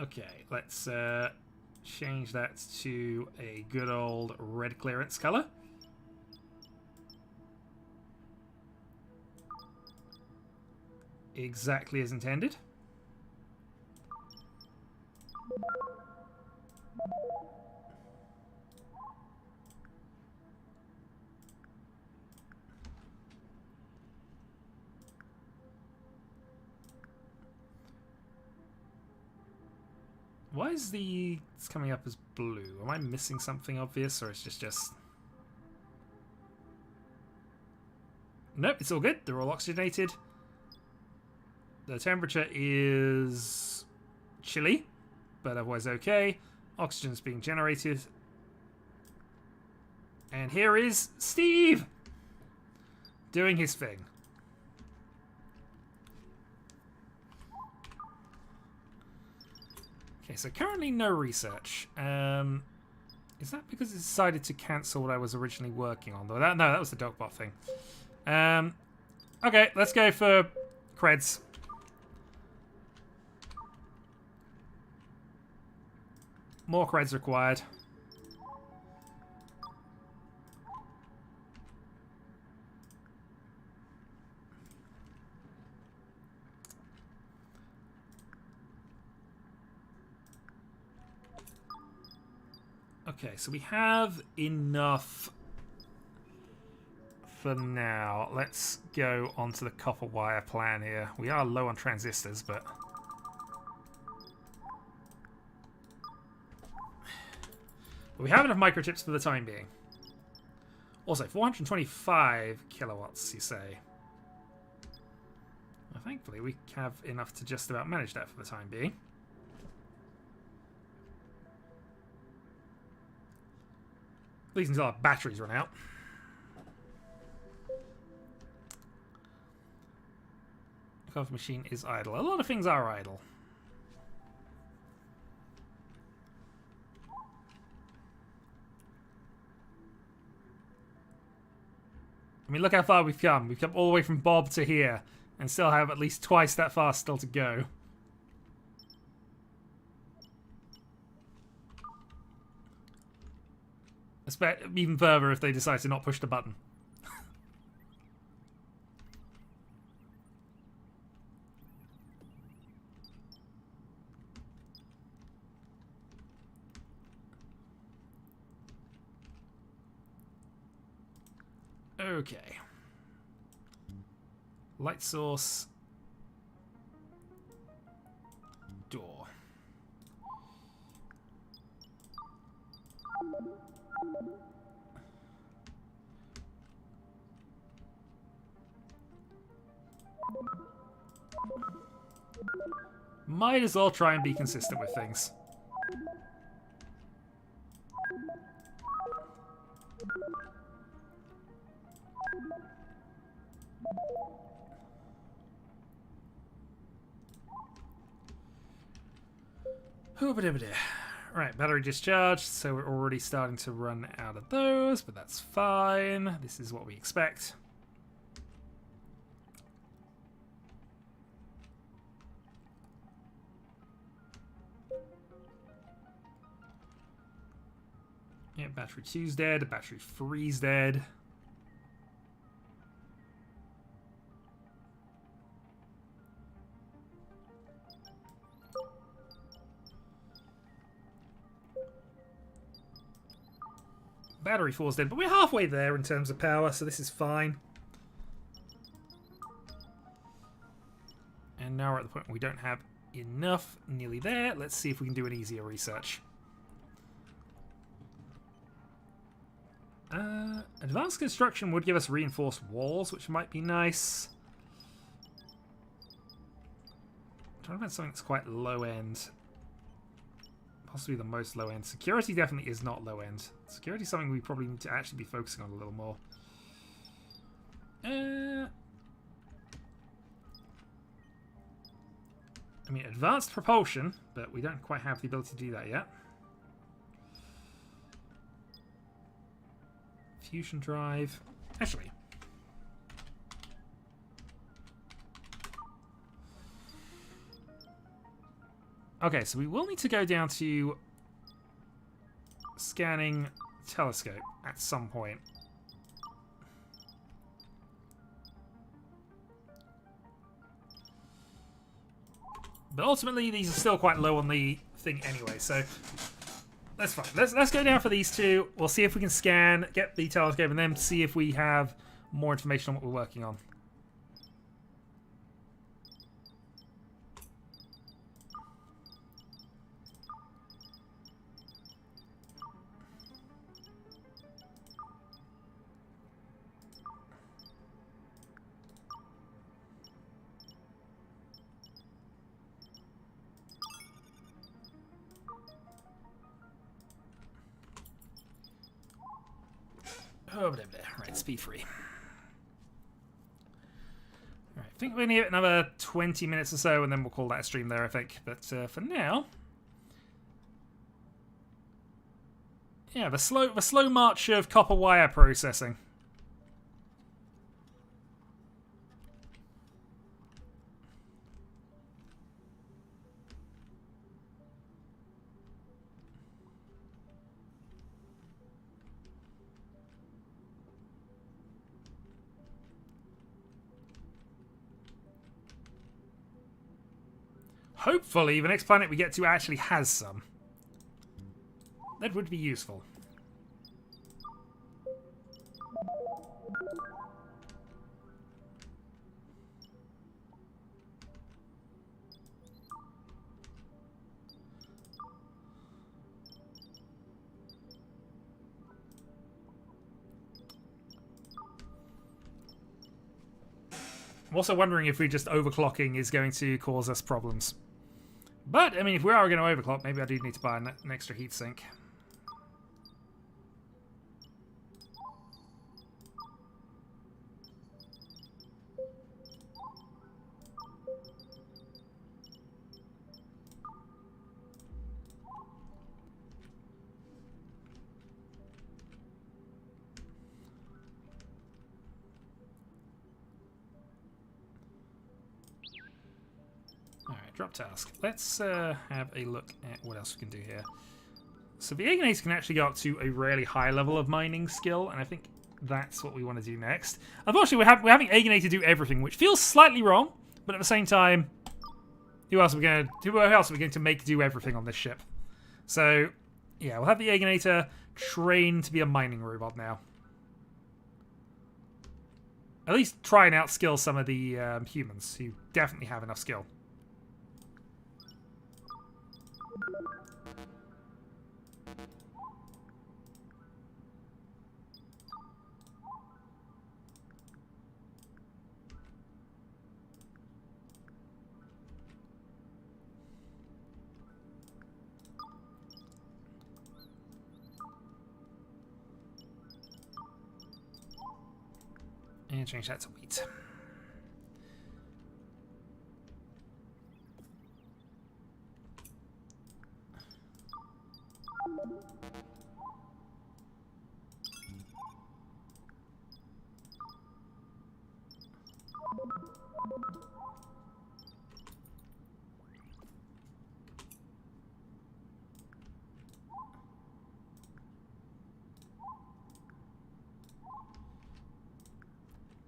Speaker 1: Okay, let's change that to a good old red clearance color. Exactly as intended. Why is it's coming up as blue? Am I missing something obvious, or it's just... Nope, it's all good. They're all oxygenated. The temperature is chilly, but otherwise okay. Oxygen's being generated. And here is Steve doing his thing. Okay, so currently no research. Is that because it decided to cancel what I was originally working on? No, that was the dogbot thing. Okay, let's go for creds. More creds required. Okay, so we have enough for now. Let's go onto the copper wire plan here. We are low on transistors, but... we have enough microchips for the time being. Also, 425 kilowatts, you say. Well, thankfully, we have enough to just about manage that for the time being. At least until our batteries run out. The coffee machine is idle. A lot of things are idle. I mean, look how far we've come. We've come all the way from Bob to here, and still have at least twice that far still to go. Even further if they decide to not push the button. Okay. Light source. Door. Might as well try and be consistent with things. Right, battery discharged, so we're already starting to run out of those, but that's fine. This is what we expect. Yeah, battery 2's dead, battery 3's dead. Battery 4's dead, but we're halfway there in terms of power, so this is fine. And now we're at the point where we don't have enough. Nearly there. Let's see if we can do an easier research. Advanced construction would give us reinforced walls, which might be nice. I'm trying to find something that's quite low end. Possibly the most low end. Security definitely is not low end. Security is something we probably need to actually be focusing on a little more. I mean, advanced propulsion, but we don't quite have the ability to do that yet. Fusion drive. Actually. Okay, so we will need to go down to scanning telescope at some point. But ultimately, these are still quite low on the thing anyway, so that's fine. Let's go down for these two. We'll see if we can scan, get the telescope, and then see if we have more information on what we're working on. Oh, blah, blah. Right, speed 3. Alright, I think we're going to give it another 20 minutes or so, and then we'll call that a stream there, I think. But for now... Yeah, the slow march of copper wire processing. Hopefully, the next planet we get to actually has some. That would be useful. I'm also wondering if just overclocking is going to cause us problems. But, I mean, if we are going to overclock, maybe I do need to buy an extra heatsink. Drop task. Let's have a look at what else we can do here. So the Aginator can actually go up to a really high level of mining skill, and I think that's what we want to do next. Unfortunately, we're having Aginator do everything, which feels slightly wrong, but at the same time, who else are we going to make do everything on this ship? So, yeah, we'll have the Aginator trained to be a mining robot now. At least try and outskill some of the humans who definitely have enough skill. And change that to wheat.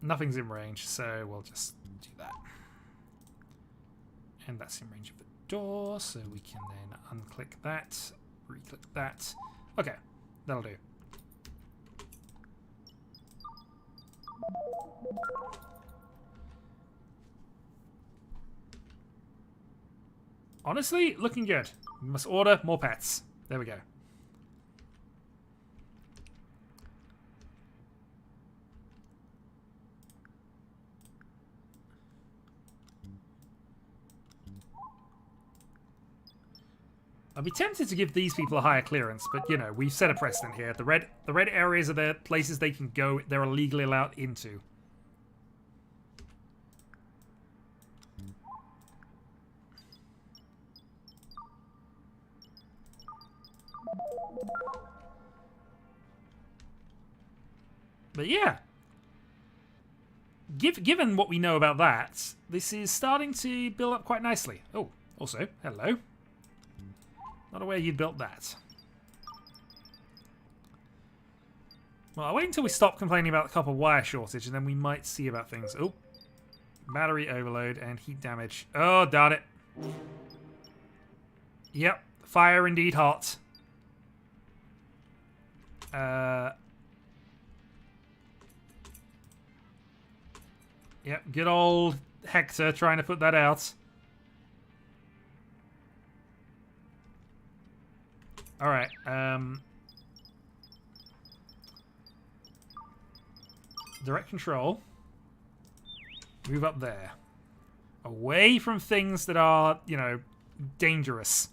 Speaker 1: Nothing's in range, so we'll just do that. And that's in range of the door, so we can then unclick that, re-click that. Okay, that'll do. Honestly, looking good. We must order more pets. There we go. I'd be tempted to give these people a higher clearance, but you know, we've set a precedent here. The red areas are the places they can go, they're illegally allowed into. But yeah. Given what we know about that, this is starting to build up quite nicely. Oh, also, hello. Not aware you'd built that. Well, I'll wait until we stop complaining about the copper wire shortage, and then we might see about things. Oh, battery overload and heat damage. Oh, darn it. Yep, fire indeed hot. Yep, good old Hector trying to put that out. Alright, direct control. Move up there. Away from things that are, you know, dangerous.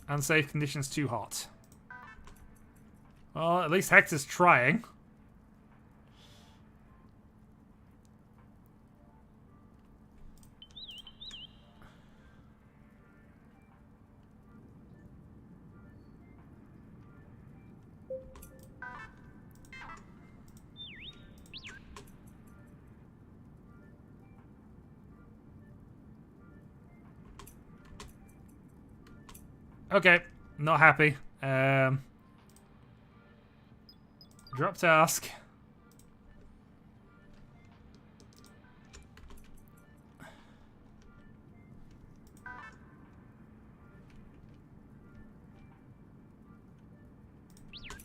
Speaker 1: Unsafe conditions too hot. Well, at least Hector's trying. Okay, not happy. Drop task.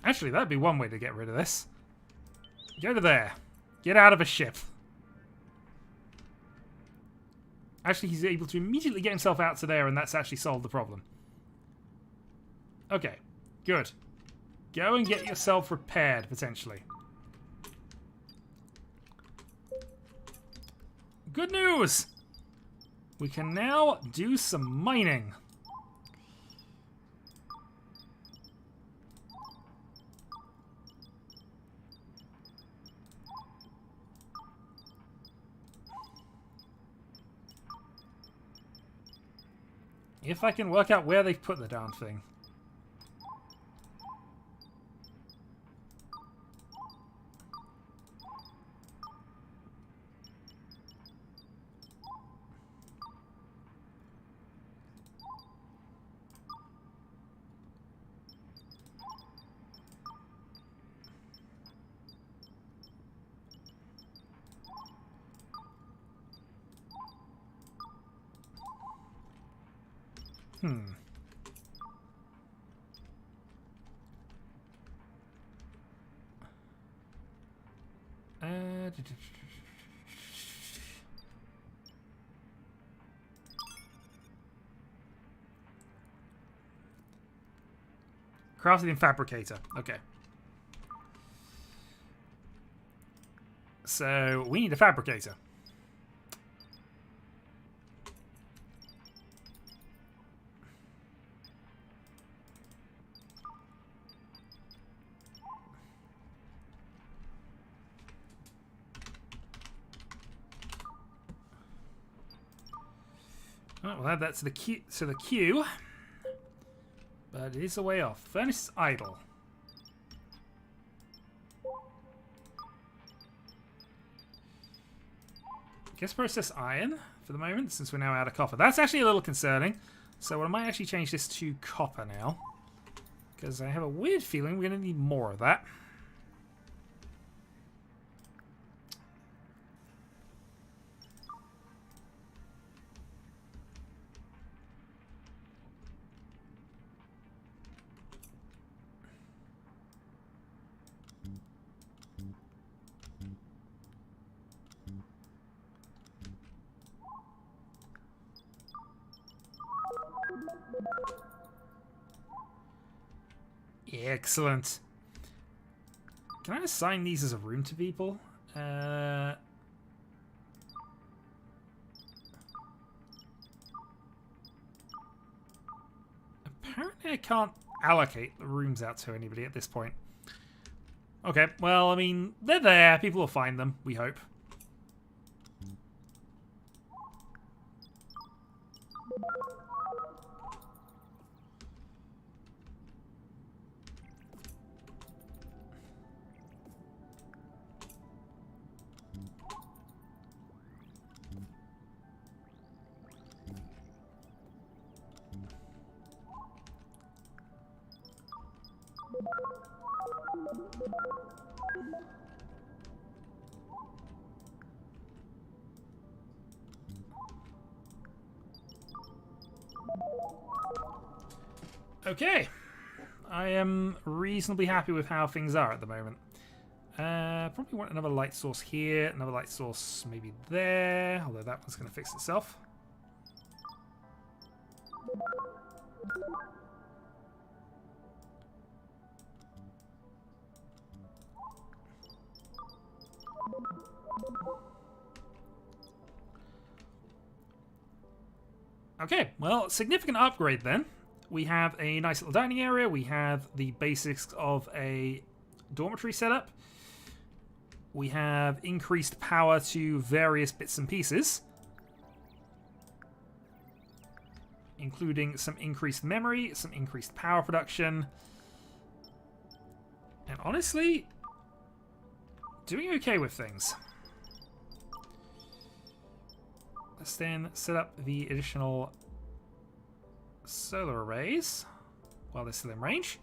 Speaker 1: Actually, that'd be one way to get rid of this. Go to there. Get out of a ship. Actually, he's able to immediately get himself out to there, and that's actually solved the problem. Okay, good. Go and get yourself repaired, potentially. Good news! We can now do some mining. If I can work out where they've put the darn thing. Crafted in Fabricator. Okay. So, we need a Fabricator. Right, we'll add that to the queue. But it is a way off. Furnace is idle. Guess process iron for the moment, since we're now out of copper. That's actually a little concerning. So I might actually change this to copper now. Because I have a weird feeling we're going to need more of that. Excellent. Can I assign these as a room to people? Apparently I can't allocate the rooms out to anybody at this point. Okay, well, I mean, they're there. People will find them, we hope. Okay, I am reasonably happy with how things are at the moment. Probably want another light source here, another light source maybe there, although that one's going to fix itself. Okay, well, significant upgrade then. We have a nice little dining area. We have the basics of a dormitory setup. We have increased power to various bits and pieces, including some increased memory, some increased power production. And honestly, doing okay with things. Let's then set up the additional solar arrays while they're still in range.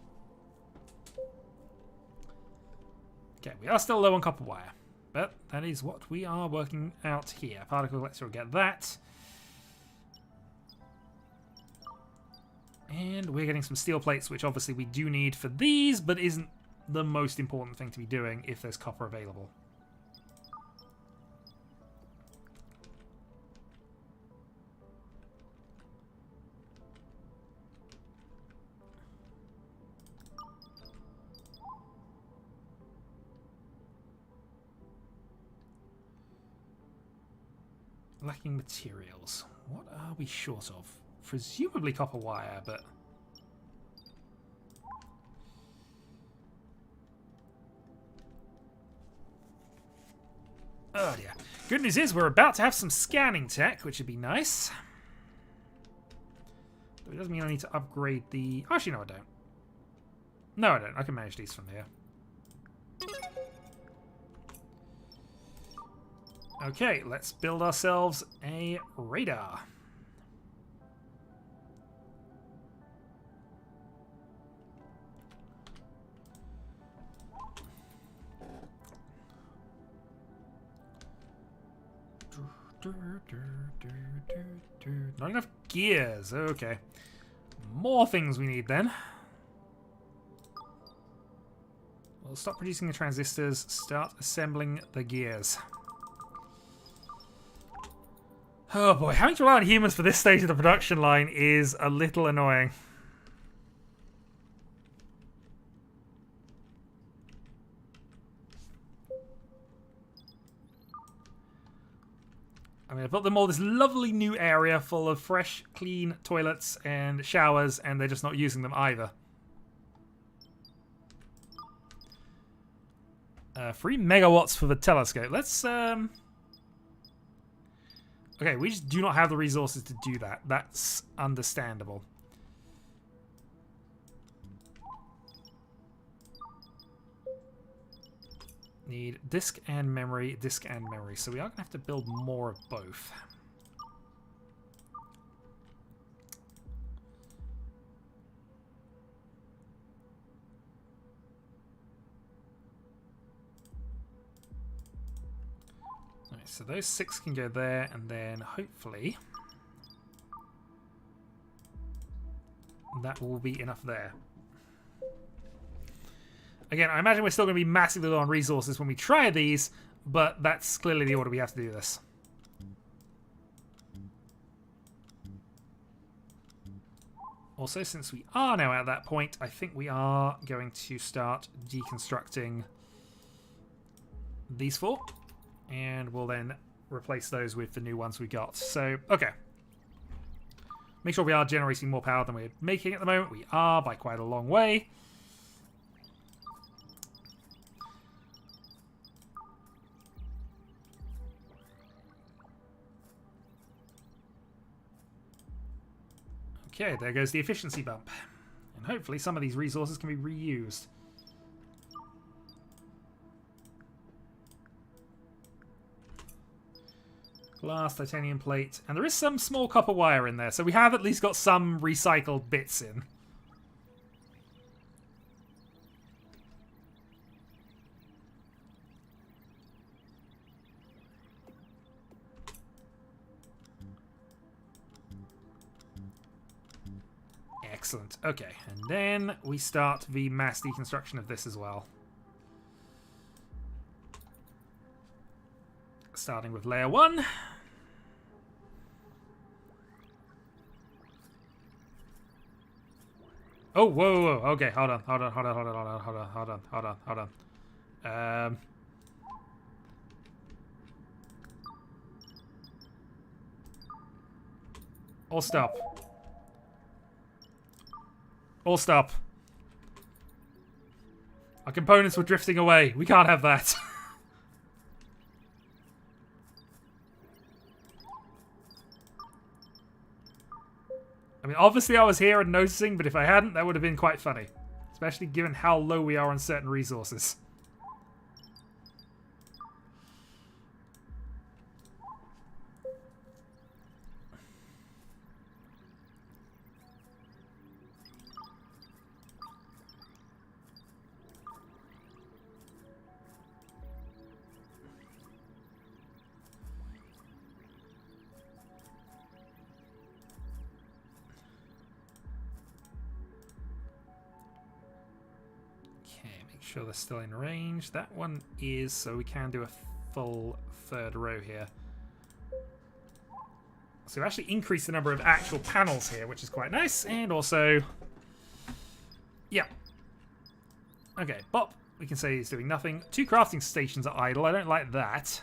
Speaker 1: Okay, we are still low on copper wire, but that is what we are working out here. Particle collector will get that. And we're getting some steel plates, which obviously we do need for these, but isn't the most important thing to be doing if there's copper available. Lacking materials. What are we short of? Presumably copper wire, but... oh dear. Good news is we're about to have some scanning tech, which would be nice. But it doesn't mean I need to upgrade the... actually, no, I don't. No, I don't. I can manage these from here. Okay, let's build ourselves a radar. Not enough gears. Okay. more things we need then. We'll stop producing the transistors, start assembling the gears. Oh boy, having to rely on humans for this stage of the production line is a little annoying. I mean, I built them all this lovely new area full of fresh, clean toilets and showers, and they're just not using them either. 3 megawatts for the telescope. Let's, okay, we just do not have the resources to do that. That's understandable. Need disk and memory, disk and memory. So we are going to have to build more of both. Alright, so those 6 can go there, and then hopefully that will be enough there. Again, I imagine we're still going to be massively low on resources when we try these, but that's clearly the order we have to do this. Also, since we are now at that point, I think we are going to start deconstructing these 4. And we'll then replace those with the new ones we got. So, okay. Make sure we are generating more power than we're making at the moment. We are, by quite a long way. Okay, there goes the efficiency bump. And hopefully some of these resources can be reused. Glass, titanium plate, and there is some small copper wire in there, so we have at least got some recycled bits in. Excellent. Okay, and then we start the mass deconstruction of this as well. Starting with layer 1. Oh, whoa, whoa, whoa. Okay, hold on. All stop. All stop. Our components were drifting away. We can't have that. I mean, obviously I was here and noticing, but if I hadn't, that would have been quite funny. Especially given how low we are on certain resources. Sure they're still in range. That one is, so we can do a full 3rd row here. So we actually increased the number of actual panels here, which is quite nice. And also, yeah. Okay, Bop, we can say he's doing nothing. 2 crafting stations are idle. I don't like that.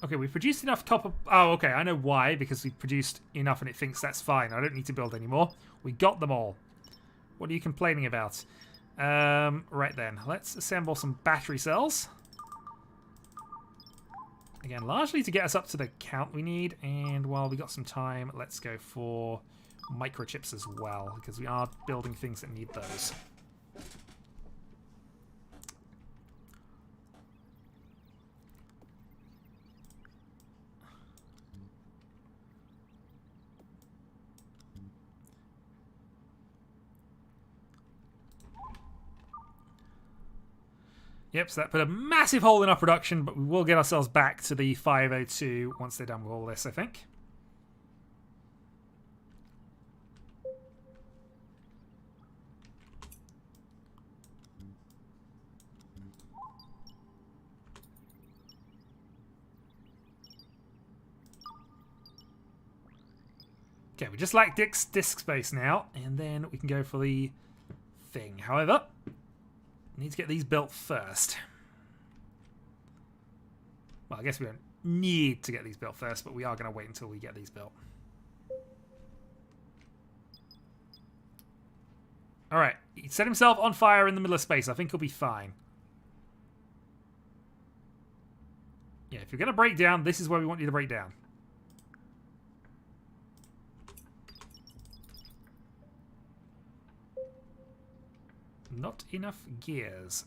Speaker 1: Okay, we produced enough copper. Oh, okay, I know why. Because we produced enough and it thinks that's fine. I don't need to build anymore. We got them all. What are you complaining about? Right then, let's assemble some battery cells. Again, largely to get us up to the count we need. And while we got some time, let's go for microchips as well, because we are building things that need those. Yep, so that put a massive hole in our production, but we will get ourselves back to the 502 once they're done with all this, I think. Okay, we just lack disk space now, and then we can go for the thing. However, we need to get these built first. Well, I guess we don't need to get these built first, but we are going to wait until we get these built. Alright, he set himself on fire in the middle of space. I think he'll be fine. Yeah, if you're going to break down, this is where we want you to break down. Not enough gears.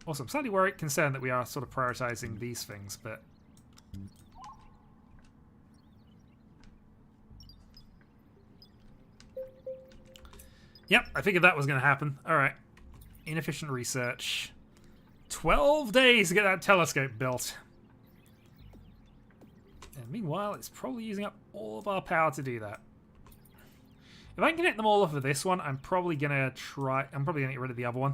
Speaker 1: Also, I'm slightly concerned that we are sort of prioritizing these things, but... Yep, I figured that was going to happen. Alright. Inefficient research. 12 days to get that telescope built. And meanwhile, it's probably using up all of our power to do that. If I can connect them all off of this one, I'm probably going to get rid of the other one.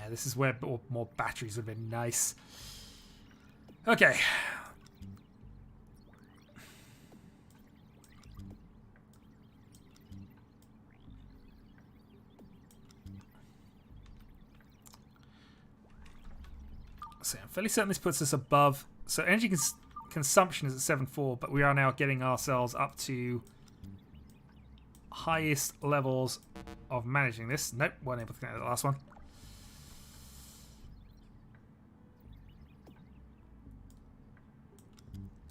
Speaker 1: This is where more batteries would have been nice. Okay. So I'm fairly certain this puts us above. So energy consumption is at 7.4, but we are now getting ourselves up to highest levels of managing this. Nope, weren't able to connect the last one.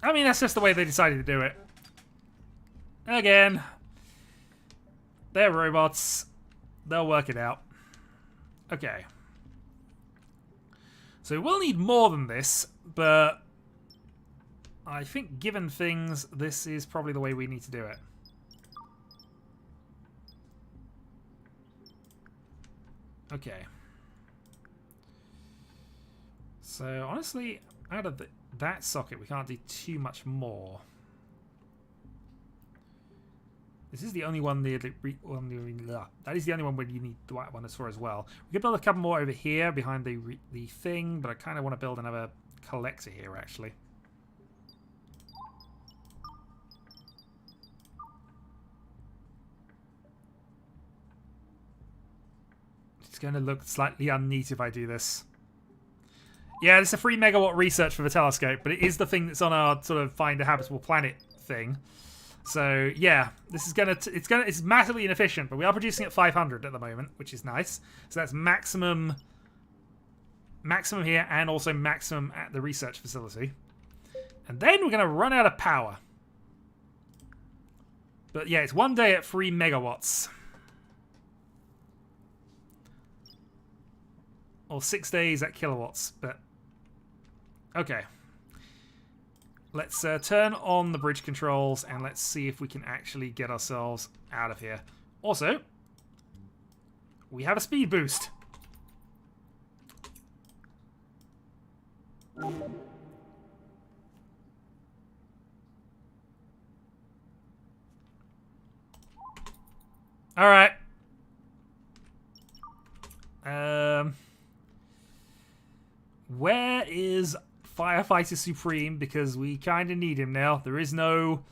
Speaker 1: I mean, that's just the way they decided to do it. Again, they're robots. They'll work it out. Okay. So we'll need more than this, but I think given things, this is probably the way we need to do it. Okay. So honestly, out of that socket, we can't do too much more. This is the only one that is the only one where you need the white one as far as well. We could build a couple more over here behind the thing, but I kind of want to build another collector here actually. It's going to look slightly unneat if I do this. Yeah, it's a 3 megawatt research for the telescope, but it is the thing that's on our sort of find a habitable planet thing. So yeah, this is it's massively inefficient, but we are producing at 500 at the moment, which is nice. So that's maximum here and also maximum at the research facility. And then we're going to run out of power. But yeah, it's 1 day at 3 megawatts. Or 6 days at kilowatts, but okay. Let's turn on the bridge controls and let's see if we can actually get ourselves out of here. Also, we have a speed boost. All right. Where is Firefighter Supreme? Because we kind of need him now. There is no...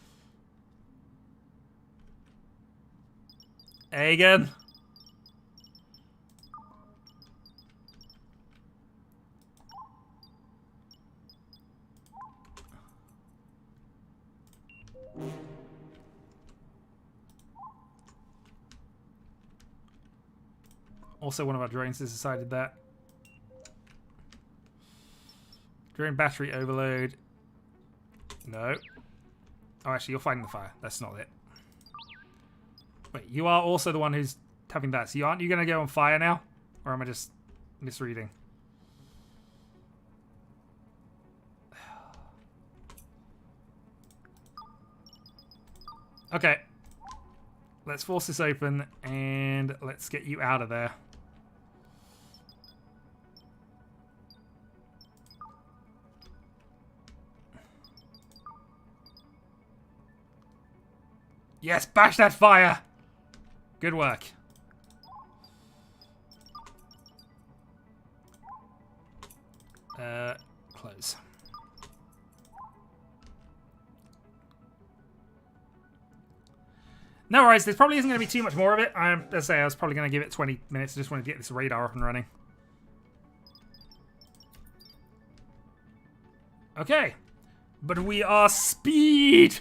Speaker 1: Again. Also, one of our drones has decided that. Drone battery overload. No. Oh, actually, you're fighting the fire. That's not it. Wait, you are also the one who's having that. So aren't you going to go on fire now? Or am I just misreading? Okay. let's force this open and let's get you out of there. Yes, bash that fire! Good work. Close. No worries, there probably isn't going to be too much more of it. As I say, I was probably going to give it 20 minutes. I just wanted to get this radar up and running. Okay. But we are speed!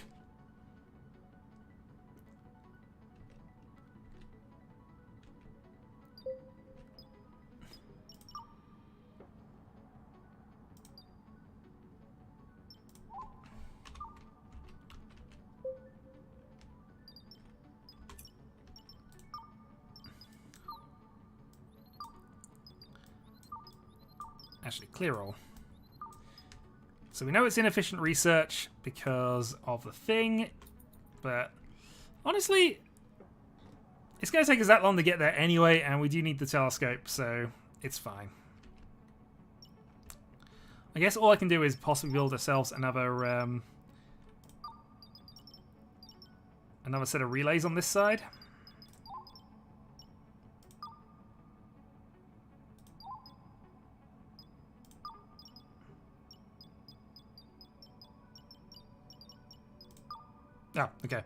Speaker 1: Actually, clear all. So we know it's inefficient research because of the thing, but honestly, it's going to take us that long to get there anyway, and we do need the telescope, so it's fine. I guess all I can do is possibly build ourselves another set of relays on this side. Oh, okay.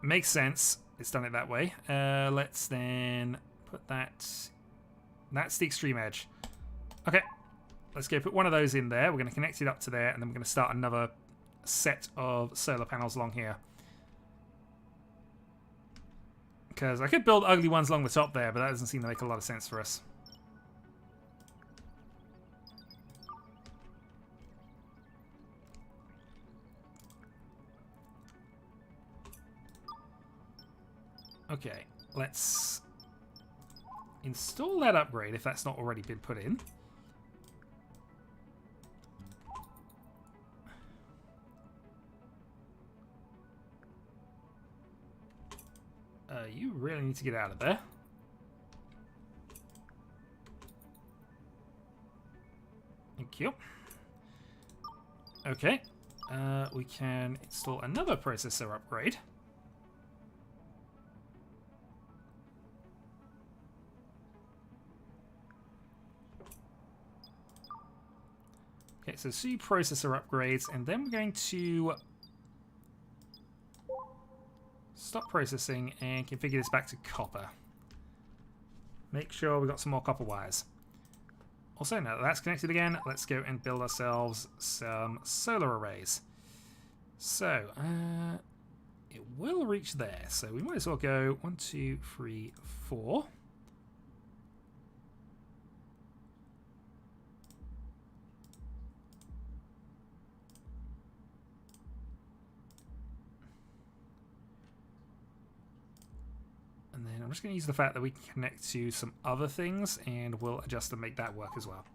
Speaker 1: Makes sense. It's done it that way. Let's then put that... That's the extreme edge. Okay. Let's go put one of those in there. We're going to connect it up to there, and then we're going to start another set of solar panels along here. Because I could build ugly ones along the top there, but that doesn't seem to make a lot of sense for us. Okay, let's install that upgrade if that's not already been put in. You really need to get out of there. Thank you. Okay, we can install another processor upgrade. Okay, so 2 processor upgrades, and then we're going to stop processing and configure this back to copper. Make sure we've got some more copper wires. Also, now that that's connected again, let's go and build ourselves some solar arrays. So, it will reach there, so we might as well go 1, 2, 3, 4. And then I'm just going to use the fact that we can connect to some other things, and we'll adjust and make that work as well.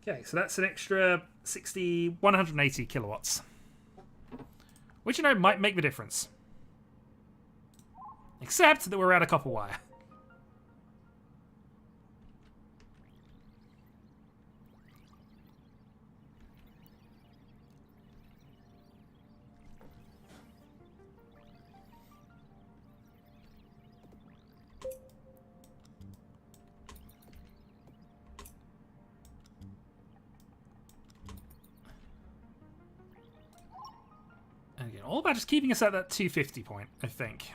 Speaker 1: Okay, so that's an extra 180 kilowatts. Which, you know, might make the difference. Except that we're out of copper wire. And again, all about just keeping us at that 250 point, I think.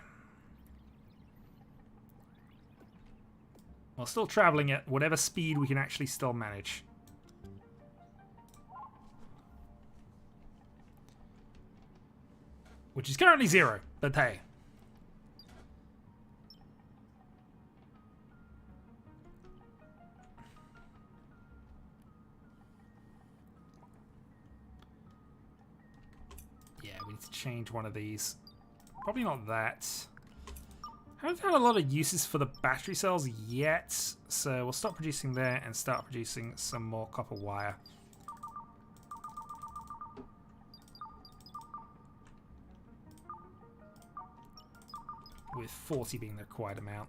Speaker 1: While still traveling at whatever speed we can actually still manage. Which is currently 0, but hey. Yeah, we need to change one of these. Probably not that. Haven't found a lot of uses for the battery cells yet, so we'll stop producing there and start producing some more copper wire. with 40 being the required amount.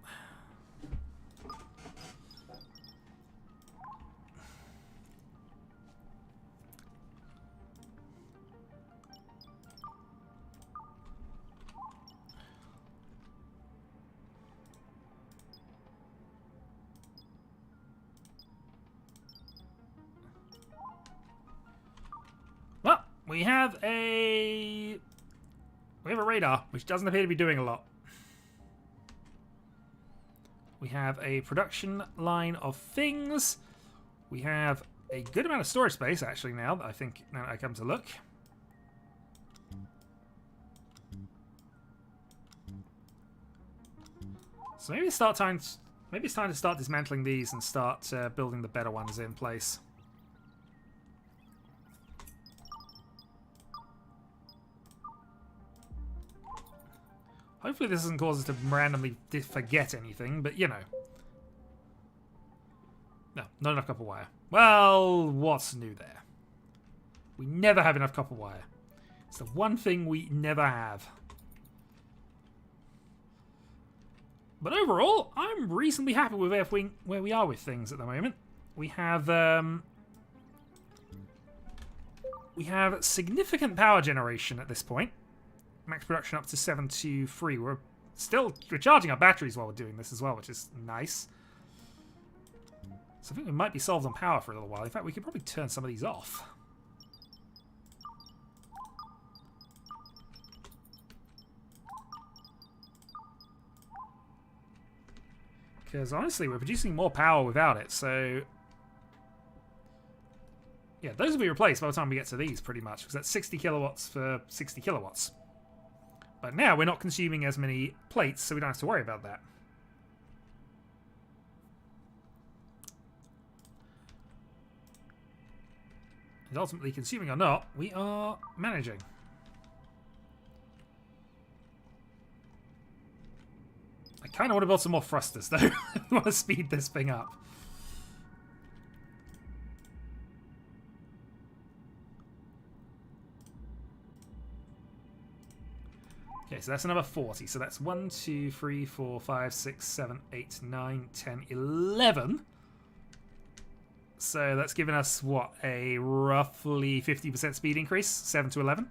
Speaker 1: Well, we have a radar, which doesn't appear to be doing a lot. We have a production line of things. We have a good amount of storage space, actually, now that I come to look. So maybe it's time to start dismantling these and start building the better ones in place. Hopefully this doesn't cause us to randomly forget anything, but you know. No, not enough copper wire. Well, what's new there? We never have enough copper wire. It's the one thing we never have. But overall, I'm reasonably happy with where we are with things at the moment. We have significant power generation at this point. Max production up to 723. We're charging our batteries while we're doing this as well, which is nice. So I think we might be solved on power for a little while. In fact, we could probably turn some of these off. Because honestly, we're producing more power without it, so... yeah, those will be replaced by the time we get to these, pretty much. Because that's 60 kilowatts for 60 kilowatts. But now we're not consuming as many plates, so we don't have to worry about that. And ultimately, consuming or not, we are managing. I kind of want to build some more thrusters, though. I want to speed this thing up. Okay, so that's another 40. So that's 1, 2, 3, 4, 5, 6, 7, 8, 9, 10, 11. So that's given us, what, a roughly 50% speed increase? 7 to 11.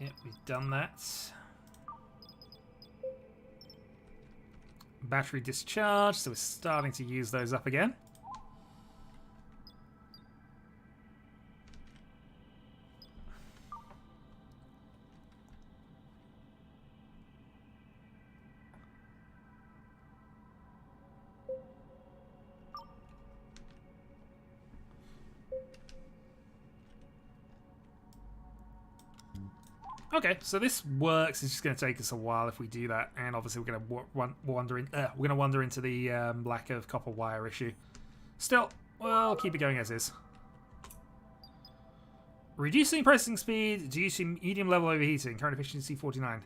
Speaker 1: Yep, we've done that. Battery discharge, so we're starting to use those up again. Okay, so this works. It's just going to take us a while if we do that, and obviously we're going to wander into the lack of copper wire issue. Still, we'll keep it going as is. Reducing processing speed due to medium level overheating. Current efficiency 49.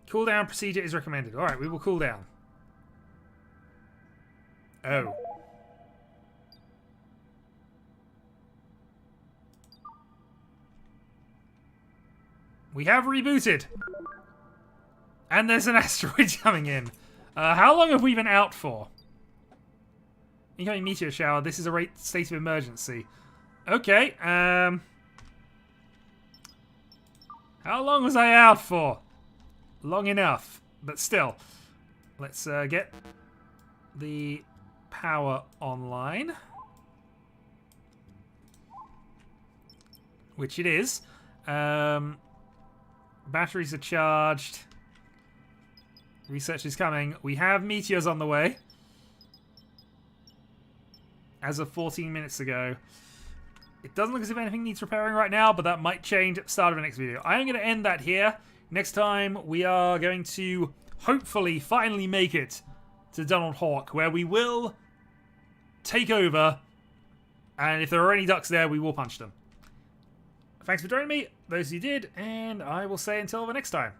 Speaker 1: Cooldown procedure is recommended. All right, we will cool down. Oh. We have rebooted. And there's an asteroid coming in. How long have we been out for? Incoming meteor shower. This is a state of emergency. Okay. How long was I out for? Long enough. But still. Let's get the power online. Which it is. Batteries are charged. Research is coming. We have meteors on the way. As of 14 minutes ago. It doesn't look as if anything needs repairing right now, but that might change at the start of the next video. I am going to end that here. Next time, we are going to hopefully finally make it to Donald Hawk, where we will take over, and if there are any ducks there, we will punch them. Thanks for joining me, those who did, and I will say until the next time.